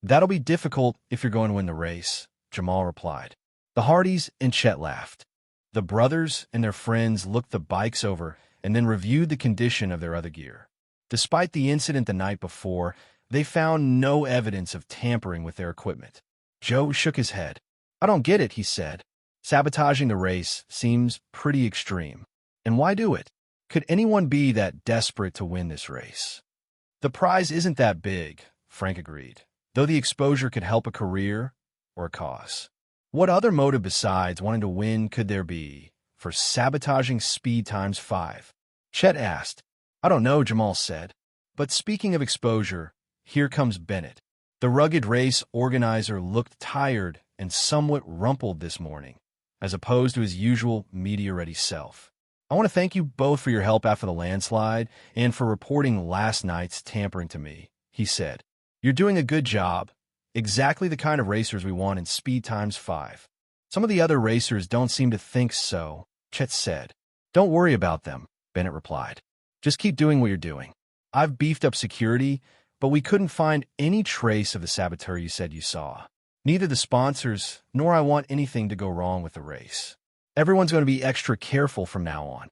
Speaker 1: "That'll be difficult if you're going to win the race," Jamal replied. The Hardys and Chet laughed. The brothers and their friends looked the bikes over and then reviewed the condition of their other gear. Despite the incident the night before, they found no evidence of tampering with their equipment. Joe shook his head. "I don't get it," he said. "Sabotaging the race seems pretty extreme. And why do it? Could anyone be that desperate to win this race?" "The prize isn't that big," Frank agreed, "though the exposure could help a career or a cause. What other motive besides wanting to win could there be for sabotaging speed times 5? Chet asked. "I don't know," Jamal said. "But speaking of exposure, here comes Bennett." The rugged race organizer looked tired and somewhat rumpled this morning, as opposed to his usual media-ready self. "I want to thank you both for your help after the landslide and for reporting last night's tampering to me," he said. "You're doing a good job. Exactly the kind of racers we want in speed times 5. Some of the other racers don't seem to think so," Chet said. "Don't worry about them," Bennett replied. "Just keep doing what you're doing. I've beefed up security, but we couldn't find any trace of the saboteur you said you saw. Neither the sponsors nor I want anything to go wrong with the race. Everyone's going to be extra careful from now on."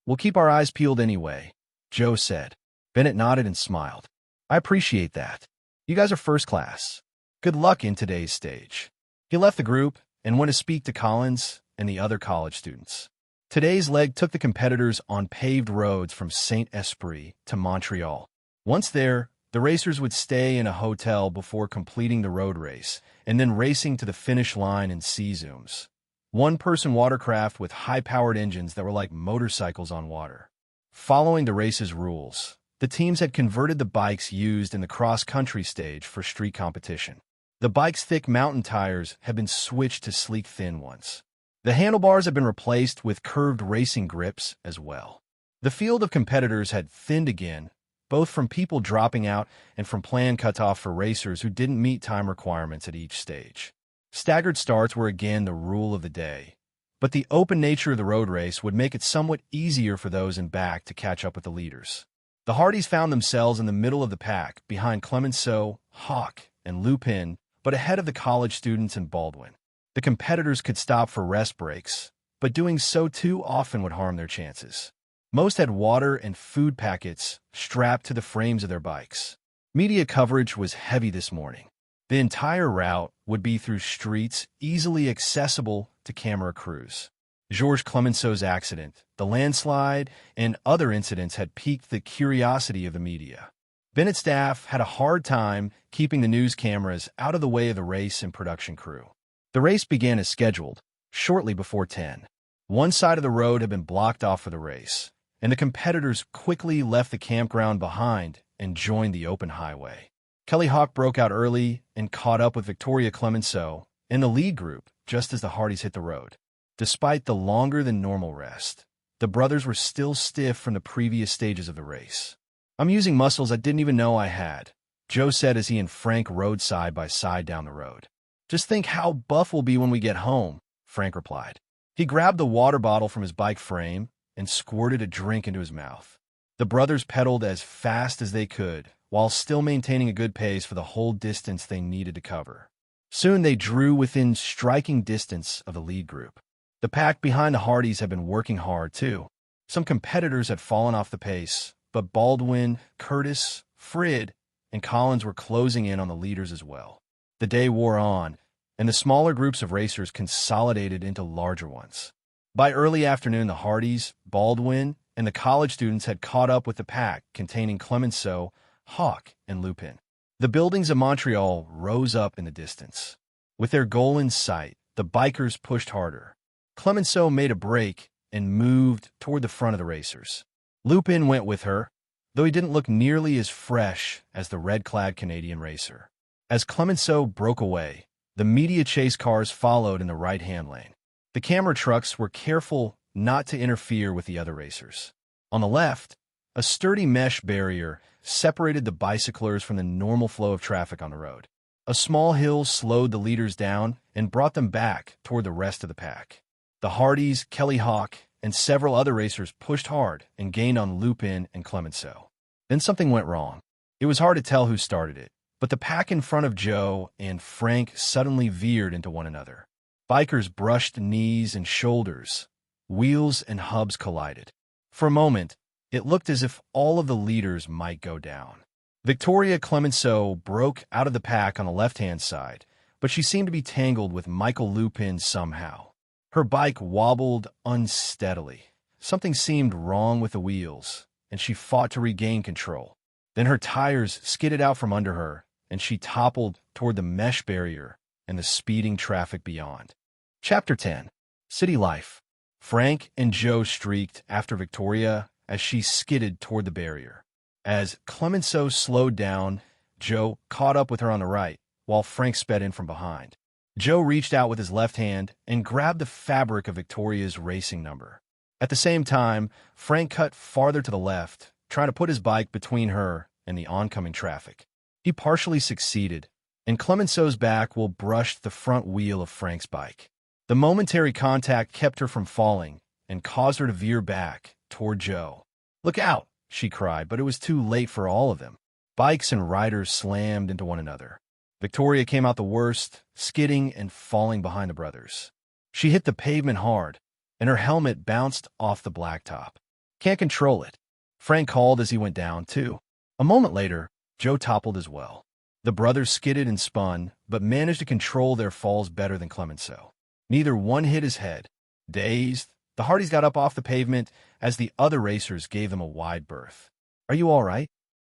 Speaker 1: "We'll keep our eyes peeled anyway," Joe said. Bennett nodded and smiled. "I appreciate that. You guys are first class. Good luck in today's stage." He left the group and went to speak to Collins and the other college students. Today's leg took the competitors on paved roads from Saint-Esprit to Montreal. Once there, the racers would stay in a hotel before completing the road race and then racing to the finish line in C-Zooms, one-person watercraft with high-powered engines that were like motorcycles on water. Following the race's rules, the teams had converted the bikes used in the cross-country stage for street competition. The bike's thick mountain tires had been switched to sleek thin ones. The handlebars had been replaced with curved racing grips as well. The field of competitors had thinned again, both from people dropping out and from plan cutoff for racers who didn't meet time requirements at each stage. Staggered starts were again the rule of the day, but the open nature of the road race would make it somewhat easier for those in back to catch up with the leaders. The Hardys found themselves in the middle of the pack, behind Clemenceau, Hawk, and Lupin, but ahead of the college students and Baldwin. The competitors could stop for rest breaks, but doing so too often would harm their chances. Most had water and food packets strapped to the frames of their bikes. Media coverage was heavy this morning. The entire route would be through streets easily accessible to camera crews. Georges Clemenceau's accident, the landslide, and other incidents had piqued the curiosity of the media. Bennett's staff had a hard time keeping the news cameras out of the way of the race and production crew. The race began as scheduled, shortly before 10. One side of the road had been blocked off for the race, and the competitors quickly left the campground behind and joined the open highway. Kelly Hawk broke out early and caught up with Victoria Clemenceau in the lead group just as the Hardys hit the road. Despite the longer-than-normal rest, the brothers were still stiff from the previous stages of the race. "I'm using muscles I didn't even know I had," Joe said as he and Frank rode side by side down the road. "Just think how buff we'll be when we get home," Frank replied. He grabbed the water bottle from his bike frame and squirted a drink into his mouth. The brothers pedaled as fast as they could, while still maintaining a good pace for the whole distance they needed to cover. Soon they drew within striking distance of the lead group. The pack behind the Hardys had been working hard, too. Some competitors had fallen off the pace, but Baldwin, Curtis, Frid, and Collins were closing in on the leaders as well. The day wore on, and the smaller groups of racers consolidated into larger ones. By early afternoon, the Hardys, Baldwin, and the college students had caught up with the pack containing Clemenceau, Hawk, and Lupin. The buildings of Montreal rose up in the distance. With their goal in sight, the bikers pushed harder. Clemenceau made a break and moved toward the front of the racers. Lupin went with her, though he didn't look nearly as fresh as the red-clad Canadian racer. As Clemenceau broke away, the media chase cars followed in the right-hand lane. The camera trucks were careful not to interfere with the other racers. On the left, a sturdy mesh barrier separated the bicyclers from the normal flow of traffic on the road. A small hill slowed the leaders down and brought them back toward the rest of the pack. The Hardys, Kelly Hawk, and several other racers pushed hard and gained on Lupin and Clemenceau. Then something went wrong. It was hard to tell who started it, but the pack in front of Joe and Frank suddenly veered into one another. Bikers brushed knees and shoulders. Wheels and hubs collided. For a moment, it looked as if all of the leaders might go down. Victoria Clemenceau broke out of the pack on the left-hand side, but she seemed to be tangled with Michael Lupin somehow. Her bike wobbled unsteadily. Something seemed wrong with the wheels, and she fought to regain control. Then her tires skidded out from under her, and she toppled toward the mesh barrier and the speeding traffic beyond. Chapter 10. City Life. Frank and Joe streaked after Victoria as she skidded toward the barrier. As Clemenceau slowed down, Joe caught up with her on the right, while Frank sped in from behind. Joe reached out with his left hand and grabbed the fabric of Victoria's racing number. At the same time, Frank cut farther to the left, trying to put his bike between her and the oncoming traffic. He partially succeeded, and Clemenceau's back wheel brushed the front wheel of Frank's bike. The momentary contact kept her from falling and caused her to veer back toward Joe. "Look out!" she cried, but it was too late for all of them. Bikes and riders slammed into one another. Victoria came out the worst, skidding and falling behind the brothers. She hit the pavement hard, and her helmet bounced off the blacktop. "Can't control it," Frank called as he went down, too. A moment later, Joe toppled as well. The brothers skidded and spun, but managed to control their falls better than Clemenceau. Neither one hit his head. Dazed, the Hardys got up off the pavement as the other racers gave them a wide berth. "Are you all right?"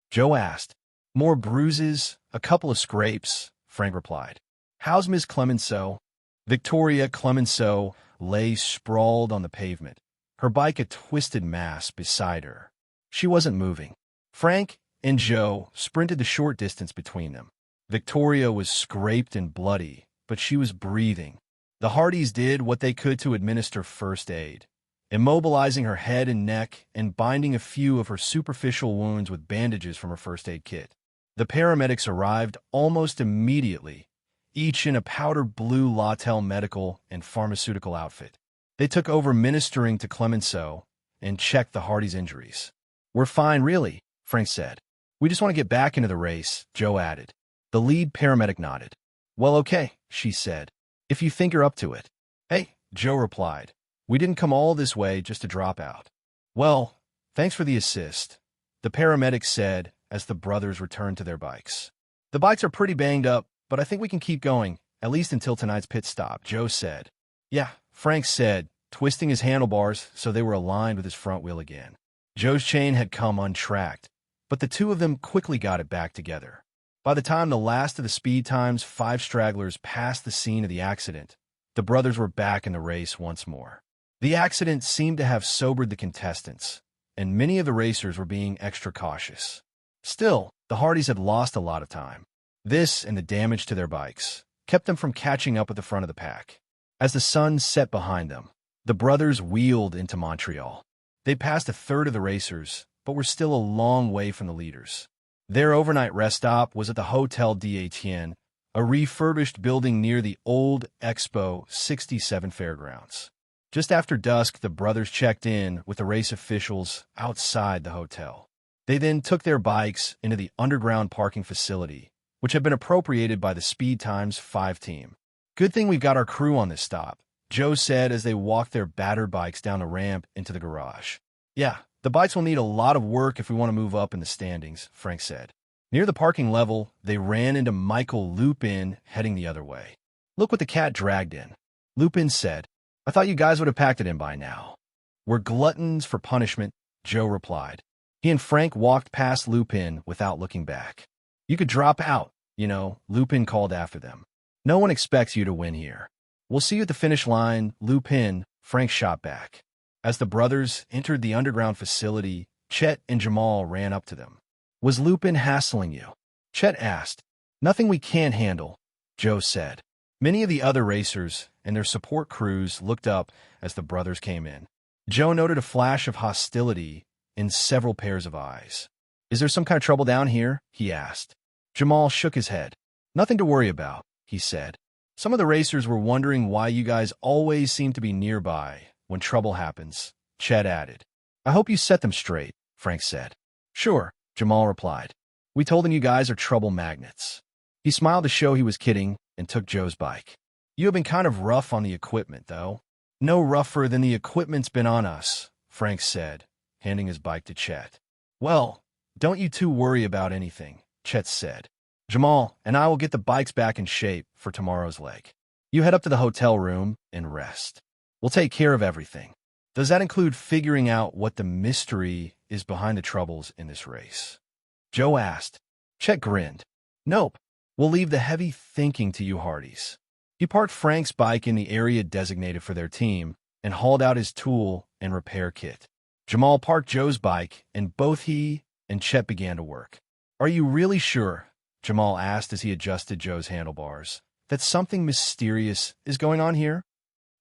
Speaker 1: Joe asked. "More bruises, a couple of scrapes," Frank replied. "How's Miss Clemenceau?" Victoria Clemenceau lay sprawled on the pavement, her bike a twisted mass beside her. She wasn't moving. Frank and Joe sprinted the short distance between them. Victoria was scraped and bloody, but she was breathing. The Hardys did what they could to administer first aid, immobilizing her head and neck and binding a few of her superficial wounds with bandages from her first aid kit. The paramedics arrived almost immediately, each in a powder blue Latel medical and pharmaceutical outfit. They took over ministering to Clemenceau and checked the Hardys' injuries. "We're fine, really," Frank said. "We just want to get back into the race," Joe added. The lead paramedic nodded. "Well, okay," she said, "if you think you're up to it." "Hey," Joe replied, "we didn't come all this way just to drop out." "Well, Thanks for the assist, the paramedic said as the brothers returned to their bikes. The bikes are pretty banged up, but I think we can keep going, at least until tonight's pit stop, Joe said. Yeah, Frank said, twisting his handlebars so they were aligned with his front wheel again. Joe's chain had come untracked, but the two of them quickly got it back together. By the time the last of the Speed Time's 5 stragglers passed the scene of the accident, the brothers were back in the race once more. The accident seemed to have sobered the contestants, and many of the racers were being extra cautious. Still, the Hardys had lost a lot of time. This and the damage to their bikes kept them from catching up at the front of the pack. As the sun set behind them, the brothers wheeled into Montreal. They passed a third of the racers, but were still a long way from the leaders. Their overnight rest stop was at the Hotel d'Etienne, a refurbished building near the old Expo 67 fairgrounds. Just after dusk, the brothers checked in with the race officials outside the hotel. They then took their bikes into the underground parking facility, which had been appropriated by the Speed Times 5 team. Good thing we've got our crew on this stop, Joe said as they walked their battered bikes down the ramp into the garage. Yeah, the bikes will need a lot of work if we want to move up in the standings, Frank said. Near the parking level, they ran into Michael Lupin heading the other way. Look what the cat dragged in, Lupin said. I thought you guys would have packed it in by now. We're gluttons for punishment, Joe replied. He and Frank walked past Lupin without looking back. You could drop out, Lupin called after them. No one expects you to win here. We'll see you at the finish line, Lupin, Frank shot back. As the brothers entered the underground facility, Chet and Jamal ran up to them. Was Lupin hassling you? Chet asked. Nothing we can't handle, Joe said. Many of the other racers and their support crews looked up as the brothers came in. Joe noted a flash of hostility in several pairs of eyes. Is there some kind of trouble down here? He asked. Jamal shook his head. Nothing to worry about, he said. Some of the racers were wondering why you guys always seem to be nearby when trouble happens, Chet added. I hope you set them straight, Frank said. Sure, Jamal replied. We told them you guys are trouble magnets. He smiled to show he was kidding and took Joe's bike. You have been kind of rough on the equipment, though. No rougher than the equipment's been on us, Frank said, handing his bike to Chet. Well, don't you two worry about anything, Chet said. Jamal and I will get the bikes back in shape for tomorrow's leg. You head up to the hotel room and rest. We'll take care of everything. Does that include figuring out what the mystery is behind the troubles in this race? Joe asked. Chet grinned. Nope. We'll leave the heavy thinking to you Hardys. He parked Frank's bike in the area designated for their team and hauled out his tool and repair kit. Jamal parked Joe's bike, and both he and Chet began to work. Are you really sure, Jamal asked as he adjusted Joe's handlebars, that something mysterious is going on here?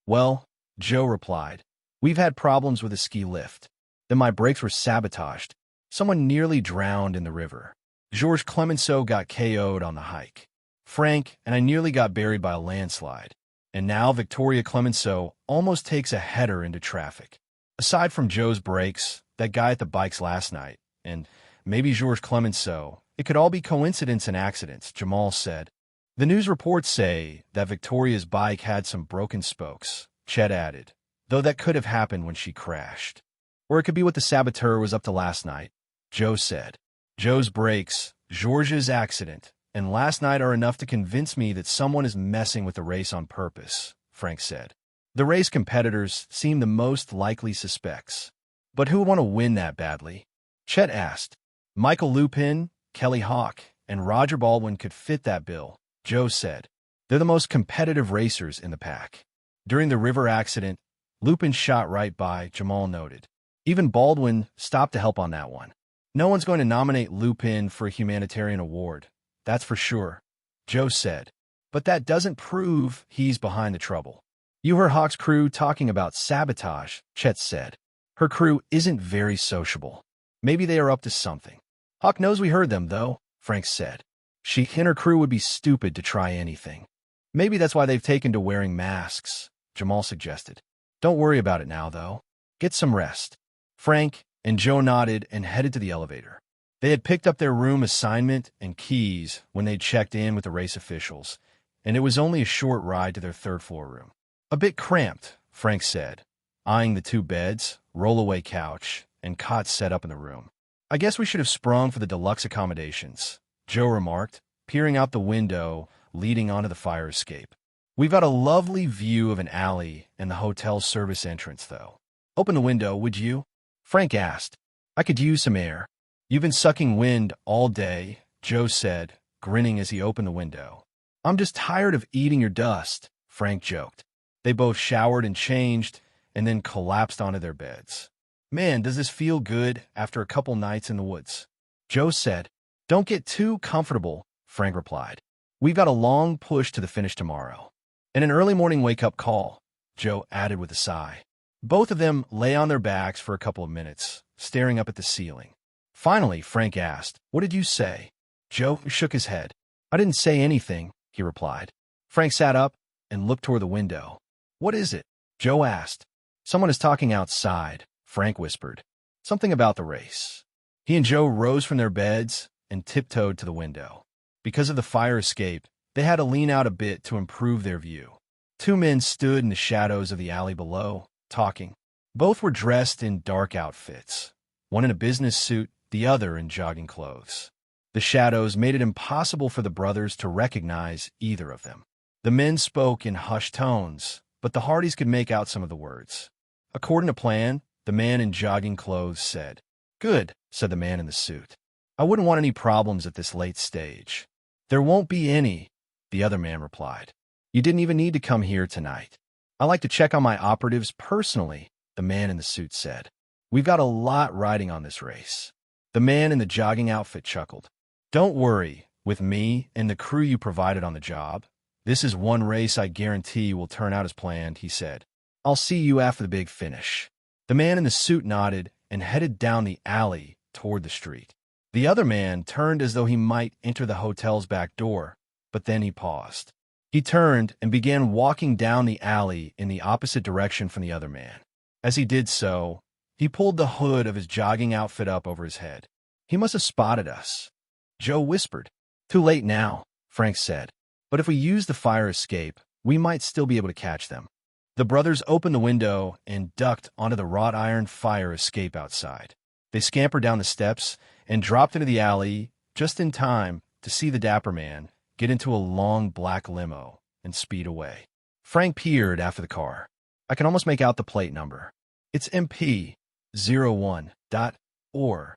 Speaker 1: Well, Joe replied, we've had problems with a ski lift. Then my brakes were sabotaged. Someone nearly drowned in the river. Georges Clemenceau got KO'd on the hike. Frank and I nearly got buried by a landslide. And now Victoria Clemenceau almost takes a header into traffic. Aside from Joe's brakes, that guy at the bikes last night, and maybe Georges Clemenceau, it could all be coincidence and accidents, Jamal said. The news reports say that Victoria's bike had some broken spokes, Chet added, though that could have happened when she crashed. Or it could be what the saboteur was up to last night, Joe said. Joe's brakes, Georges' accident, and last night are enough to convince me that someone is messing with the race on purpose, Frank said. The race competitors seem the most likely suspects. But who would want to win that badly? Chet asked. Michael Lupin, Kelly Hawk, and Roger Baldwin could fit that bill, Joe said. They're the most competitive racers in the pack. During the river accident, Lupin shot right by, Jamal noted. Even Baldwin stopped to help on that one. No one's going to nominate Lupin for a humanitarian award, that's for sure, Joe said. But that doesn't prove he's behind the trouble. You heard Hawk's crew talking about sabotage, Chet said. Her crew isn't very sociable. Maybe they are up to something. Hawk knows we heard them, though, Frank said. She and her crew would be stupid to try anything. Maybe that's why they've taken to wearing masks, Jamal suggested. Don't worry about it now, though. Get some rest. Frank and Joe nodded and headed to the elevator. They had picked up their room assignment and keys when they checked in with the race officials, and it was only a short ride to their third-floor room. A bit cramped, Frank said, eyeing the 2 beds, roll-away couch, and cots set up in the room. "I guess we should have sprung for the deluxe accommodations," Joe remarked, peering out the window leading onto the fire escape. "We've got a lovely view of an alley and the hotel's service entrance, though." "Open the window, would you?" Frank asked. "I could use some air." "You've been sucking wind all day," Joe said, grinning as he opened the window. "I'm just tired of eating your dust," Frank joked. They both showered and changed, and then collapsed onto their beds. "Man, does this feel good after a couple nights in the woods," Joe said. "Don't get too comfortable," Frank replied. "We've got a long push to the finish tomorrow." "And an early morning wake-up call," Joe added with a sigh. Both of them lay on their backs for a couple of minutes, staring up at the ceiling. Finally, Frank asked, "What did you say?" Joe shook his head. "I didn't say anything," he replied. Frank sat up and looked toward the window. "What is it?" Joe asked. "Someone is talking outside," Frank whispered. "Something about the race." He and Joe rose from their beds and tiptoed to the window. Because of the fire escape, they had to lean out a bit to improve their view. Two men stood in the shadows of the alley below, talking. Both were dressed in dark outfits, one in a business suit, the other in jogging clothes. The shadows made it impossible for the brothers to recognize either of them. The men spoke in hushed tones, but the Hardys could make out some of the words. "According to plan," the man in jogging clothes said. "Good," said the man in the suit. "I wouldn't want any problems at this late stage." "There won't be any," the other man replied. "You didn't even need to come here tonight." "I like to check on my operatives personally," the man in the suit said. "We've got a lot riding on this race." The man in the jogging outfit chuckled. "Don't worry, with me and the crew you provided on the job, this is one race I guarantee will turn out as planned," he said. "I'll see you after the big finish." The man in the suit nodded and headed down the alley toward the street. The other man turned as though he might enter the hotel's back door, but then he paused. He turned and began walking down the alley in the opposite direction from the other man. As he did so, he pulled the hood of his jogging outfit up over his head. "He must have spotted us," Joe whispered. "Too late now," Frank said. "But if we use the fire escape, we might still be able to catch them." The brothers opened the window and ducked onto the wrought iron fire escape outside. They scampered down the steps and dropped into the alley just in time to see the dapper man get into a long black limo and speed away. Frank peered after the car. "I can almost make out the plate number. It's MP01.OR.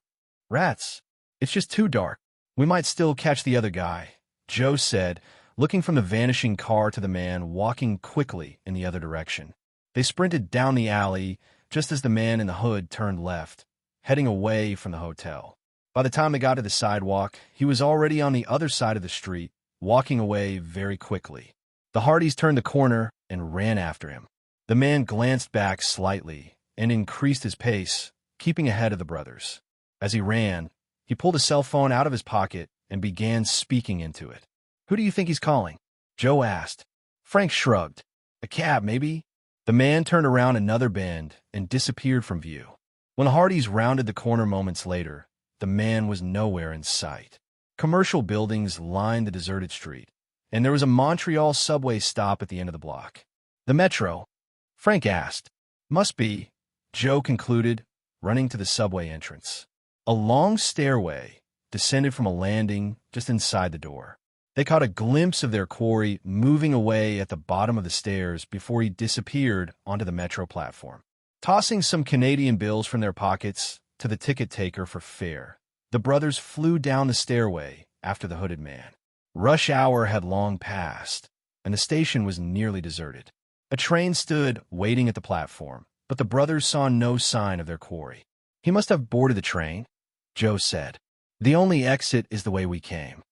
Speaker 1: Rats. It's just too dark. We might still catch the other guy," Joe said, looking from the vanishing car to the man walking quickly in the other direction. They sprinted down the alley just as the man in the hood turned left, heading away from the hotel. By the time they got to the sidewalk, he was already on the other side of the street, walking away very quickly. The Hardys turned the corner and ran after him. The man glanced back slightly and increased his pace, keeping ahead of the brothers. As he ran, he pulled a cell phone out of his pocket and began speaking into it. "Who do you think he's calling?" Joe asked. Frank shrugged. "A cab, maybe?" The man turned around another bend and disappeared from view. When the Hardys rounded the corner moments later, the man was nowhere in sight. Commercial buildings lined the deserted street, and there was a Montreal subway stop at the end of the block. "The Metro?" Frank asked. "Must be," Joe concluded, running to the subway entrance. A long stairway descended from a landing just inside the door. They caught a glimpse of their quarry moving away at the bottom of the stairs before he disappeared onto the Metro platform. Tossing some Canadian bills from their pockets to the ticket taker for fare, the brothers flew down the stairway after the hooded man. Rush hour had long passed, and the station was nearly deserted. A train stood waiting at the platform, but the brothers saw no sign of their quarry. "He must have boarded the train," Joe said. "The only exit is the way we came."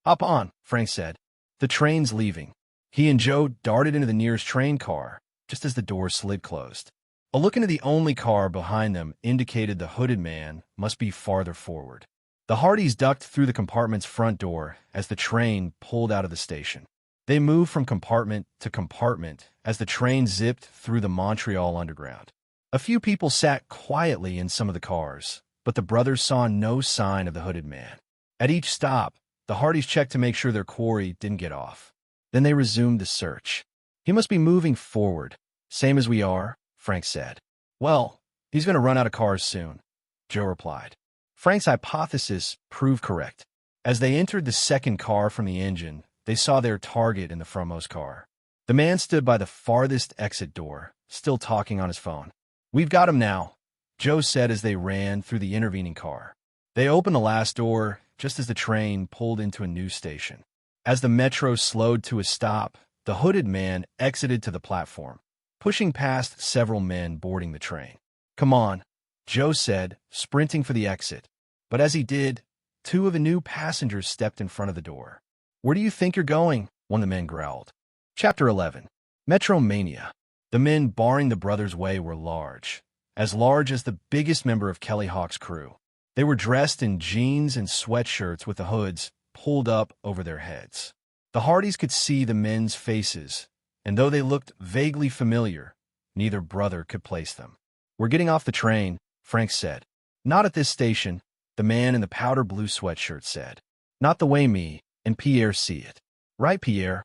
Speaker 1: "Hop on," Frank said. "The train's leaving." He and Joe darted into the nearest train car just as the door slid closed. A look into the only car behind them indicated the hooded man must be farther forward. The Hardys ducked through the compartment's front door as the train pulled out of the station. They moved from compartment to compartment as the train zipped through the Montreal underground. A few people sat quietly in some of the cars, but the brothers saw no sign of the hooded man. At each stop, the Hardys checked to make sure their quarry didn't get off. Then they resumed the search. "He must be moving forward, same as we are," Frank said. "Well, he's going to run out of cars soon." Joe replied. Frank's hypothesis proved correct. As they entered the second car from the engine, they saw their target in the frontmost car. The man stood by the farthest exit door, still talking on his phone. We've got him now, Joe said as they ran through the intervening car. They opened the last door just as the train pulled into a new station. As the metro slowed to a stop, the hooded man exited to the platform, pushing past several men boarding the train. Come on, Joe said, sprinting for the exit. But as he did, two of the new passengers stepped in front of the door. Where do you think you're going? One of the men growled. Chapter 11. Metromania. The men barring the brothers' way were large as the biggest member of Kelly Hawk's crew. They were dressed in jeans and sweatshirts with the hoods pulled up over their heads. The Hardys could see the men's faces, and though they looked vaguely familiar, neither brother could place them. We're getting off the train, Frank said. Not at this station, the man in the powder blue sweatshirt said. Not the way me and Pierre see it. Right, Pierre?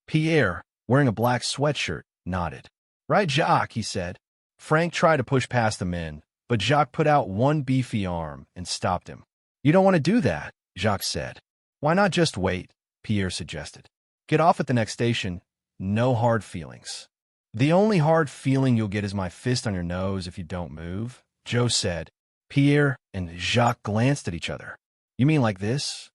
Speaker 1: Pierre, wearing a black sweatshirt, nodded. Right, Jacques, he said. Frank tried to push past the men, but Jacques put out one beefy arm and stopped him. You don't want to do that, Jacques said. Why not just wait, Pierre suggested. Get off at the next station. No hard feelings. The only hard feeling you'll get is my fist on your nose if you don't move, Joe said. Pierre and Jacques glanced at each other. You mean like this?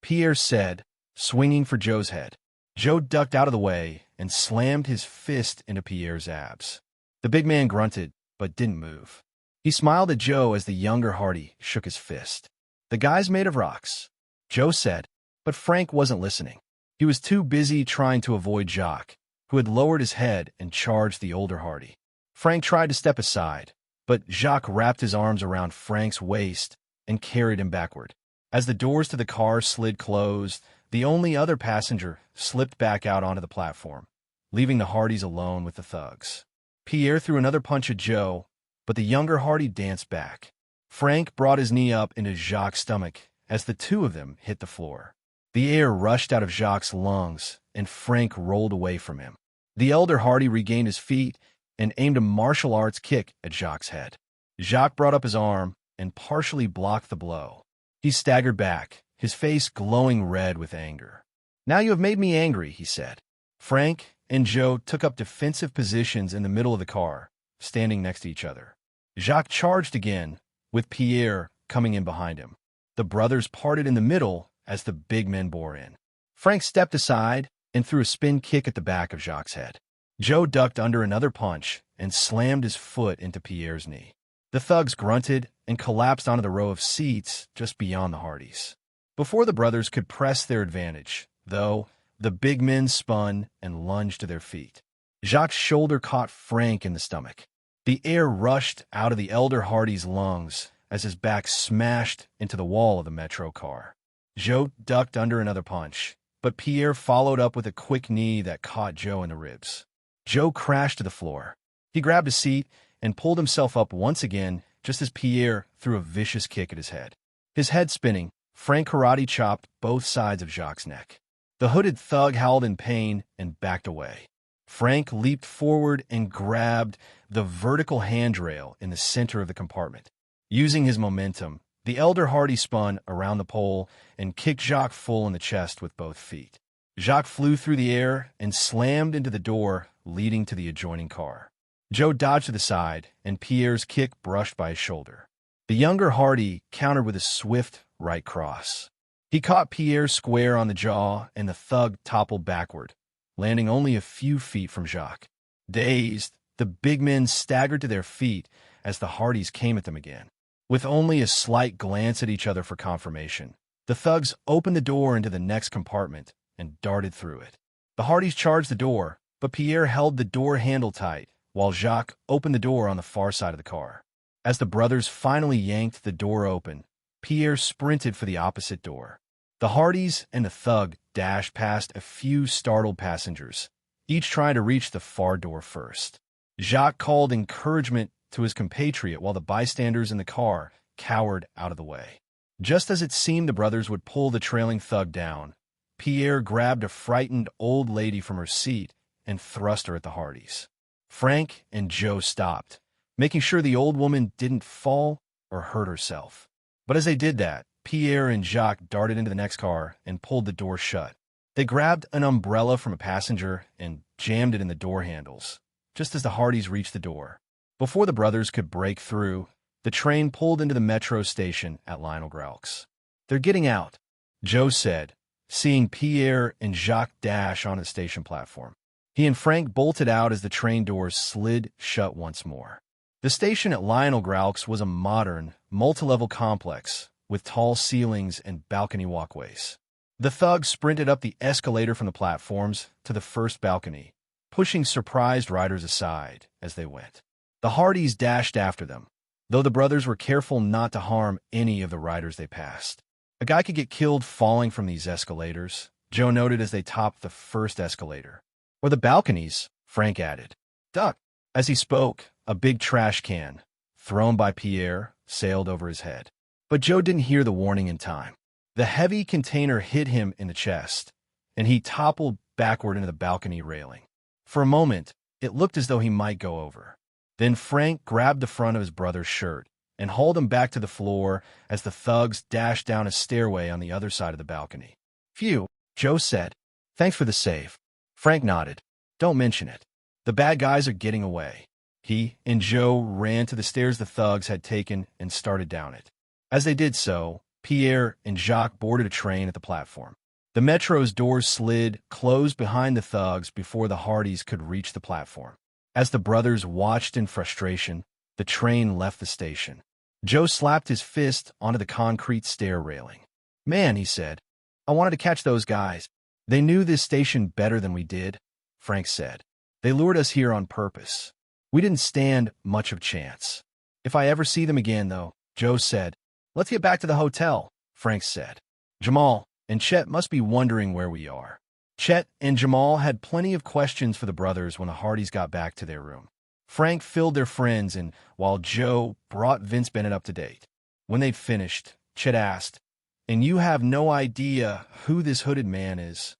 Speaker 1: Pierre said, swinging for Joe's head. Joe ducked out of the way and slammed his fist into Pierre's abs. The big man grunted, but didn't move. He smiled at Joe as the younger Hardy shook his fist. The guy's made of rocks, Joe said, but Frank wasn't listening. He was too busy trying to avoid Jacques, who had lowered his head and charged the older Hardy. Frank tried to step aside, but Jacques wrapped his arms around Frank's waist and carried him backward. As the doors to the car slid closed, the only other passenger slipped back out onto the platform, leaving the Hardys alone with the thugs. Pierre threw another punch at Joe, but the younger Hardy danced back. Frank brought his knee up into Jacques' stomach as the two of them hit the floor. The air rushed out of Jacques' lungs, and Frank rolled away from him. The elder Hardy regained his feet and aimed a martial arts kick at Jacques' head. Jacques brought up his arm and partially blocked the blow. He staggered back, his face glowing red with anger. Now you have made me angry, he said. Frank and Joe took up defensive positions in the middle of the car, standing next to each other. Jacques charged again, with Pierre coming in behind him. The brothers parted in the middle as the big men bore in. Frank stepped aside and threw a spin kick at the back of Jacques' head. Joe ducked under another punch and slammed his foot into Pierre's knee. The thugs grunted and collapsed onto the row of seats just beyond the Hardys. Before the brothers could press their advantage, though, the big men spun and lunged to their feet. Jacques' shoulder caught Frank in the stomach. The air rushed out of the elder Hardy's lungs as his back smashed into the wall of the metro car. Joe ducked under another punch, but Pierre followed up with a quick knee that caught Joe in the ribs. Joe crashed to the floor. He grabbed a seat and pulled himself up once again just as Pierre threw a vicious kick at his head. His head spinning, Frank karate chopped both sides of Jacques' neck. The hooded thug howled in pain and backed away. Frank leaped forward and grabbed the vertical handrail in the center of the compartment. Using his momentum, the elder Hardy spun around the pole and kicked Jacques full in the chest with both feet. Jacques flew through the air and slammed into the door leading to the adjoining car. Joe dodged to the side, and Pierre's kick brushed by his shoulder. The younger Hardy countered with a swift right cross. He caught Pierre square on the jaw, and the thug toppled backward, landing only a few feet from Jacques. Dazed, the big men staggered to their feet as the Hardys came at them again. With only a slight glance at each other for confirmation, the thugs opened the door into the next compartment and darted through it. The Hardys charged the door, but Pierre held the door handle tight, while Jacques opened the door on the far side of the car. As the brothers finally yanked the door open, Pierre sprinted for the opposite door. The Hardys and the thug dashed past a few startled passengers, each trying to reach the far door first. Jacques called encouragement to his compatriot while the bystanders in the car cowered out of the way. Just as it seemed the brothers would pull the trailing thug down, Pierre grabbed a frightened old lady from her seat and thrust her at the Hardys. Frank and Joe stopped, making sure the old woman didn't fall or hurt herself. But as they did that, Pierre and Jacques darted into the next car and pulled the door shut. They grabbed an umbrella from a passenger and jammed it in the door handles, just as the Hardys reached the door. Before the brothers could break through, the train pulled into the metro station at Lionel Graux. "They're getting out," Joe said, seeing Pierre and Jacques dash on the station platform. He and Frank bolted out as the train doors slid shut once more. The station at Lionel Graux was a modern, multi-level complex with tall ceilings and balcony walkways. The thugs sprinted up the escalator from the platforms to the first balcony, pushing surprised riders aside as they went. The Hardys dashed after them, though the brothers were careful not to harm any of the riders they passed. A guy could get killed falling from these escalators, Joe noted as they topped the first escalator. "Or the balconies," Frank added. "Duck." As he spoke, a big trash can, thrown by Pierre, sailed over his head. But Joe didn't hear the warning in time. The heavy container hit him in the chest, and he toppled backward into the balcony railing. For a moment, it looked as though he might go over. Then Frank grabbed the front of his brother's shirt and hauled him back to the floor as the thugs dashed down a stairway on the other side of the balcony. "Phew," Joe said. "Thanks for the save." Frank nodded. "Don't mention it. The bad guys are getting away." He and Joe ran to the stairs the thugs had taken and started down it. As they did so, Pierre and Jacques boarded a train at the platform. The metro's doors slid closed behind the thugs before the Hardys could reach the platform. As the brothers watched in frustration, the train left the station. Joe slapped his fist onto the concrete stair railing. "Man," he said, "I wanted to catch those guys. They knew this station better than we did," Frank said. "They lured us here on purpose. We didn't stand much of a chance. If I ever see them again, though," Joe said. "Let's get back to the hotel," Frank said. "Jamal and Chet must be wondering where we are." Chet and Jamal had plenty of questions for the brothers when the Hardys got back to their room. Frank filled their friends in while Joe brought Vince Bennett up to date. When they'd finished, Chet asked, "And you have no idea who this hooded man is?"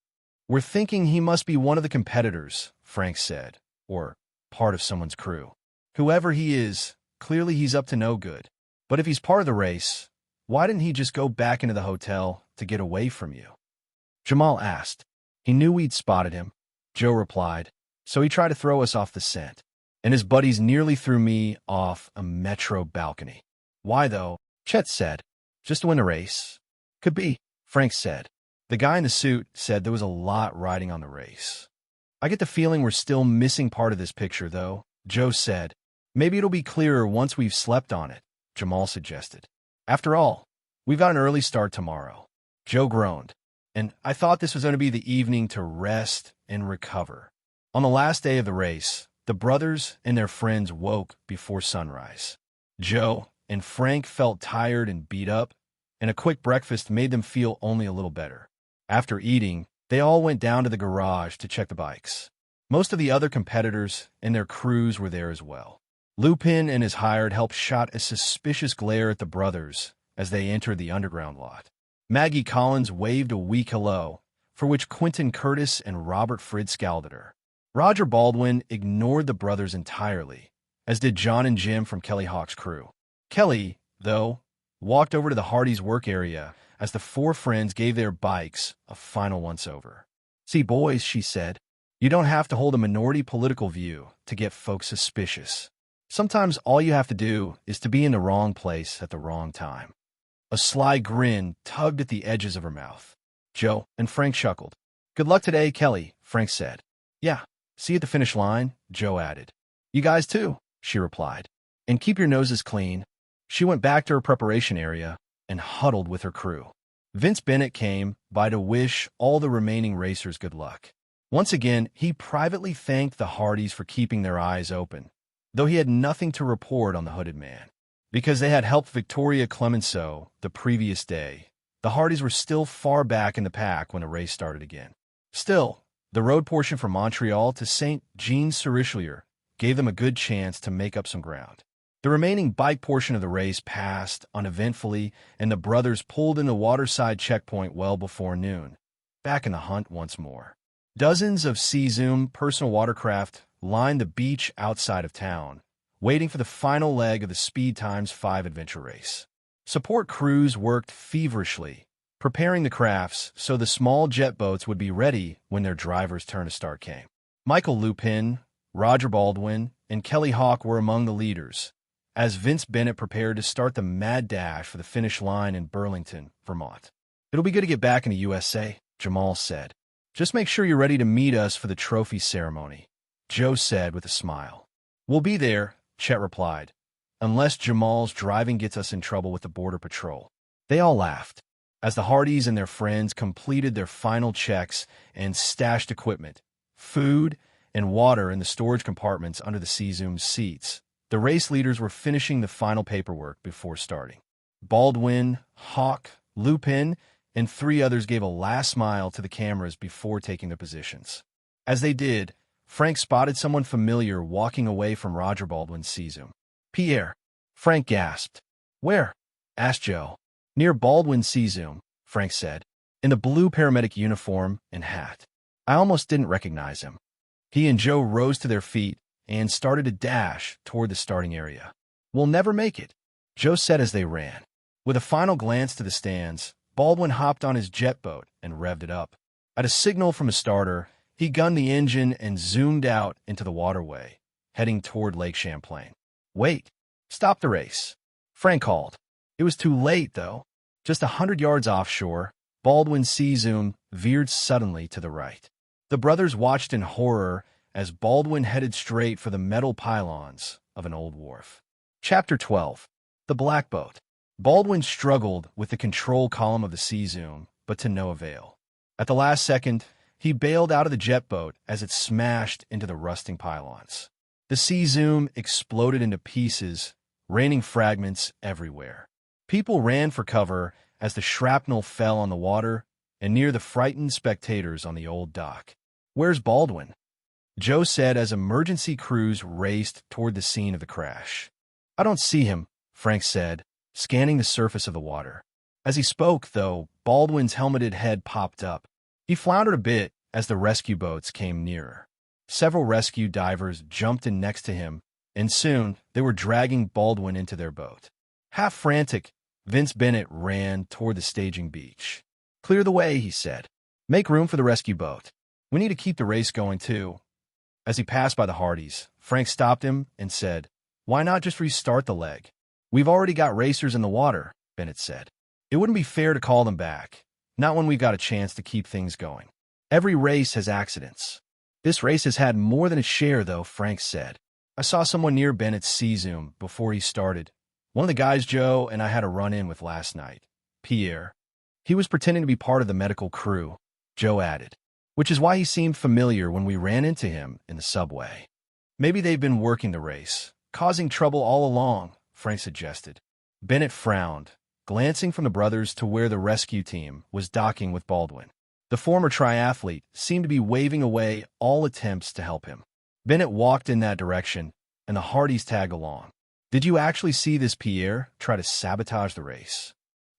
Speaker 1: "We're thinking he must be one of the competitors," Frank said, "or part of someone's crew. Whoever he is, clearly he's up to no good. But if he's part of the race, why didn't he just go back into the hotel to get away from you?" Jamal asked. "He knew we'd spotted him," Joe replied, "so he tried to throw us off the scent. And his buddies nearly threw me off a metro balcony." "Why, though?" Chet said. "Just to win the race." "Could be," Frank said. The guy in the suit said there was a lot riding on the race. "I get the feeling we're still missing part of this picture, though," Joe said. "Maybe it'll be clearer once we've slept on it," Jamal suggested. "After all, we've got an early start tomorrow." Joe groaned. "And I thought this was going to be the evening to rest and recover." On the last day of the race, the brothers and their friends woke before sunrise. Joe and Frank felt tired and beat up, and a quick breakfast made them feel only a little better. After eating, they all went down to the garage to check the bikes. Most of the other competitors and their crews were there as well. Lupin and his hired help shot a suspicious glare at the brothers as they entered the underground lot. Maggie Collins waved a weak hello, for which Quentin Curtis and Robert Frid scowled at her. Roger Baldwin ignored the brothers entirely, as did John and Jim from Kelly Hawk's crew. Kelly, though, walked over to the Hardys' work area as the four friends gave their bikes a final once-over. "See, boys," she said, "you don't have to hold a minority political view to get folks suspicious. Sometimes all you have to do is to be in the wrong place at the wrong time." A sly grin tugged at the edges of her mouth. Joe and Frank chuckled. "Good luck today, Kelly," Frank said. "Yeah, see you at the finish line," Joe added. "You guys too," she replied. "And keep your noses clean." She went back to her preparation area and huddled with her crew. Vince Bennett came by to wish all the remaining racers good luck. Once again, he privately thanked the Hardys for keeping their eyes open, though he had nothing to report on the hooded man. Because they had helped Victoria Clemenceau the previous day, the Hardys were still far back in the pack when the race started again. Still, the road portion from Montreal to St. Jean-sur-Richelieu gave them a good chance to make up some ground. The remaining bike portion of the race passed uneventfully, and the brothers pulled in the waterside checkpoint well before noon, back in the hunt once more. Dozens of Sea Zoom personal watercraft lined the beach outside of town, waiting for the final leg of the Speed Times 5 adventure race. Support crews worked feverishly, preparing the crafts so the small jet boats would be ready when their driver's turn to start came. Michael Lupin, Roger Baldwin, and Kelly Hawk were among the leaders, as Vince Bennett prepared to start the mad dash for the finish line in Burlington, Vermont. "It'll be good to get back in the USA," Jamal said. "Just make sure you're ready to meet us for the trophy ceremony," Joe said with a smile. "We'll be there," Chet replied, "unless Jamal's driving gets us in trouble with the Border Patrol." They all laughed as the Hardys and their friends completed their final checks and stashed equipment, food, and water in the storage compartments under the C-Zoom's seats. The race leaders were finishing the final paperwork before starting. Baldwin, Hawk, Lupin, and 3 others gave a last smile to the cameras before taking their positions. As they did, Frank spotted someone familiar walking away from Roger Baldwin's C-Zoom. "Pierre," Frank gasped. "Where?" asked Joe. "Near Baldwin's C-Zoom," Frank said, "in the blue paramedic uniform and hat." I almost didn't recognize him. He and Joe rose to their feet and started to dash toward the starting area. "We'll never make it," Joe said as they ran. With a final glance to the stands, Baldwin hopped on his jet boat and revved it up. At a signal from a starter, he gunned the engine and zoomed out into the waterway, heading toward Lake Champlain. "Wait, stop the race," Frank called. It was too late, though. Just 100 yards offshore, Baldwin's C-Zoom veered suddenly to the right. The brothers watched in horror as Baldwin headed straight for the metal pylons of an old wharf. Chapter 12. The Black Boat. Baldwin struggled with the control column of the C-Zoom, but to no avail. At the last second, he bailed out of the jet boat as it smashed into the rusting pylons. The C-Zoom exploded into pieces, raining fragments everywhere. People ran for cover as the shrapnel fell on the water and near the frightened spectators on the old dock. "Where's Baldwin?" Joe said as emergency crews raced toward the scene of the crash. "I don't see him," Frank said, scanning the surface of the water. As he spoke, though, Baldwin's helmeted head popped up. He floundered a bit as the rescue boats came nearer. Several rescue divers jumped in next to him, and soon they were dragging Baldwin into their boat. Half frantic, Vince Bennett ran toward the staging beach. "Clear the way," he said. "Make room for the rescue boat. We need to keep the race going, too." As he passed by the Hardys, Frank stopped him and said, "Why not just restart the leg? We've already got racers in the water," Bennett said. "It wouldn't be fair to call them back, not when we've got a chance to keep things going. Every race has accidents." "This race has had more than its share, though," Frank said. "I saw someone near Bennett's C-Zoom before he started. One of the guys Joe and I had a run-in with last night. Pierre. He was pretending to be part of the medical crew," Joe added, "which is why he seemed familiar when we ran into him in the subway." "Maybe they've been working the race, causing trouble all along," Frank suggested. Bennett frowned, glancing from the brothers to where the rescue team was docking with Baldwin. The former triathlete seemed to be waving away all attempts to help him. Bennett walked in that direction, and the Hardys tagged along. "Did you actually see this Pierre try to sabotage the race?"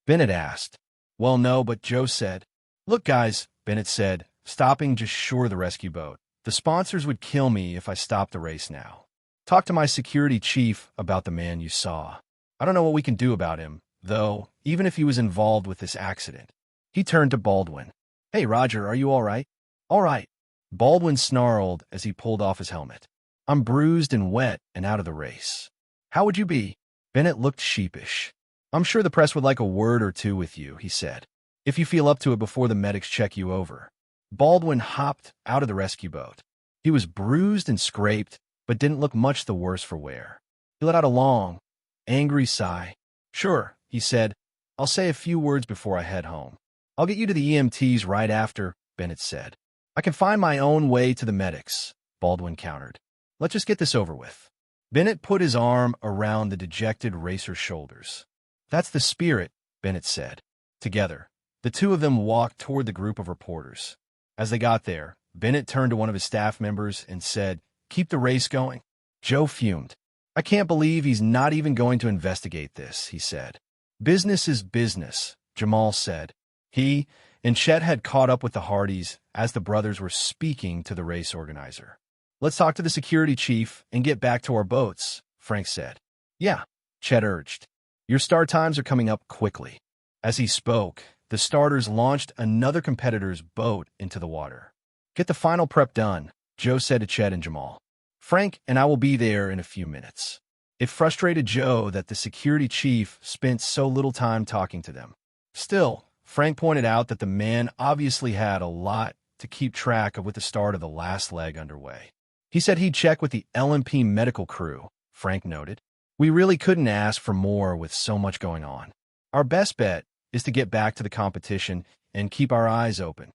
Speaker 1: Bennett asked. "Well, no, but Joe said." "Look, guys," Bennett said, stopping just short of the rescue boat. "The sponsors would kill me if I stopped the race now. Talk to my security chief about the man you saw. I don't know what we can do about him, though, even if he was involved with this accident." He turned to Baldwin. "Hey, Roger, are you all right?" "All right." Baldwin snarled as he pulled off his helmet. "I'm bruised and wet and out of the race." "How would you be?" Bennett looked sheepish. "I'm sure the press would like a word or two with you," he said, "if you feel up to it before the medics check you over." Baldwin hopped out of the rescue boat. He was bruised and scraped, but didn't look much the worse for wear. He let out a long, angry sigh. "Sure," he said. "I'll say a few words before I head home." "I'll get you to the EMTs right after," Bennett said. "I can find my own way to the medics," Baldwin countered. "Let's just get this over with." Bennett put his arm around the dejected racer's shoulders. "That's the spirit," Bennett said. Together, the two of them walked toward the group of reporters. As they got there, Bennett turned to one of his staff members and said, "Keep the race going." Joe fumed. "I can't believe he's not even going to investigate this," he said. "Business is business," Jamal said. He and Chet had caught up with the Hardys as the brothers were speaking to the race organizer. "Let's talk to the security chief and get back to our boats," Frank said. Yeah, Chet urged. Your start times are coming up quickly. As he spoke, the starters launched another competitor's boat into the water. Get the final prep done, Joe said to Chet and Jamal. Frank and I will be there in a few minutes. It frustrated Joe that the security chief spent so little time talking to them. Still, Frank pointed out that the man obviously had a lot to keep track of with the start of the last leg underway. He said he'd check with the LMP medical crew, Frank noted. We really couldn't ask for more with so much going on. Our best bet is to get back to the competition and keep our eyes open.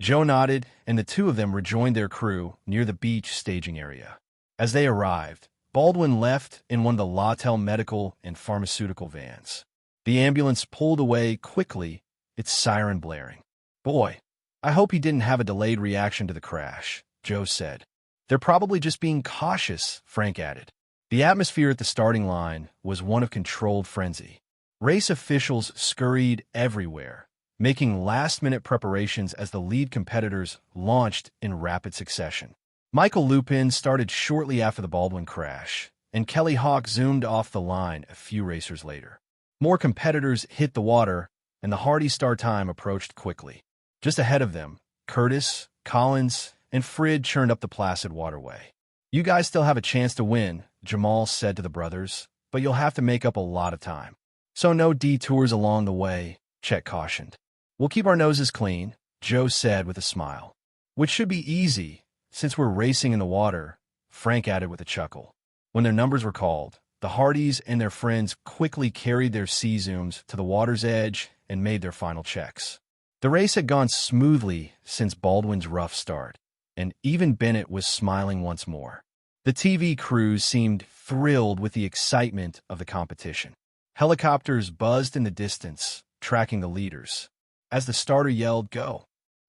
Speaker 1: Joe nodded, and the two of them rejoined their crew near the beach staging area. As they arrived, Baldwin left in one of the Lawtel medical and pharmaceutical vans. The ambulance pulled away quickly, its siren blaring. Boy, I hope he didn't have a delayed reaction to the crash, Joe said. They're probably just being cautious, Frank added. The atmosphere at the starting line was one of controlled frenzy. Race officials scurried everywhere, making last-minute preparations as the lead competitors launched in rapid succession. Michael Lupin started shortly after the Baldwin crash, and Kelly Hawk zoomed off the line a few racers later. More competitors hit the water, and the Hardy start time approached quickly. Just ahead of them, Curtis, Collins, and Frid churned up the placid waterway. You guys still have a chance to win, Jamal said to the brothers, but you'll have to make up a lot of time. So no detours along the way, Chet cautioned. We'll keep our noses clean, Joe said with a smile. Which should be easy, since we're racing in the water, Frank added with a chuckle. When their numbers were called, the Hardys and their friends quickly carried their C-zooms to the water's edge and made their final checks. The race had gone smoothly since Baldwin's rough start, and even Bennett was smiling once more. The TV crews seemed thrilled with the excitement of the competition. Helicopters buzzed in the distance, tracking the leaders. As the starter yelled, "Go!"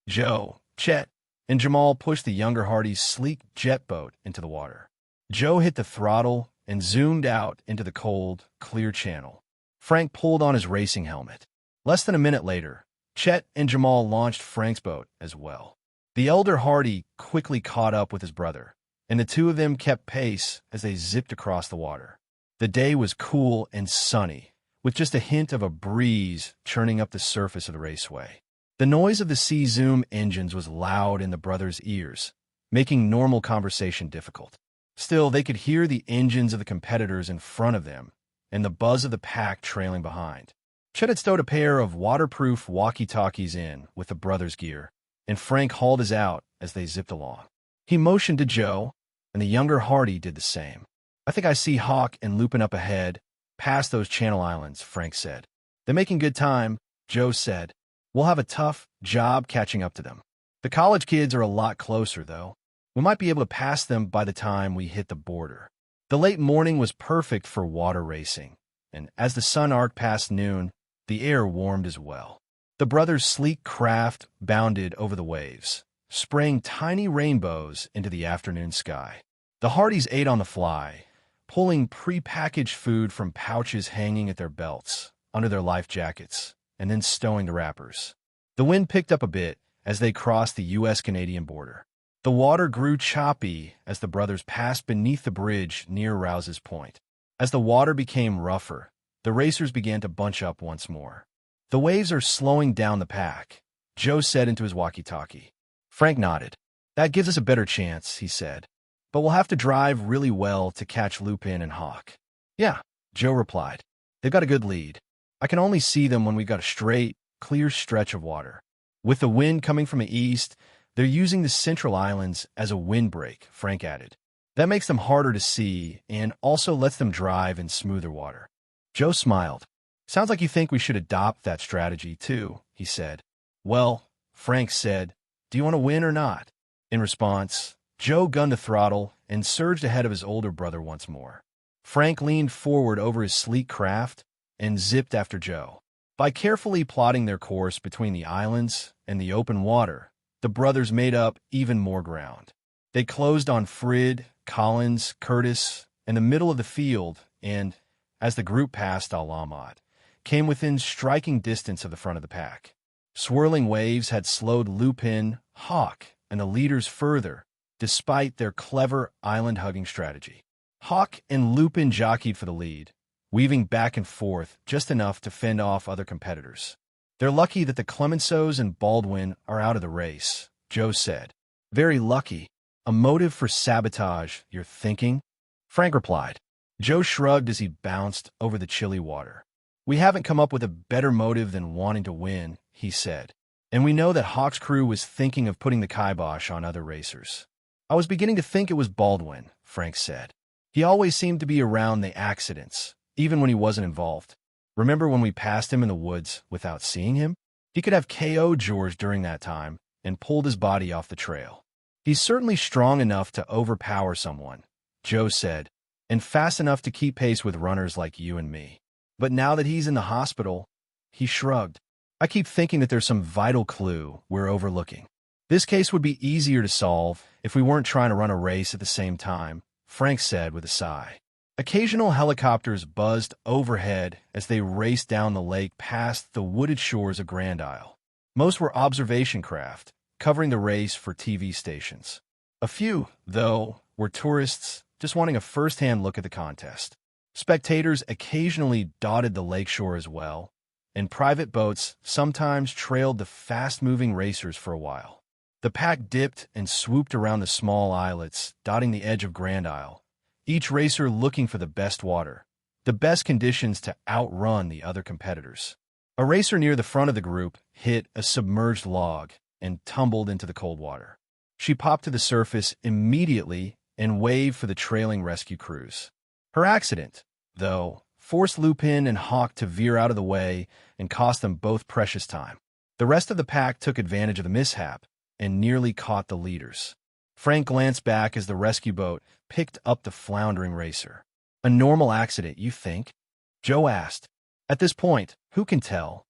Speaker 1: Joe, Chet, and Jamal pushed the younger Hardy's sleek jet boat into the water. Joe hit the throttle and zoomed out into the cold, clear channel. Frank pulled on his racing helmet. Less than a minute later, Chet and Jamal launched Frank's boat as well. The elder Hardy quickly caught up with his brother, and the two of them kept pace as they zipped across the water. The day was cool and sunny, with just a hint of a breeze churning up the surface of the raceway. The noise of the C-Zoom engines was loud in the brothers' ears, making normal conversation difficult. Still, they could hear the engines of the competitors in front of them and the buzz of the pack trailing behind. Chet had stowed a pair of waterproof walkie-talkies in with the brothers' gear, and Frank hauled his out as they zipped along. He motioned to Joe, and the younger Hardy did the same. I think I see Hawk and Lupin up ahead, past those Channel Islands, Frank said. They're making good time, Joe said. We'll have a tough job catching up to them. The college kids are a lot closer, though. We might be able to pass them by the time we hit the border. The late morning was perfect for water racing, and as the sun arced past noon, the air warmed as well. The brothers' sleek craft bounded over the waves, spraying tiny rainbows into the afternoon sky. The Hardys ate on the fly, pulling pre-packaged food from pouches hanging at their belts, under their life jackets, and then stowing the wrappers. The wind picked up a bit as they crossed the U.S.-Canadian border. The water grew choppy as the brothers passed beneath the bridge near Rouse's Point. As the water became rougher, the racers began to bunch up once more. The waves are slowing down the pack, Joe said into his walkie-talkie. Frank nodded. That gives us a better chance, he said. But we'll have to drive really well to catch Lupin and Hawk. Yeah, Joe replied. They've got a good lead. I can only see them when we've got a straight, clear stretch of water. With the wind coming from the east, they're using the Central Islands as a windbreak, Frank added. That makes them harder to see and also lets them drive in smoother water. Joe smiled. Sounds like you think we should adopt that strategy, too, he said. Well, Frank said, do you want to win or not? In response, Joe gunned the throttle and surged ahead of his older brother once more. Frank leaned forward over his sleek craft and zipped after Joe. By carefully plotting their course between the islands and the open water, the brothers made up even more ground. They closed on Frid, Collins, Curtis, and the middle of the field, and, as the group passed Al-Ahmad, came within striking distance of the front of the pack. Swirling waves had slowed Lupin, Hawk, and the leaders further, despite their clever island-hugging strategy. Hawk and Lupin jockeyed for the lead, weaving back and forth just enough to fend off other competitors. "They're lucky that the Clemenceaus and Baldwin are out of the race," Joe said. "Very lucky. A motive for sabotage, you're thinking?" Frank replied. Joe shrugged as he bounced over the chilly water. "We haven't come up with a better motive than wanting to win," he said. "And we know that Hawk's crew was thinking of putting the kibosh on other racers." "I was beginning to think it was Baldwin," Frank said. "He always seemed to be around the accidents, even when he wasn't involved. Remember when we passed him in the woods without seeing him? He could have KO'd George during that time and pulled his body off the trail." "He's certainly strong enough to overpower someone," Joe said, "and fast enough to keep pace with runners like you and me. But now that he's in the hospital," he shrugged, "I keep thinking that there's some vital clue we're overlooking. This case would be easier to solve if we weren't trying to run a race at the same time," Frank said with a sigh. Occasional helicopters buzzed overhead as they raced down the lake past the wooded shores of Grand Isle. Most were observation craft, covering the race for TV stations. A few, though, were tourists just wanting a first-hand look at the contest. Spectators occasionally dotted the lakeshore as well, and private boats sometimes trailed the fast-moving racers for a while. The pack dipped and swooped around the small islets dotting the edge of Grand Isle, each racer looking for the best water, the best conditions to outrun the other competitors. A racer near the front of the group hit a submerged log and tumbled into the cold water. She popped to the surface immediately and waved for the trailing rescue crews. Her accident, though, forced Lupin and Hawk to veer out of the way and cost them both precious time. The rest of the pack took advantage of the mishap and nearly caught the leaders. Frank glanced back as the rescue boat picked up the floundering racer. "A normal accident, you think?" Joe asked. "At this point, who can tell?"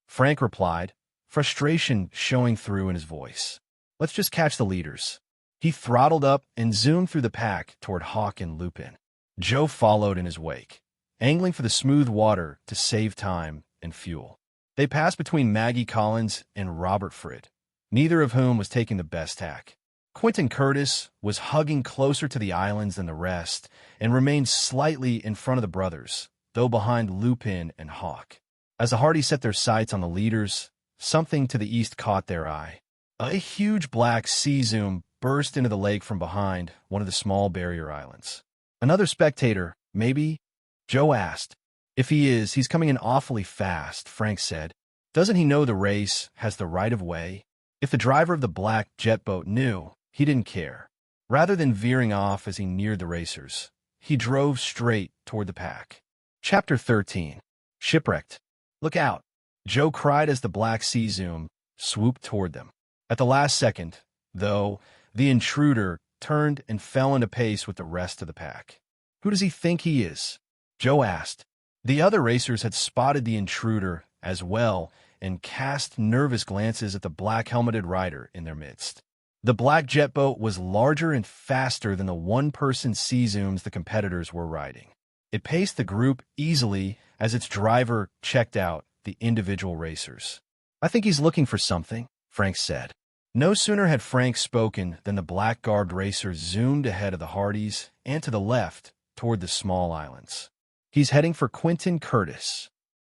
Speaker 1: Frank replied, frustration showing through in his voice. "Let's just catch the leaders." He throttled up and zoomed through the pack toward Hawk and Lupin. Joe followed in his wake, angling for the smooth water to save time and fuel. They passed between Maggie Collins and Robert Frid, neither of whom was taking the best tack. Quentin Curtis was hugging closer to the islands than the rest and remained slightly in front of the brothers, though behind Lupin and Hawk. As the Hardys set their sights on the leaders, something to the east caught their eye. A huge black sea zoom burst into the lake from behind one of the small barrier islands. "Another spectator, maybe?" Joe asked. "If he is, he's coming in awfully fast," Frank said. "Doesn't he know the race has the right of way?" If the driver of the black jet boat knew, he didn't care. Rather than veering off as he neared the racers, he drove straight toward the pack. Chapter 13. Shipwrecked. "Look out!" Joe cried as the black sea zoom swooped toward them. At the last second, though, the intruder turned and fell into pace with the rest of the pack. "Who does he think he is?" Joe asked. The other racers had spotted the intruder as well and cast nervous glances at the black-helmeted rider in their midst. The black jet boat was larger and faster than the one-person sea zooms the competitors were riding. It paced the group easily as its driver checked out the individual racers. "I think he's looking for something," Frank said. No sooner had Frank spoken than the black-garbed racers zoomed ahead of the Hardys and to the left toward the small islands. "He's heading for Quentin Curtis,"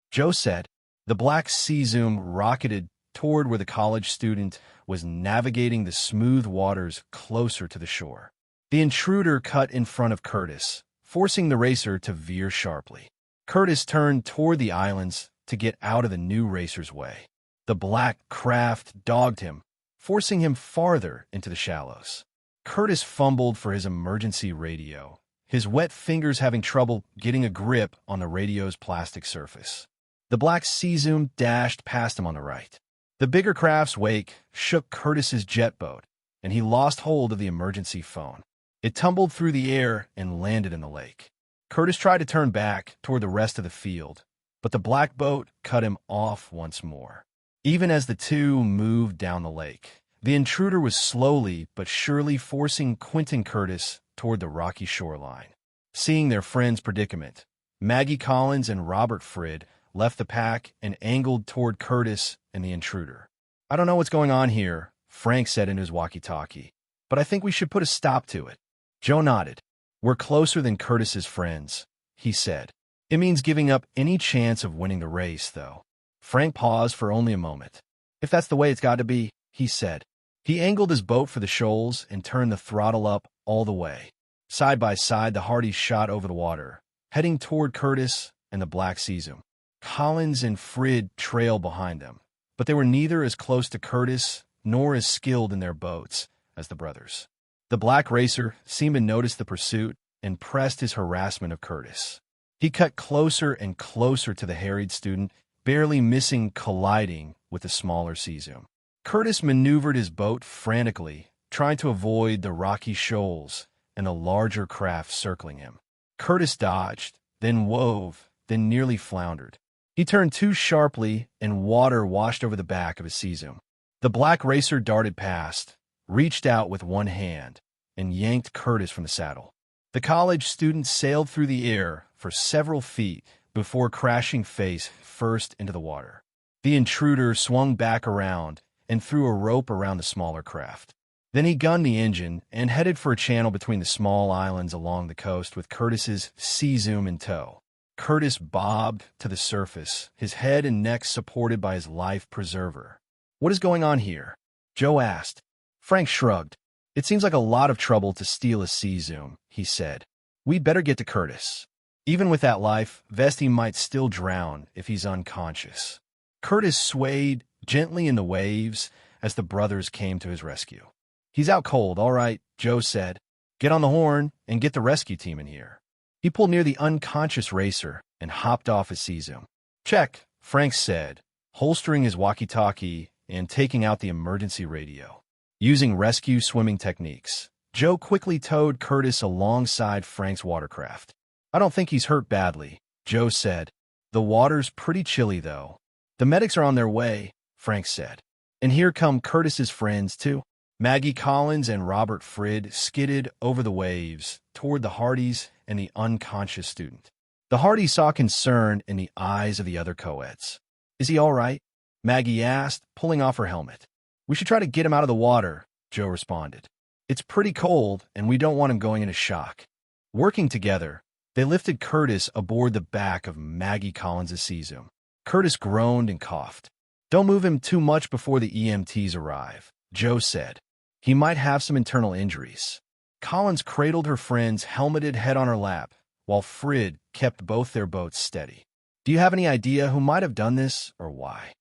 Speaker 1: Joe said. The black sea zoom rocketed toward where the college student was navigating the smooth waters closer to the shore. The intruder cut in front of Curtis, forcing the racer to veer sharply. Curtis turned toward the islands to get out of the new racer's way. The black craft dogged him, forcing him farther into the shallows. Curtis fumbled for his emergency radio, his wet fingers having trouble getting a grip on the radio's plastic surface. The black sea zoom dashed past him on the right. The bigger craft's wake shook Curtis's jet boat, and he lost hold of the emergency phone. It tumbled through the air and landed in the lake. Curtis tried to turn back toward the rest of the field, but the black boat cut him off once more. Even as the two moved down the lake, the intruder was slowly but surely forcing Quentin Curtis toward the rocky shoreline. Seeing their friend's predicament, Maggie Collins and Robert Frid left the pack and angled toward Curtis and the intruder. "I don't know what's going on here," Frank said in his walkie-talkie, "but I think we should put a stop to it." Joe nodded. We're closer than Curtis's friends, he said. It means giving up any chance of winning the race, though. Frank paused for only a moment. If that's the way it's got to be, he said. He angled his boat for the shoals and turned the throttle up all the way. Side by side, the Hardys shot over the water, heading toward Curtis and the Black Cesium. Collins and Frid trailed behind them, but they were neither as close to Curtis nor as skilled in their boats as the brothers. The black racer seemed to notice the pursuit and pressed his harassment of Curtis. He cut closer and closer to the harried student, barely missing colliding with the smaller Cesium. Curtis maneuvered his boat frantically, trying to avoid the rocky shoals and the larger craft circling him. Curtis dodged, then wove, then nearly floundered. He turned too sharply, and water washed over the back of his Cesium. The black racer darted past, reached out with one hand, and yanked Curtis from the saddle. The college student sailed through the air for several feet before crashing face first into the water. The intruder swung back around and threw a rope around the smaller craft. Then he gunned the engine and headed for a channel between the small islands along the coast with Curtis's Cesium in tow. Curtis bobbed to the surface, his head and neck supported by his life preserver. "What is going on here?" Joe asked. Frank shrugged. "It seems like a lot of trouble to steal a Cesium," he said. "We'd better get to Curtis. Even with that life vest, he might still drown if he's unconscious." Curtis swayed gently in the waves as the brothers came to his rescue. "He's out cold, all right," Joe said. "Get on the horn and get the rescue team in here." He pulled near the unconscious racer and hopped off his Cesium. "Check," Frank said, holstering his walkie-talkie and taking out the emergency radio. Using rescue swimming techniques, Joe quickly towed Curtis alongside Frank's watercraft. "I don't think he's hurt badly," Joe said. "The water's pretty chilly, though." "The medics are on their way," Frank said. "And here come Curtis's friends, too." Maggie Collins and Robert Frid skidded over the waves toward the Hardys and the unconscious student. The Hardys saw concern in the eyes of the other co-eds. "Is he all right?" Maggie asked, pulling off her helmet. "We should try to get him out of the water," Joe responded. "It's pretty cold, and we don't want him going into shock." Working together, they lifted Curtis aboard the back of Maggie Collins' Cesium. Curtis groaned and coughed. "Don't move him too much before the EMTs arrive," Joe said. "He might have some internal injuries." Collins cradled her friend's helmeted head on her lap, while Frid kept both their boats steady. "Do you have any idea who might have done this, or why?"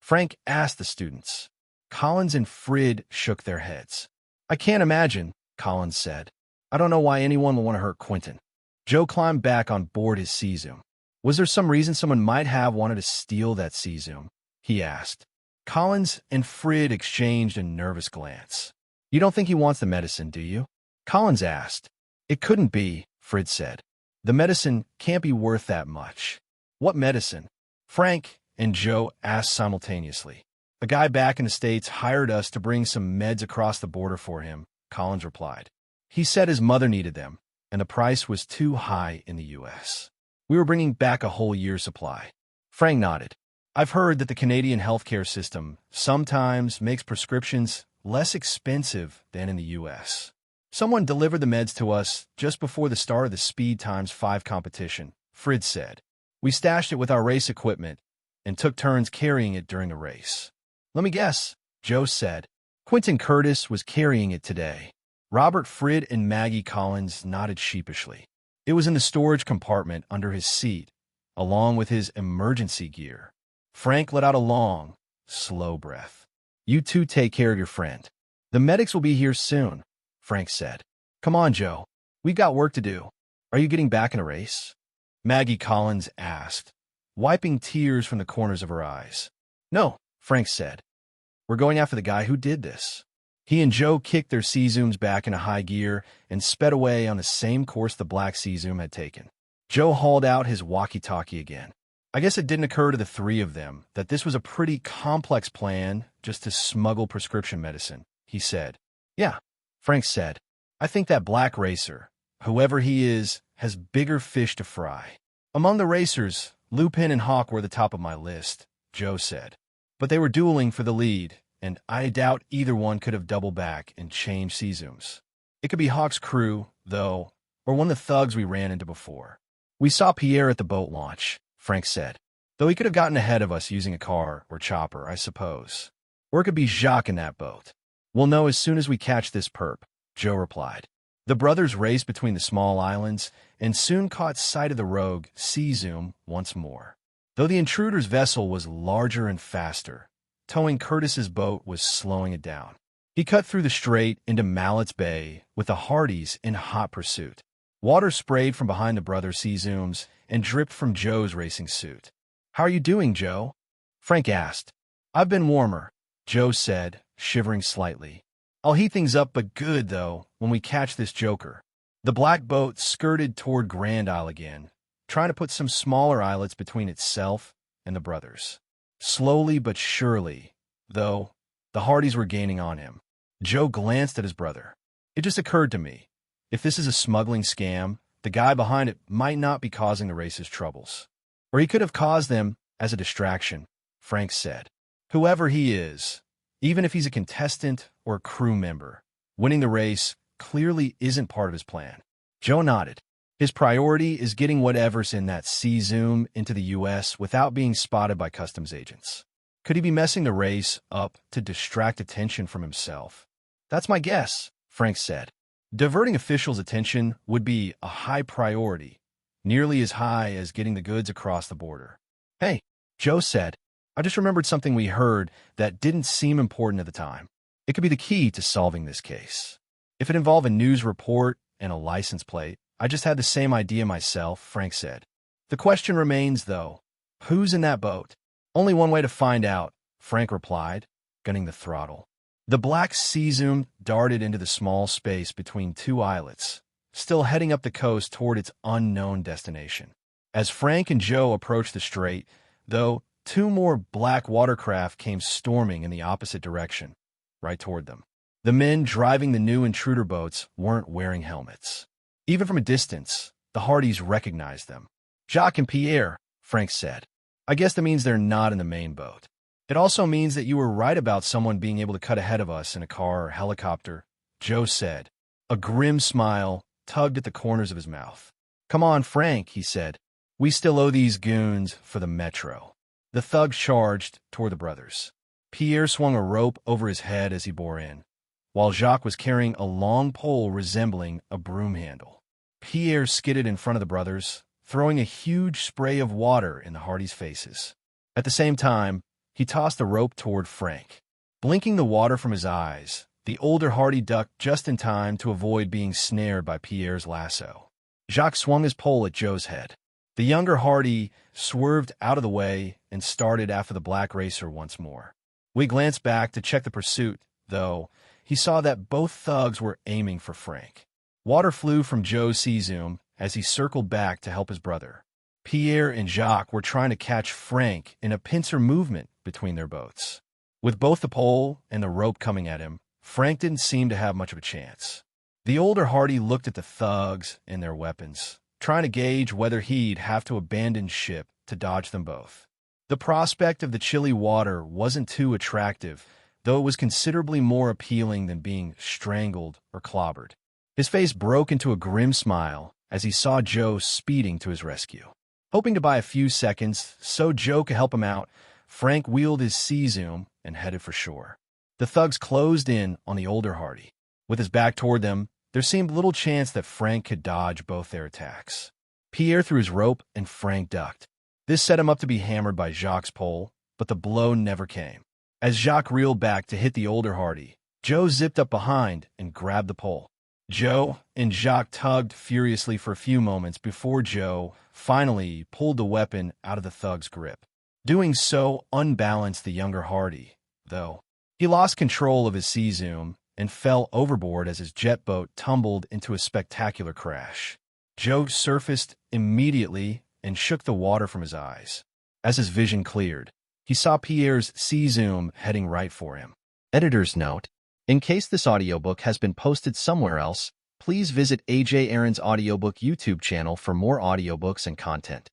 Speaker 1: Frank asked the students. Collins and Frid shook their heads. "I can't imagine," Collins said. "I don't know why anyone would want to hurt Quentin." Joe climbed back on board his Cesium. "Was there some reason someone might have wanted to steal that Cesium?" he asked. Collins and Frid exchanged a nervous glance. "You don't think he wants the medicine, do you?" Collins asked. "It couldn't be," Frid said. "The medicine can't be worth that much." "What medicine?" Frank and Joe asked simultaneously. "A guy back in the States hired us to bring some meds across the border for him," Collins replied. "He said his mother needed them, and the price was too high in the U.S. We were bringing back a whole year's supply." Frank nodded. "I've heard that the Canadian healthcare system sometimes makes prescriptions less expensive than in the U.S. Someone delivered the meds to us just before the start of the Speed x5 competition," Frid said. "We stashed it with our race equipment and took turns carrying it during the race." "Let me guess," Joe said. "Quentin Curtis was carrying it today." Robert Frid and Maggie Collins nodded sheepishly. "It was in the storage compartment under his seat, along with his emergency gear." Frank let out a long, slow breath. "You two take care of your friend. The medics will be here soon," Frank said. "Come on, Joe. We've got work to do. Are you getting back in a race?" Maggie Collins asked, wiping tears from the corners of her eyes. "No," Frank said. "We're going after the guy who did this." He and Joe kicked their Cesiums back into high gear and sped away on the same course the black Cesium had taken. Joe hauled out his walkie-talkie again. "I guess it didn't occur to the three of them that this was a pretty complex plan just to smuggle prescription medicine," he said. "Yeah," Frank said. "I think that black racer, whoever he is, has bigger fish to fry." "Among the racers, Lupin and Hawk were the top of my list," Joe said. "But they were dueling for the lead, and I doubt either one could have doubled back and changed Cesiums. It could be Hawk's crew, though. or one of the thugs we ran into before. We saw Pierre at the boat launch, Frank said. Though he could have gotten ahead of us using a car or chopper, I suppose. Or it could be Jacques in that boat. We'll know as soon as we catch this perp, Joe replied. The brothers raced between the small islands and soon caught sight of the rogue Sea-Zoom once more. Though the intruder's vessel was larger and faster, towing Curtis's boat was slowing it down. He cut through the strait into Mallett's Bay with the Hardys in hot pursuit. Water sprayed from behind the brothers' Sea-Zooms and dripped from Joe's racing suit. "How are you doing, Joe?" Frank asked. "I've been warmer," Joe said, shivering slightly. "I'll heat things up but good, though, when we catch this joker." The black boat skirted toward Grand Isle again, trying to put some smaller islets between itself and the brothers. Slowly but surely, though, the Hardys were gaining on him. Joe glanced at his brother. "It just occurred to me, if this is a smuggling scam, the guy behind it might not be causing the race's troubles. Or he could have caused them as a distraction," Frank said. "Whoever he is, even if he's a contestant or a crew member, winning the race clearly isn't part of his plan." Joe nodded. "His priority is getting whatever's in that Sea-Zoom into the U.S. without being spotted by customs agents. Could he be messing the race up to distract attention from himself?" "That's my guess," Frank said. "Diverting officials' attention would be a high priority, nearly as high as getting the goods across the border." "Hey," Joe said, "I just remembered something we heard that didn't seem important at the time. It could be the key to solving this case. If it involved a news report and a license plate, I just had the same idea myself," Frank said. "The question remains, though, who's in that boat?" "Only one way to find out," Frank replied, gunning the throttle. The black Sea-Zoom darted into the small space between two islets, still heading up the coast toward its unknown destination. As Frank and Joe approached the strait, though, two more black watercraft came storming in the opposite direction, right toward them. The men driving the new intruder boats weren't wearing helmets. Even from a distance, the Hardys recognized them. "Jacques and Pierre," Frank said. "I guess that means they're not in the main boat. It also means that you were right about someone being able to cut ahead of us in a car or helicopter," Joe said. A grim smile tugged at the corners of his mouth. "Come on, Frank," he said. "We still owe these goons for the metro." The thugs charged toward the brothers. Pierre swung a rope over his head as he bore in, while Jacques was carrying a long pole resembling a broom handle. Pierre skidded in front of the brothers, throwing a huge spray of water in the Hardys' faces. At the same time, he tossed the rope toward Frank. Blinking the water from his eyes, the older Hardy ducked just in time to avoid being snared by Pierre's lasso. Jacques swung his pole at Joe's head. The younger Hardy swerved out of the way and started after the black racer once more. We glanced back to check the pursuit, though. He saw that both thugs were aiming for Frank. Water flew from Joe's Sea-Zoom as he circled back to help his brother. Pierre and Jacques were trying to catch Frank in a pincer movement between their boats. With both the pole and the rope coming at him, Frank didn't seem to have much of a chance. The older Hardy looked at the thugs and their weapons, trying to gauge whether he'd have to abandon ship to dodge them both. The prospect of the chilly water wasn't too attractive, though it was considerably more appealing than being strangled or clobbered. His face broke into a grim smile as he saw Joe speeding to his rescue. Hoping to buy a few seconds so Joe could help him out, Frank wheeled his Sea-Zoom and headed for shore. The thugs closed in on the older Hardy. With his back toward them, there seemed little chance that Frank could dodge both their attacks. Pierre threw his rope and Frank ducked. This set him up to be hammered by Jacques' pole, but the blow never came. As Jacques reeled back to hit the older Hardy, Joe zipped up behind and grabbed the pole. Joe and Jacques tugged furiously for a few moments before Joe finally pulled the weapon out of the thug's grip. Doing so unbalanced the younger Hardy, though. He lost control of his Sea-Zoom and fell overboard as his jet boat tumbled into a spectacular crash. Joe surfaced immediately and shook the water from his eyes. As his vision cleared, he saw Pierre's Sea-Zoom heading right for him. Editor's note: in case this audiobook has been posted somewhere else, please visit A.J. Aaron's Audiobook YouTube channel for more audiobooks and content.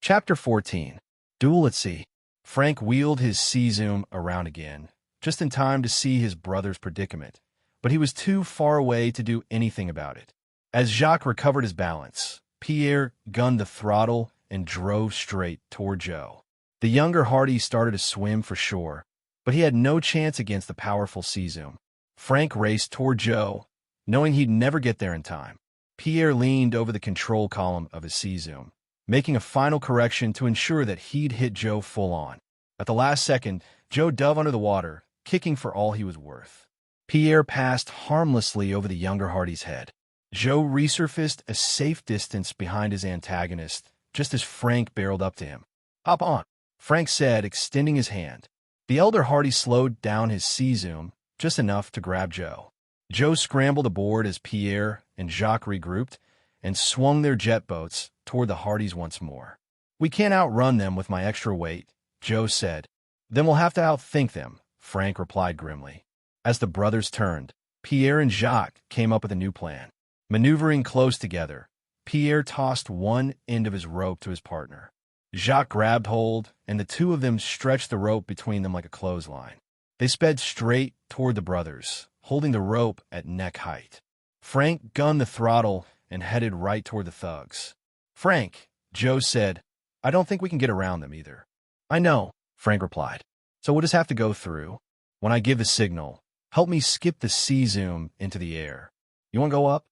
Speaker 1: Chapter 14. Duel at Sea. Frank wheeled his Sea-Zoom around again, just in time to see his brother's predicament, but he was too far away to do anything about it. As Jacques recovered his balance, Pierre gunned the throttle and drove straight toward Joe. The younger Hardy started to swim for shore, but he had no chance against the powerful sea zoom. Frank raced toward Joe, knowing he'd never get there in time. Pierre leaned over the control column of his sea zoom, making a final correction to ensure that he'd hit Joe full on. At the last second, Joe dove under the water, kicking for all he was worth. Pierre passed harmlessly over the younger Hardy's head. Joe resurfaced a safe distance behind his antagonist, just as Frank barreled up to him. "Hop on," Frank said, extending his hand. The elder Hardy slowed down his sea zoom just enough to grab Joe. Joe scrambled aboard as Pierre and Jacques regrouped and swung their jet boats toward the Hardys once more. "We can't outrun them with my extra weight," Joe said. "Then we'll have to outthink them," Frank replied grimly. As the brothers turned, Pierre and Jacques came up with a new plan. Maneuvering close together, Pierre tossed one end of his rope to his partner. Jacques grabbed hold, and the two of them stretched the rope between them like a clothesline. They sped straight toward the brothers, holding the rope at neck height. Frank gunned the throttle and headed right toward the thugs. "Frank," Joe said, "I don't think we can get around them either." "I know," Frank replied. "So we'll just have to go through. When I give the signal, help me skip the sea zoom into the air. You want to go up?"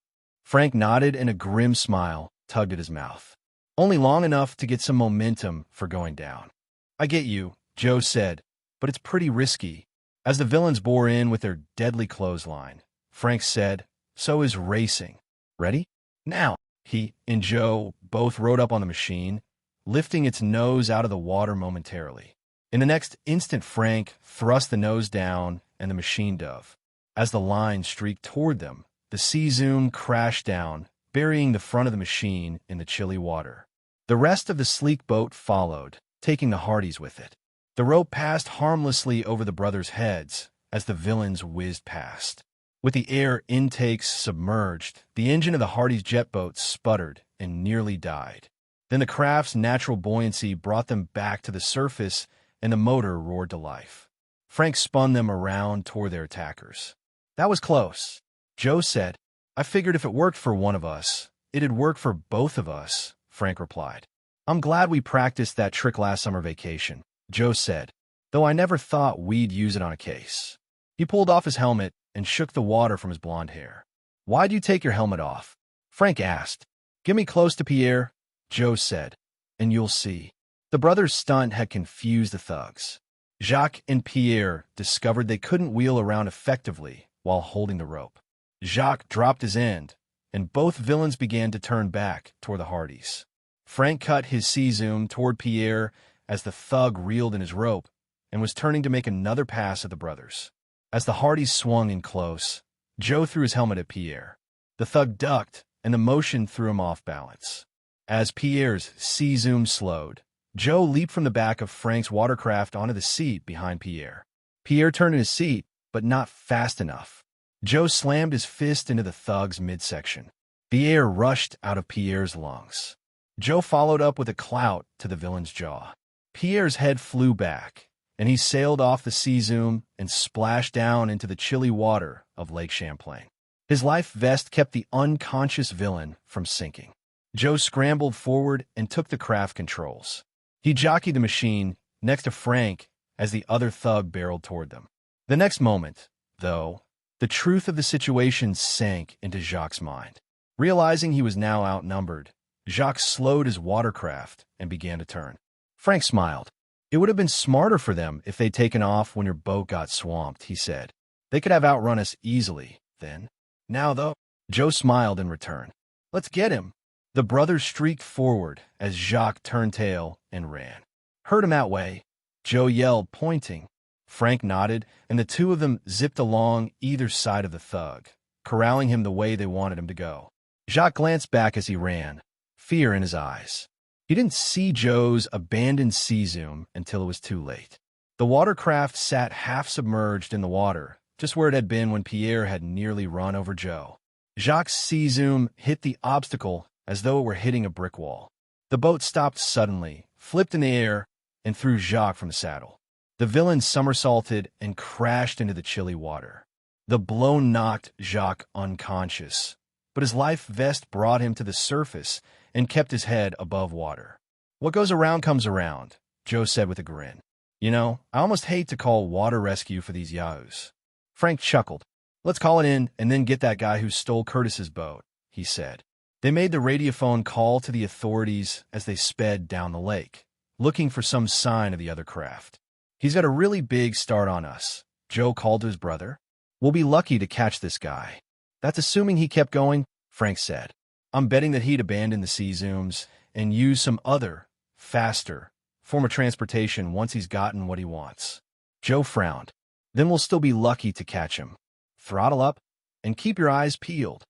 Speaker 1: Frank nodded, and a grim smile tugged at his mouth. "Only long enough to get some momentum for going down." "I get you," Joe said, "but it's pretty risky." As the villains bore in with their deadly clothesline, Frank said, "So is racing. Ready? Now." He and Joe both rode up on the machine, lifting its nose out of the water momentarily. In the next instant, Frank thrust the nose down and the machine dove. As the line streaked toward them, the sea zoom crashed down, burying the front of the machine in the chilly water. The rest of the sleek boat followed, taking the Hardys with it. The rope passed harmlessly over the brothers' heads as the villains whizzed past. With the air intakes submerged, the engine of the Hardys' jet boat sputtered and nearly died. Then the craft's natural buoyancy brought them back to the surface, and the motor roared to life. Frank spun them around toward their attackers. "That was close," Joe said. "I figured if it worked for one of us, it'd work for both of us," Frank replied. "I'm glad we practiced that trick last summer vacation," Joe said, "though I never thought we'd use it on a case." He pulled off his helmet and shook the water from his blonde hair. "Why'd you take your helmet off?" Frank asked. "Get me close to Pierre," Joe said, "and you'll see." The brothers' stunt had confused the thugs. Jacques and Pierre discovered they couldn't wheel around effectively while holding the rope. Jacques dropped his end, and both villains began to turn back toward the Hardys. Frank cut his sea zoom toward Pierre as the thug reeled in his rope and was turning to make another pass at the brothers. As the Hardys swung in close, Joe threw his helmet at Pierre. The thug ducked, and the motion threw him off balance. As Pierre's sea zoom slowed, Joe leaped from the back of Frank's watercraft onto the seat behind Pierre. Pierre turned in his seat, but not fast enough. Joe slammed his fist into the thug's midsection. The air rushed out of Pierre's lungs. Joe followed up with a clout to the villain's jaw. Pierre's head flew back, and he sailed off the sea zoom and splashed down into the chilly water of Lake Champlain. His life vest kept the unconscious villain from sinking. Joe scrambled forward and took the craft controls. He jockeyed the machine next to Frank as the other thug barreled toward them. The next moment, though, the truth of the situation sank into Jacques' mind. Realizing he was now outnumbered, Jacques slowed his watercraft and began to turn. Frank smiled. "It would have been smarter for them if they'd taken off when your boat got swamped," he said. "They could have outrun us easily, then. Now, though," Joe smiled in return. "Let's get him." The brothers streaked forward as Jacques turned tail and ran. "Hurt him that way," Joe yelled, pointing. Frank nodded, and the two of them zipped along either side of the thug, corralling him the way they wanted him to go. Jacques glanced back as he ran, fear in his eyes. He didn't see Joe's abandoned sea zoom until it was too late. The watercraft sat half submerged in the water, just where it had been when Pierre had nearly run over Joe. Jacques' sea zoom hit the obstacle as though it were hitting a brick wall. The boat stopped suddenly, flipped in the air, and threw Jacques from the saddle. The villain somersaulted and crashed into the chilly water. The blow knocked Jacques unconscious, but his life vest brought him to the surface and kept his head above water. "What goes around comes around," Joe said with a grin. "You know, I almost hate to call water rescue for these yahoos." Frank chuckled. "Let's call it in and then get that guy who stole Curtis's boat," he said. They made the radiophone call to the authorities as they sped down the lake, looking for some sign of the other craft. "He's got a really big start on us," Joe called to his brother. "We'll be lucky to catch this guy." "That's assuming he kept going," Frank said. "I'm betting that he'd abandon the sea zooms and use some other, faster form of transportation once he's gotten what he wants." Joe frowned. "Then we'll still be lucky to catch him. Throttle up and keep your eyes peeled."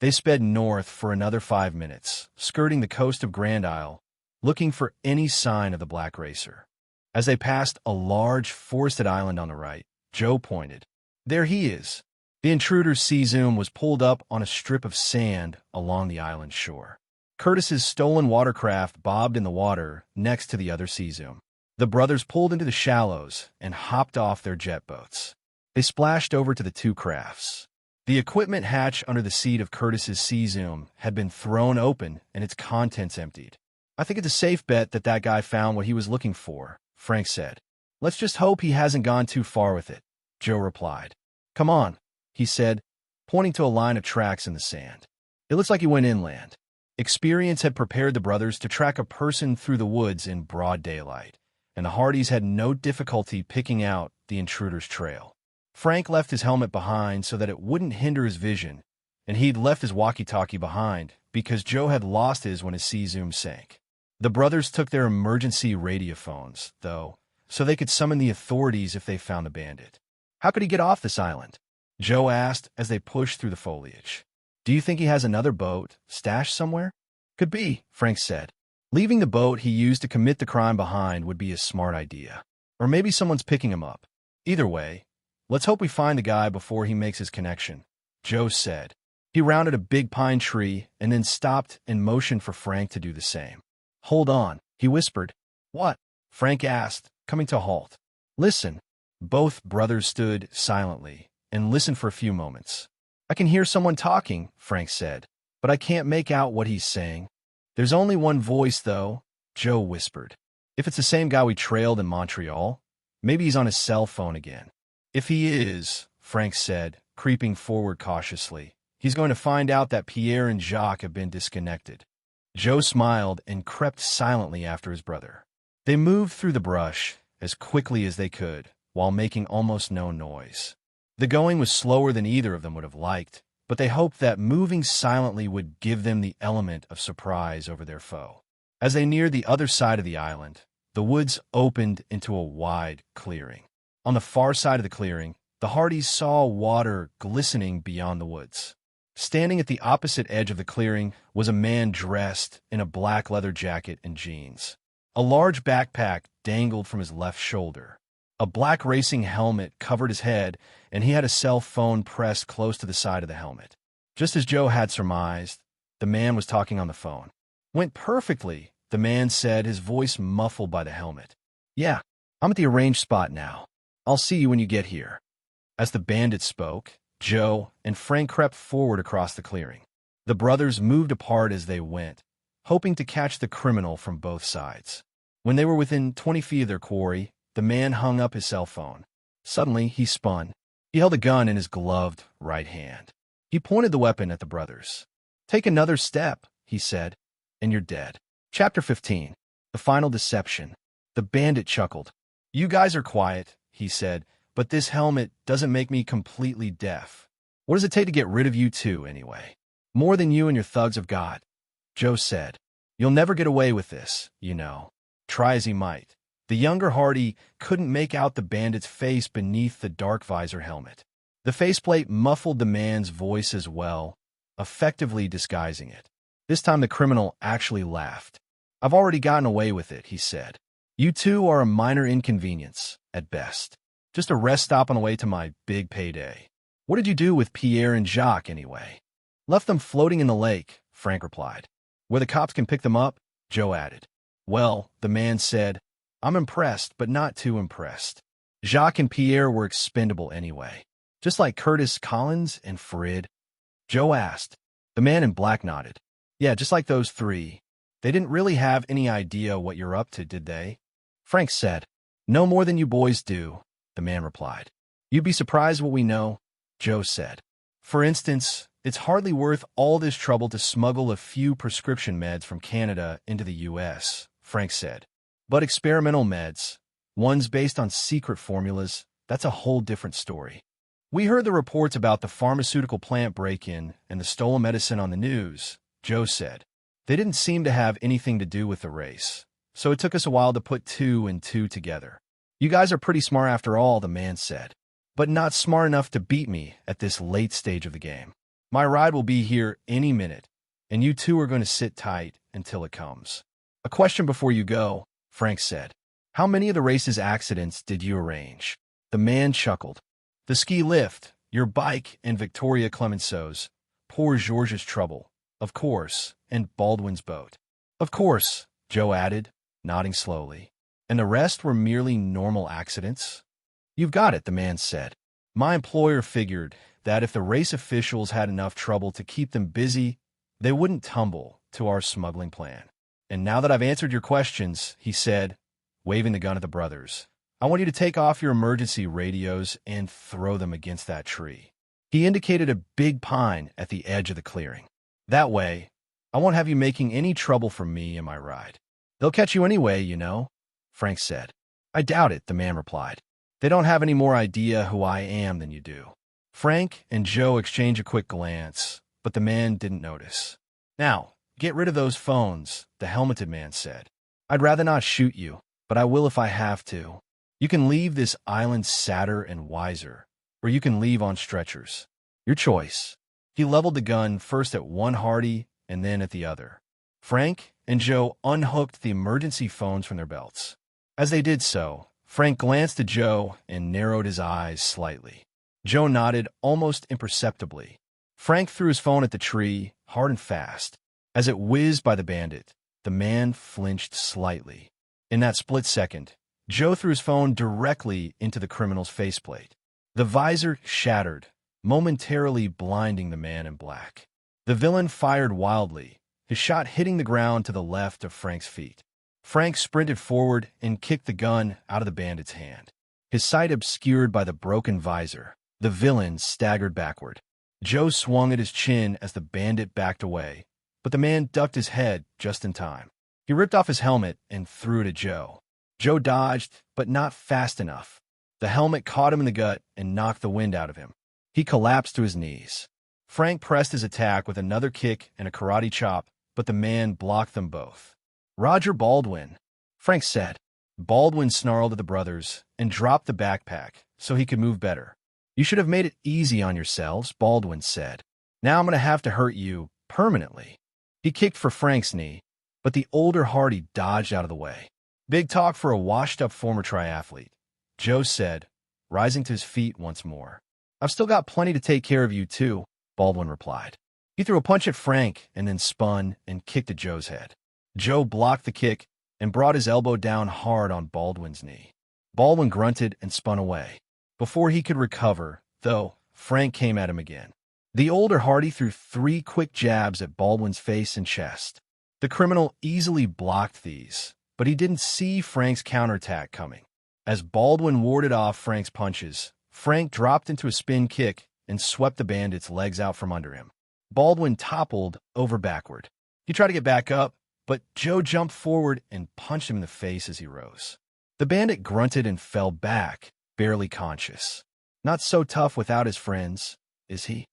Speaker 1: They sped north for another 5 minutes, skirting the coast of Grand Isle, looking for any sign of the black racer. As they passed a large forested island on the right, Joe pointed. "There he is." The intruder's sea zoom was pulled up on a strip of sand along the island shore. Curtis's stolen watercraft bobbed in the water next to the other sea zoom. The brothers pulled into the shallows and hopped off their jet boats. They splashed over to the two crafts. The equipment hatch under the seat of Curtis's sea zoom had been thrown open and its contents emptied. "I think it's a safe bet that that guy found what he was looking for," Frank said. "Let's just hope he hasn't gone too far with it," Joe replied. "Come on," he said, pointing to a line of tracks in the sand. It looks like he went inland. Experience had prepared the brothers to track a person through the woods in broad daylight, and the Hardys had no difficulty picking out the intruder's trail. Frank left his helmet behind so that it wouldn't hinder his vision, and he'd left his walkie-talkie behind because Joe had lost his when his sea zoom sank. The brothers took their emergency radiophones, though, so they could summon the authorities if they found the bandit. "How could he get off this island?" Joe asked as they pushed through the foliage. "Do you think he has another boat stashed somewhere?" "Could be," Frank said. "Leaving the boat he used to commit the crime behind would be a smart idea. Or maybe someone's picking him up. Either way, let's hope we find the guy before he makes his connection," Joe said. He rounded a big pine tree and then stopped and motioned for Frank to do the same. "Hold on," he whispered. "What?" Frank asked, coming to a halt. "Listen." Both brothers stood silently and listened for a few moments. "I can hear someone talking," Frank said, "but I can't make out what he's saying." "There's only one voice, though," Joe whispered. "If it's the same guy we trailed in Montreal, maybe he's on his cell phone again." "If he is," Frank said, creeping forward cautiously, "he's going to find out that Pierre and Jacques have been disconnected." Joe smiled and crept silently after his brother. They moved through the brush as quickly as they could, while making almost no noise. The going was slower than either of them would have liked, but they hoped that moving silently would give them the element of surprise over their foe. As they neared the other side of the island, the woods opened into a wide clearing. On the far side of the clearing, the Hardys saw water glistening beyond the woods. Standing at the opposite edge of the clearing was a man dressed in a black leather jacket and jeans. A large backpack dangled from his left shoulder. A black racing helmet covered his head, and he had a cell phone pressed close to the side of the helmet. Just as Joe had surmised, the man was talking on the phone. "Went perfectly," the man said, his voice muffled by the helmet. "Yeah, I'm at the arranged spot now. I'll see you when you get here." As the bandit spoke, Joe and Frank crept forward across the clearing. The brothers moved apart as they went, hoping to catch the criminal from both sides. When they were within 20 feet of their quarry, the man hung up his cell phone. Suddenly, he spun. He held a gun in his gloved right hand. He pointed the weapon at the brothers. "Take another step," he said, "and you're dead." Chapter 15. The Final Deception. The bandit chuckled. "You guys are quiet," he said, "but this helmet doesn't make me completely deaf. What does it take to get rid of you two, anyway?" "More than you and your thugs have got," Joe said. "You'll never get away with this, you know." Try as he might, the younger Hardy couldn't make out the bandit's face beneath the dark visor helmet. The faceplate muffled the man's voice as well, effectively disguising it. This time the criminal actually laughed. "I've already gotten away with it," he said. "You two are a minor inconvenience, at best. Just a rest stop on the way to my big payday." "What did you do with Pierre and Jacques, anyway?" "Left them floating in the lake," Frank replied. "Where the cops can pick them up," Joe added. "Well," the man said, "I'm impressed, but not too impressed. Jacques and Pierre were expendable anyway. Just like Curtis Collins and Frid." Joe asked, The man in black nodded. Yeah, just like those three. They didn't really have any idea what you're up to, did they? Frank said. No more than you boys do, the man replied. You'd be surprised what we know, Joe said. For instance, it's hardly worth all this trouble to smuggle a few prescription meds from Canada into the U.S., Frank said. But experimental meds, ones based on secret formulas, that's a whole different story. We heard the reports about the pharmaceutical plant break-in and the stolen medicine on the news, Joe said. They didn't seem to have anything to do with the race, so it took us a while to put two and two together. You guys are pretty smart after all, the man said, but not smart enough to beat me at this late stage of the game. My ride will be here any minute, and you two are going to sit tight until it comes. A question before you go, Frank said. How many of the race's accidents did you arrange? The man chuckled. The ski lift, your bike, and Victoria Clemenceau's, poor George's trouble, of course, and Baldwin's boat. Of course, Joe added, nodding slowly. And the rest were merely normal accidents? You've got it, the man said. My employer figured that if the race officials had enough trouble to keep them busy, they wouldn't tumble to our smuggling plan. And now that I've answered your questions, he said, waving the gun at the brothers, I want you to take off your emergency radios and throw them against that tree. He indicated a big pine at the edge of the clearing. That way, I won't have you making any trouble for me and my ride. They'll catch you anyway, you know, Frank said. I doubt it, the man replied. They don't have any more idea who I am than you do. Frank and Joe exchanged a quick glance, but the man didn't notice. Now, get rid of those phones, the helmeted man said. I'd rather not shoot you, but I will if I have to. You can leave this island sadder and wiser, or you can leave on stretchers. Your choice. He leveled the gun first at one Hardy and then at the other. Frank and Joe unhooked the emergency phones from their belts. As they did so, Frank glanced at Joe and narrowed his eyes slightly. Joe nodded almost imperceptibly. Frank threw his phone at the tree, hard and fast. As it whizzed by the bandit, the man flinched slightly. In that split second, Joe threw his phone directly into the criminal's faceplate. The visor shattered, momentarily blinding the man in black. The villain fired wildly, his shot hitting the ground to the left of Frank's feet. Frank sprinted forward and kicked the gun out of the bandit's hand. His sight obscured by the broken visor, the villain staggered backward. Joe swung at his chin as the bandit backed away, but the man ducked his head just in time. He ripped off his helmet and threw it at Joe. Joe dodged, but not fast enough. The helmet caught him in the gut and knocked the wind out of him. He collapsed to his knees. Frank pressed his attack with another kick and a karate chop, but the man blocked them both. Roger Baldwin, Frank said. Baldwin snarled at the brothers and dropped the backpack so he could move better. You should have made it easy on yourselves, Baldwin said. Now I'm going to have to hurt you permanently. He kicked for Frank's knee, but the older Hardy dodged out of the way. Big talk for a washed-up former triathlete, Joe said, rising to his feet once more. I've still got plenty to take care of you, too, Baldwin replied. He threw a punch at Frank and then spun and kicked at Joe's head. Joe blocked the kick and brought his elbow down hard on Baldwin's knee. Baldwin grunted and spun away. Before he could recover, though, Frank came at him again. The older Hardy threw 3 quick jabs at Baldwin's face and chest. The criminal easily blocked these, but he didn't see Frank's counterattack coming. As Baldwin warded off Frank's punches, Frank dropped into a spin kick and swept the bandit's legs out from under him. Baldwin toppled over backward. He tried to get back up, but Joe jumped forward and punched him in the face as he rose. The bandit grunted and fell back, barely conscious. Not so tough without his friends, is he?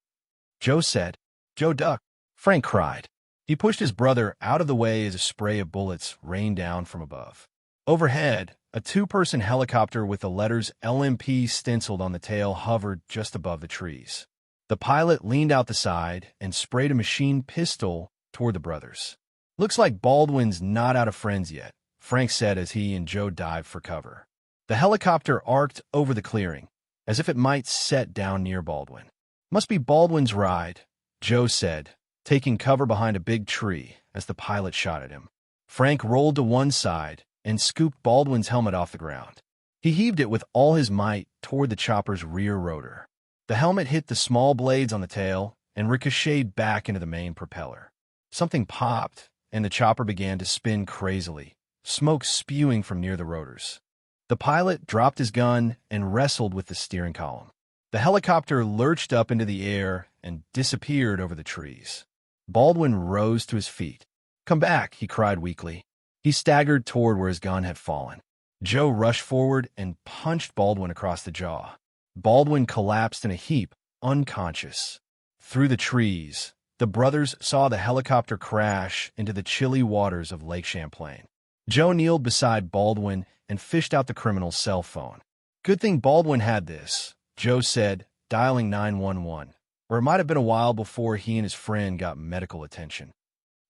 Speaker 1: Joe said. Joe ducked. Frank cried. He pushed his brother out of the way as a spray of bullets rained down from above. Overhead, a 2-person helicopter with the letters LMP stenciled on the tail hovered just above the trees. The pilot leaned out the side and sprayed a machine pistol toward the brothers. Looks like Baldwin's not out of friends yet, Frank said as he and Joe dived for cover. The helicopter arced over the clearing, as if it might set down near Baldwin. Must be Baldwin's ride, Joe said, taking cover behind a big tree as the pilot shot at him. Frank rolled to one side and scooped Baldwin's helmet off the ground. He heaved it with all his might toward the chopper's rear rotor. The helmet hit the small blades on the tail and ricocheted back into the main propeller. Something popped, and the chopper began to spin crazily, smoke spewing from near the rotors. The pilot dropped his gun and wrestled with the steering column. The helicopter lurched up into the air and disappeared over the trees. Baldwin rose to his feet. "Come back," he cried weakly. He staggered toward where his gun had fallen. Joe rushed forward and punched Baldwin across the jaw. Baldwin collapsed in a heap, unconscious. Through the trees, the brothers saw the helicopter crash into the chilly waters of Lake Champlain. Joe kneeled beside Baldwin and fished out the criminal's cell phone. "Good thing Baldwin had this," Joe said, dialing 911, or it might have been a while before he and his friend got medical attention.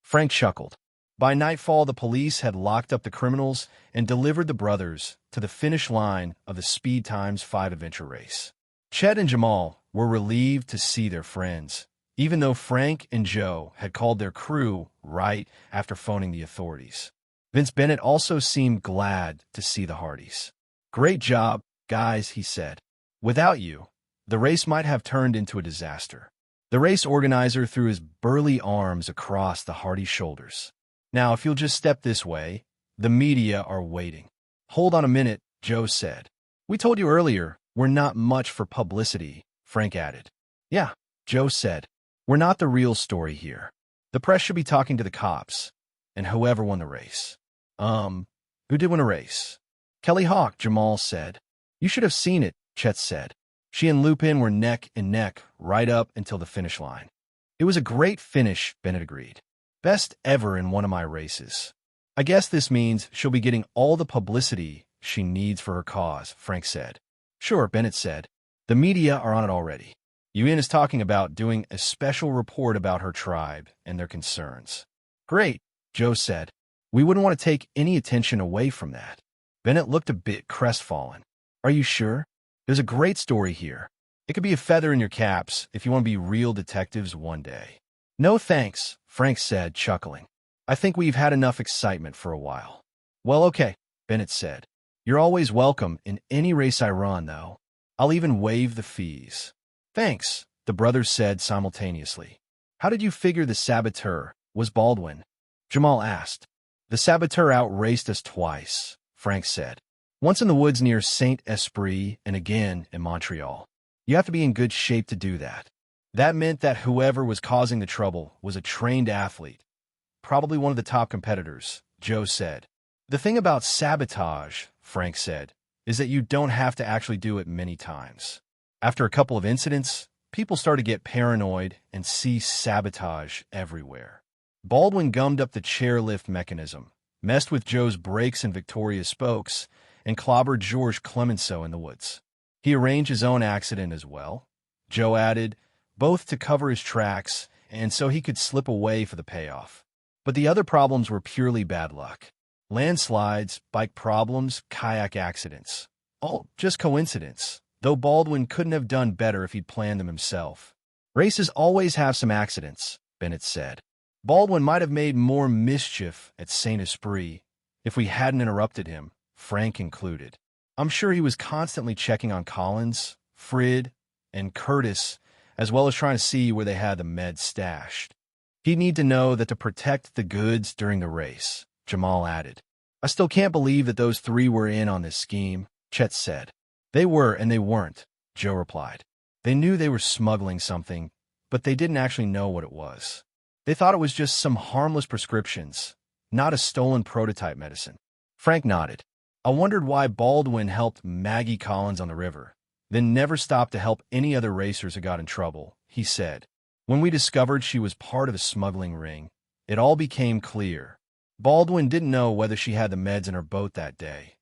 Speaker 1: Frank chuckled. By nightfall, the police had locked up the criminals and delivered the brothers to the finish line of the Speed Times 5 adventure race. Chet and Jamal were relieved to see their friends, even though Frank and Joe had called their crew right after phoning the authorities. Vince Bennett also seemed glad to see the Hardys. "Great job, guys," he said. "Without you, the race might have turned into a disaster." The race organizer threw his burly arms across the Hardys' shoulders. "Now, if you'll just step this way, the media are waiting." "Hold on a minute," Joe said. "We told you earlier, we're not much for publicity," Frank added. "Yeah," Joe said. "We're not the real story here. The press should be talking to the cops, and whoever won the race." Who did win a race?" "Kelly Hawk," Jamal said. "You should have seen it," Chet said. "She and Lupin were neck and neck right up until the finish line." "It was a great finish," Bennett agreed. "Best ever in one of my races." "I guess this means she'll be getting all the publicity she needs for her cause," Frank said. "Sure," Bennett said. "The media are on it already. UN is talking about doing a special report about her tribe and their concerns." "Great," Joe said. "We wouldn't want to take any attention away from that." Bennett looked a bit crestfallen. "Are you sure? There's a great story here. It could be a feather in your caps if you want to be real detectives one day." "No thanks," Frank said, chuckling. "I think we've had enough excitement for a while." "Well, okay," Bennett said. "You're always welcome in any race I run, though. I'll even waive the fees." "Thanks," the brothers said simultaneously. "How did you figure the saboteur was Baldwin?" Jamal asked. "The saboteur outraced us twice," Frank said. "Once in the woods near Saint-Esprit and again in Montreal. You have to be in good shape to do that. That meant that whoever was causing the trouble was a trained athlete, probably one of the top competitors," Joe said. "The thing about sabotage," Frank said, "is that you don't have to actually do it many times. After a couple of incidents, people start to get paranoid and see sabotage everywhere." Baldwin gummed up the chairlift mechanism, messed with Joe's brakes and Victoria's spokes, and clobbered Georges Clemenceau in the woods. He arranged his own accident as well, Joe added, both to cover his tracks and so he could slip away for the payoff. But the other problems were purely bad luck. Landslides, bike problems, kayak accidents. All just coincidence, though Baldwin couldn't have done better if he'd planned them himself. "Races always have some accidents," Bennett said. "Baldwin might have made more mischief at Saint-Esprit if we hadn't interrupted him," Frank included. "I'm sure he was constantly checking on Collins, Frid, and Curtis, as well as trying to see where they had the meds stashed. He'd need to know that to protect the goods during the race," Jamal added. "I still can't believe that those three were in on this scheme," Chet said. "They were and they weren't," Joe replied. "They knew they were smuggling something, but they didn't actually know what it was. They thought it was just some harmless prescriptions, not a stolen prototype medicine." Frank nodded. "I wondered why Baldwin helped Maggie Collins on the river, then never stopped to help any other racers who got in trouble," he said. "When we discovered she was part of a smuggling ring, it all became clear. Baldwin didn't know whether she had the meds in her boat that day,"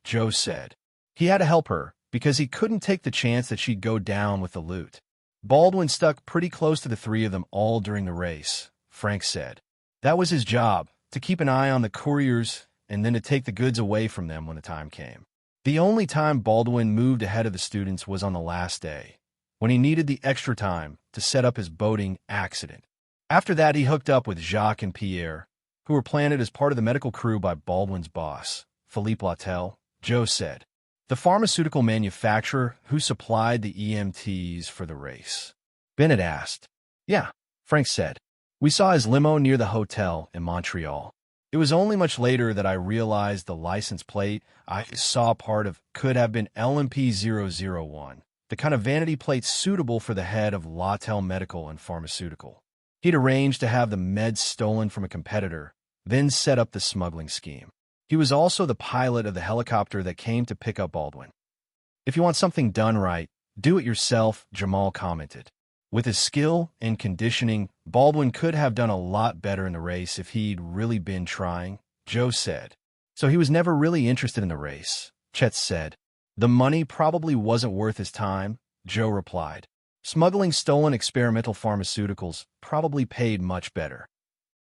Speaker 1: Joe said. "He had to help her because he couldn't take the chance that she'd go down with the loot. Baldwin stuck pretty close to the three of them all during the race," Frank said. "That was his job, to keep an eye on the couriers and then to take the goods away from them when the time came. The only time Baldwin moved ahead of the students was on the last day, when he needed the extra time to set up his boating accident. After that, he hooked up with Jacques and Pierre, who were planted as part of the medical crew by Baldwin's boss, Philippe Lautel," Joe said. "The pharmaceutical manufacturer who supplied the EMTs for the race." Bennett asked, Yeah, Frank said. We saw his limo near the hotel in Montreal. It was only much later that I realized the license plate I saw part of could have been LMP001, the kind of vanity plate suitable for the head of Lautel Medical and Pharmaceutical. He'd arranged to have the meds stolen from a competitor, then set up the smuggling scheme. He was also the pilot of the helicopter that came to pick up Baldwin. If you want something done right, do it yourself, Jamal commented. With his skill and conditioning, Baldwin could have done a lot better in the race if he'd really been trying, Joe said. So he was never really interested in the race, Chet said. The money probably wasn't worth his time, Joe replied. Smuggling stolen experimental pharmaceuticals probably paid much better.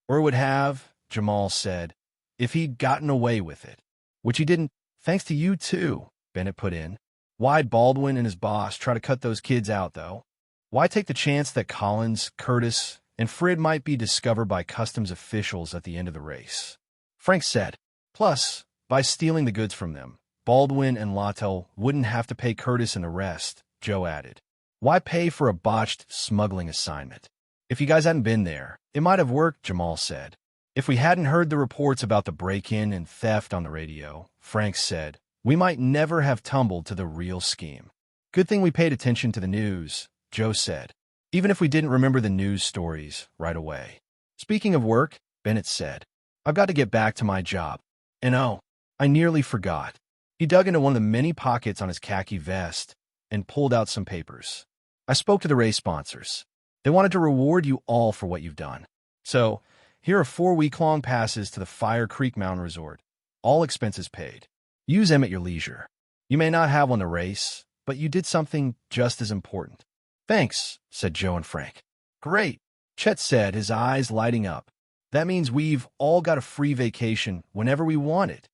Speaker 1: Or would have, Jamal said, if he'd gotten away with it. Which he didn't, thanks to you too, Bennett put in. Why'd Baldwin and his boss try to cut those kids out, though? Why take the chance that Collins, Curtis, and Frid might be discovered by customs officials at the end of the race? Frank said. Plus, by stealing the goods from them, Baldwin and Lautel wouldn't have to pay Curtis and the rest, Joe added. Why pay for a botched smuggling assignment? If you guys hadn't been there, it might have worked, Jamal said. If we hadn't heard the reports about the break-in and theft on the radio, Frank said, we might never have tumbled to the real scheme. Good thing we paid attention to the news, Joe said, even if we didn't remember the news stories right away. Speaking of work, Bennett said, I've got to get back to my job. And oh, I nearly forgot. He dug into one of the many pockets on his khaki vest and pulled out some papers. I spoke to the race sponsors. They wanted to reward you all for what you've done. So, here are 4-week-long passes to the Fire Creek Mountain Resort, all expenses paid. Use them at your leisure. You may not have won the race, but you did something just as important. Thanks, said Joe and Frank. Great, Chet said, his eyes lighting up. That means we've all got a free vacation whenever we want it.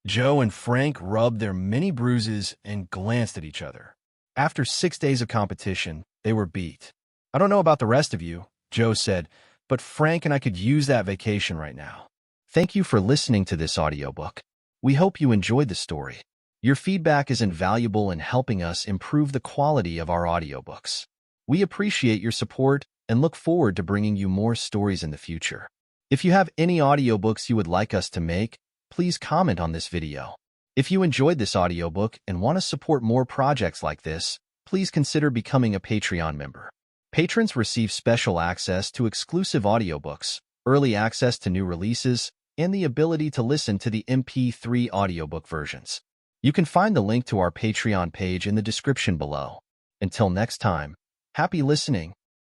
Speaker 1: Joe and Frank rubbed their many bruises and glanced at each other. After 6 days of competition, they were beat. I don't know about the rest of you, Joe said, but Frank and I could use that vacation right now. Thank you for listening to this audiobook. We hope you enjoyed the story. Your feedback is invaluable in helping us improve the quality of our audiobooks. We appreciate your support and look forward to bringing you more stories in the future. If you have any audiobooks you would like us to make, please comment on this video. If you enjoyed this audiobook and want to support more projects like this, please consider becoming a Patreon member. Patrons receive special access to exclusive audiobooks, early access to new releases, and the ability to listen to the MP3 audiobook versions. You can find the link to our Patreon page in the description below. Until next time, happy listening